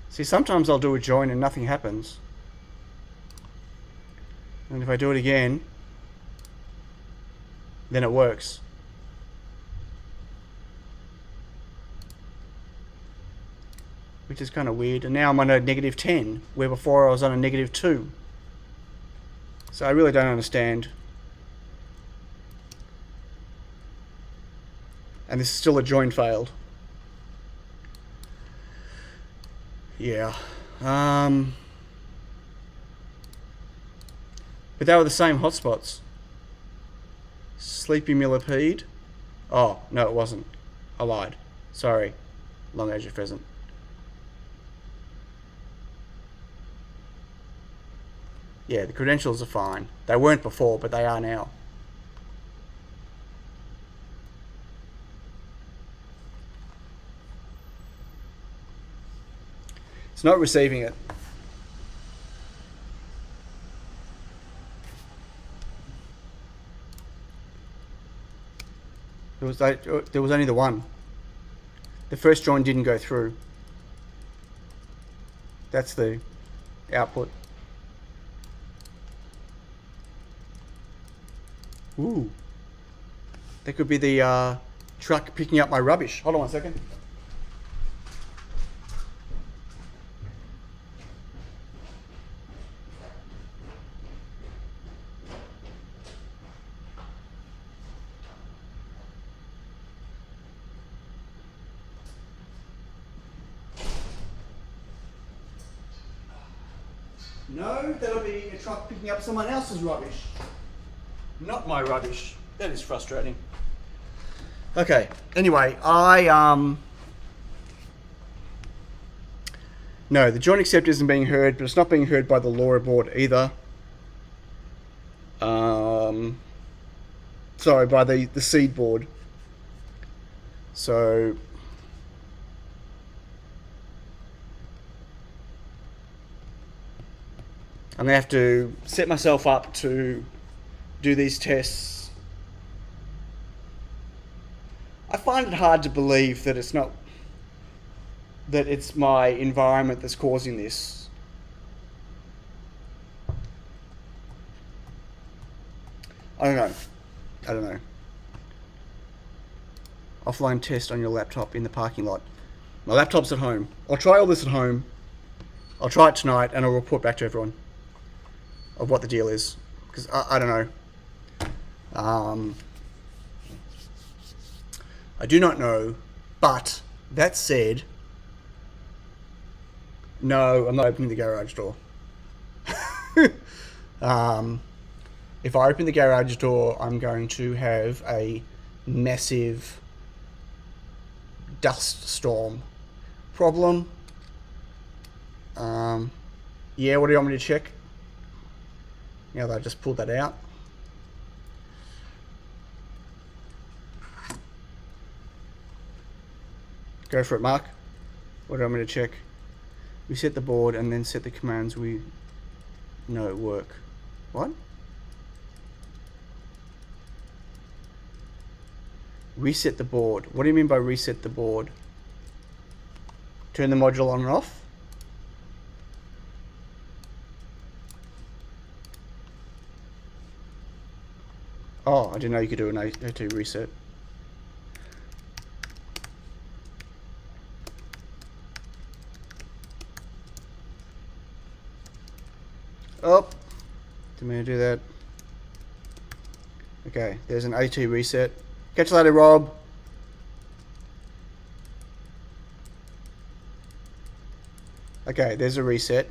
See, sometimes I'll do a join and nothing happens. And if I do it again, then it works. Which is kind of weird. And now I'm on a -10, where before I was on a -2. So I really don't understand. And this is still a join failed. Yeah. But they were the same hotspots. Sleepy Millipede. Oh, no, it wasn't. I lied. Sorry. Long Asia Pheasant. Yeah, the credentials are fine. They weren't before, but they are now. It's not receiving it. There was only the one. The first join didn't go through. That's the output. Ooh. That could be the truck picking up my rubbish. Hold on one second. No, that'll be a truck picking up someone else's rubbish. Not my rubbish. That is frustrating. Okay, anyway, no, the joint accept isn't being heard, but it's not being heard by the LoRa board either. Sorry, by the seed board. So I'm gonna have to set myself up to do these tests. I find it hard to believe that it's my environment that's causing this. I don't know. Offline test on your laptop in the parking lot. My laptop's at home. I'll try all this at home. I'll try it tonight and I'll report back to everyone of what the deal is. Because I don't know. I do not know, but that said, no, I'm not opening the garage door. If I open the garage door, I'm going to have a massive dust storm problem. Yeah, what do you want me to check? Now that I just pulled that out. Go for it, Mark. What do you want me to check? We set the board and then set the commands we know work. What? Reset the board. What do you mean by reset the board? Turn the module on and off? Oh, I didn't know you could do an A2 reset. Oh, didn't mean to do that. Okay, there's an A2 reset. Catch you later, Rob. Okay, there's a reset.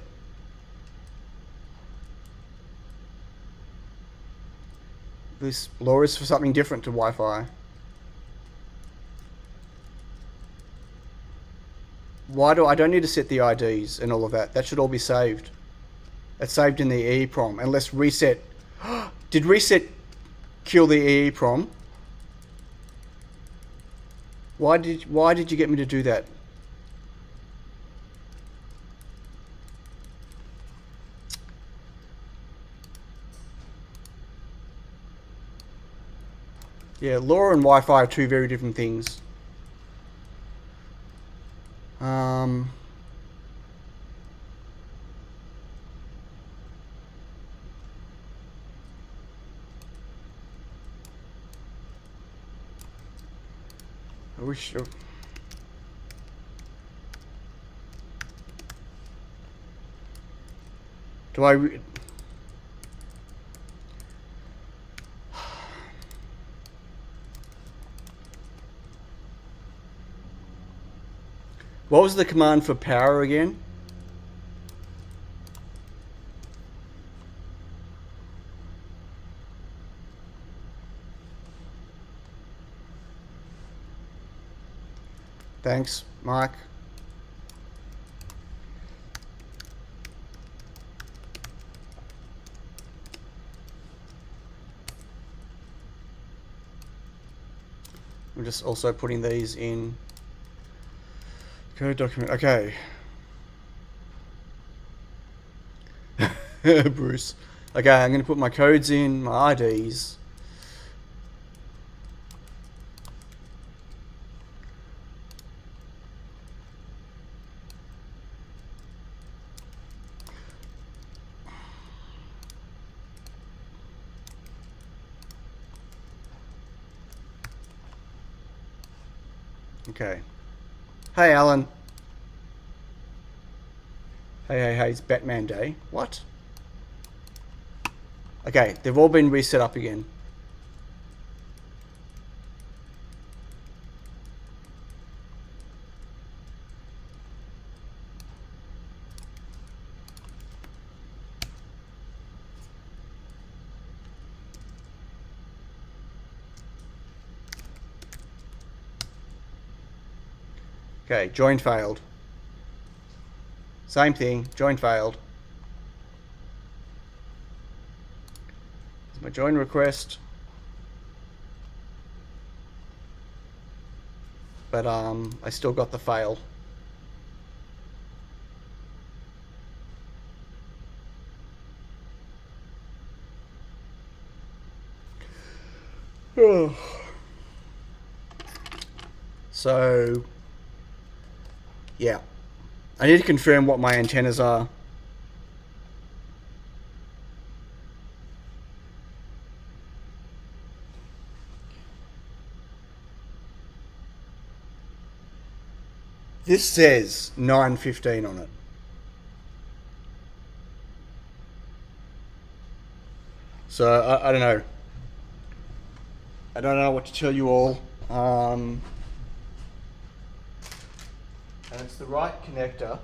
This LoRa is for something different to Wi-Fi. Why do I don't need to set the IDs and all of that? That should all be saved. That's saved in the EEPROM. Unless reset. Did reset kill the EEPROM? Why did you get me to do that? Yeah, LoRa and Wi-Fi are two very different things. I wish. Do I? What was the command for power again? Thanks, Mike. I'm just also putting these in code document. Okay. Bruce. Okay, I'm going to put my codes in, my IDs. Okay. Hey, Alan. Hey, it's Batman Day. What? Okay, they've all been reset up again. Okay, join failed. Same thing, join failed. Here's my join request. But I still got the fail. So yeah, I need to confirm what my antennas are. This says 9:15 on it. So I don't know. I don't know what to tell you all. And it's the right connector.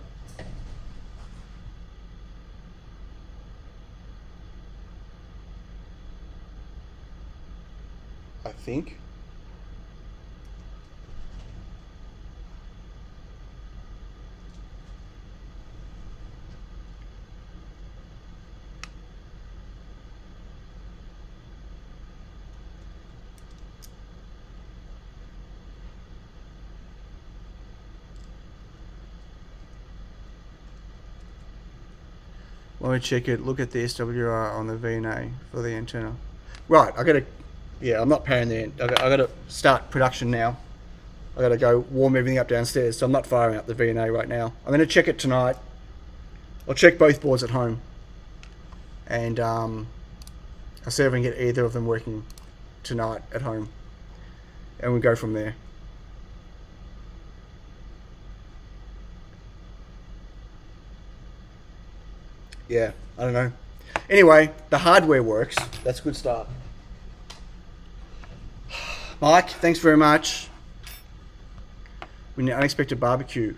I think. Let me check it. Look at the SWR on the VNA for the antenna. Right, I gotta. Yeah, I'm not paying the. I gotta start production now. I gotta go warm everything up downstairs, so I'm not firing up the VNA right now. I'm gonna check it tonight. I'll check both boards at home, and I'll see if I can get either of them working tonight at home, and we'll go from there. Yeah, I don't know. Anyway, the hardware works. That's a good start. Mike, thanks very much. We need an unexpected barbecue.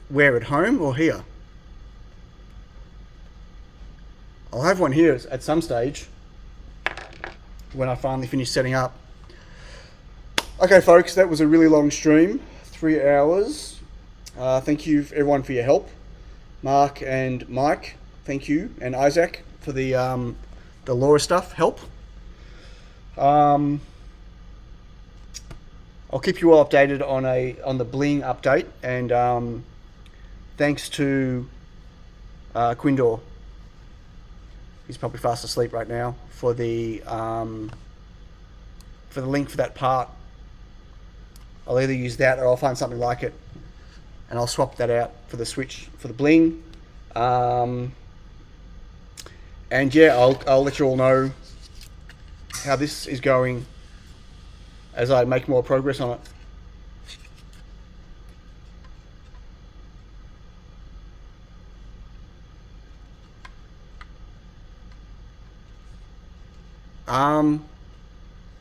Where, at home or here? I'll have one here at some stage. when I finally finish setting up. Okay, folks, that was a really long stream, 3 hours. Thank you everyone for your help. Mark and Mike, thank you, and Isaac for the LoRa stuff help. I'll keep you all updated on the Bling update, and thanks to Quindor. He's probably fast asleep right now for the link for that part. I'll either use that or I'll find something like it, and I'll swap that out for the switch for the Bling. And yeah, I'll let you all know how this is going as I make more progress on it.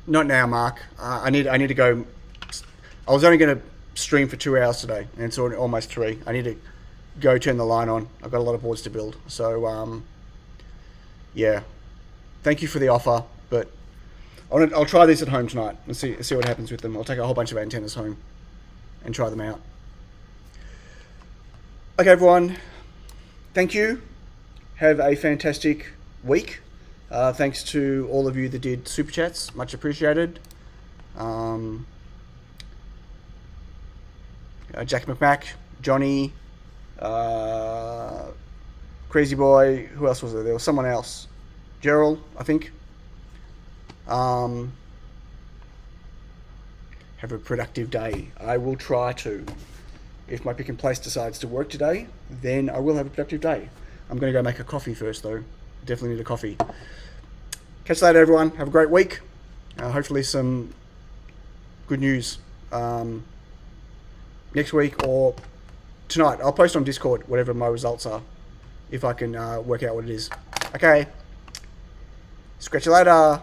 Not now, Mark. I need to go. I was only going to stream for 2 hours today, and it's almost 3. I need to go turn the line on. I've got a lot of boards to build. So, yeah. Thank you for the offer, but I'll try these at home tonight and see what happens with them. I'll take a whole bunch of antennas home and try them out. Okay, everyone. Thank you. Have a fantastic week. Thanks to all of you that did super chats, much appreciated. Jack McMack, Johnny, Crazy Boy, who else was there? There was someone else. Gerald, I think. Have a productive day. I will try to. If my pick and place decides to work today, then I will have a productive day. I'm going to go make a coffee first, though. Definitely need a coffee. Catch you later, everyone. Have a great week. Hopefully some good news next week or tonight. I'll post on Discord whatever my results are, if I can work out what it is. Okay. Scratch you later.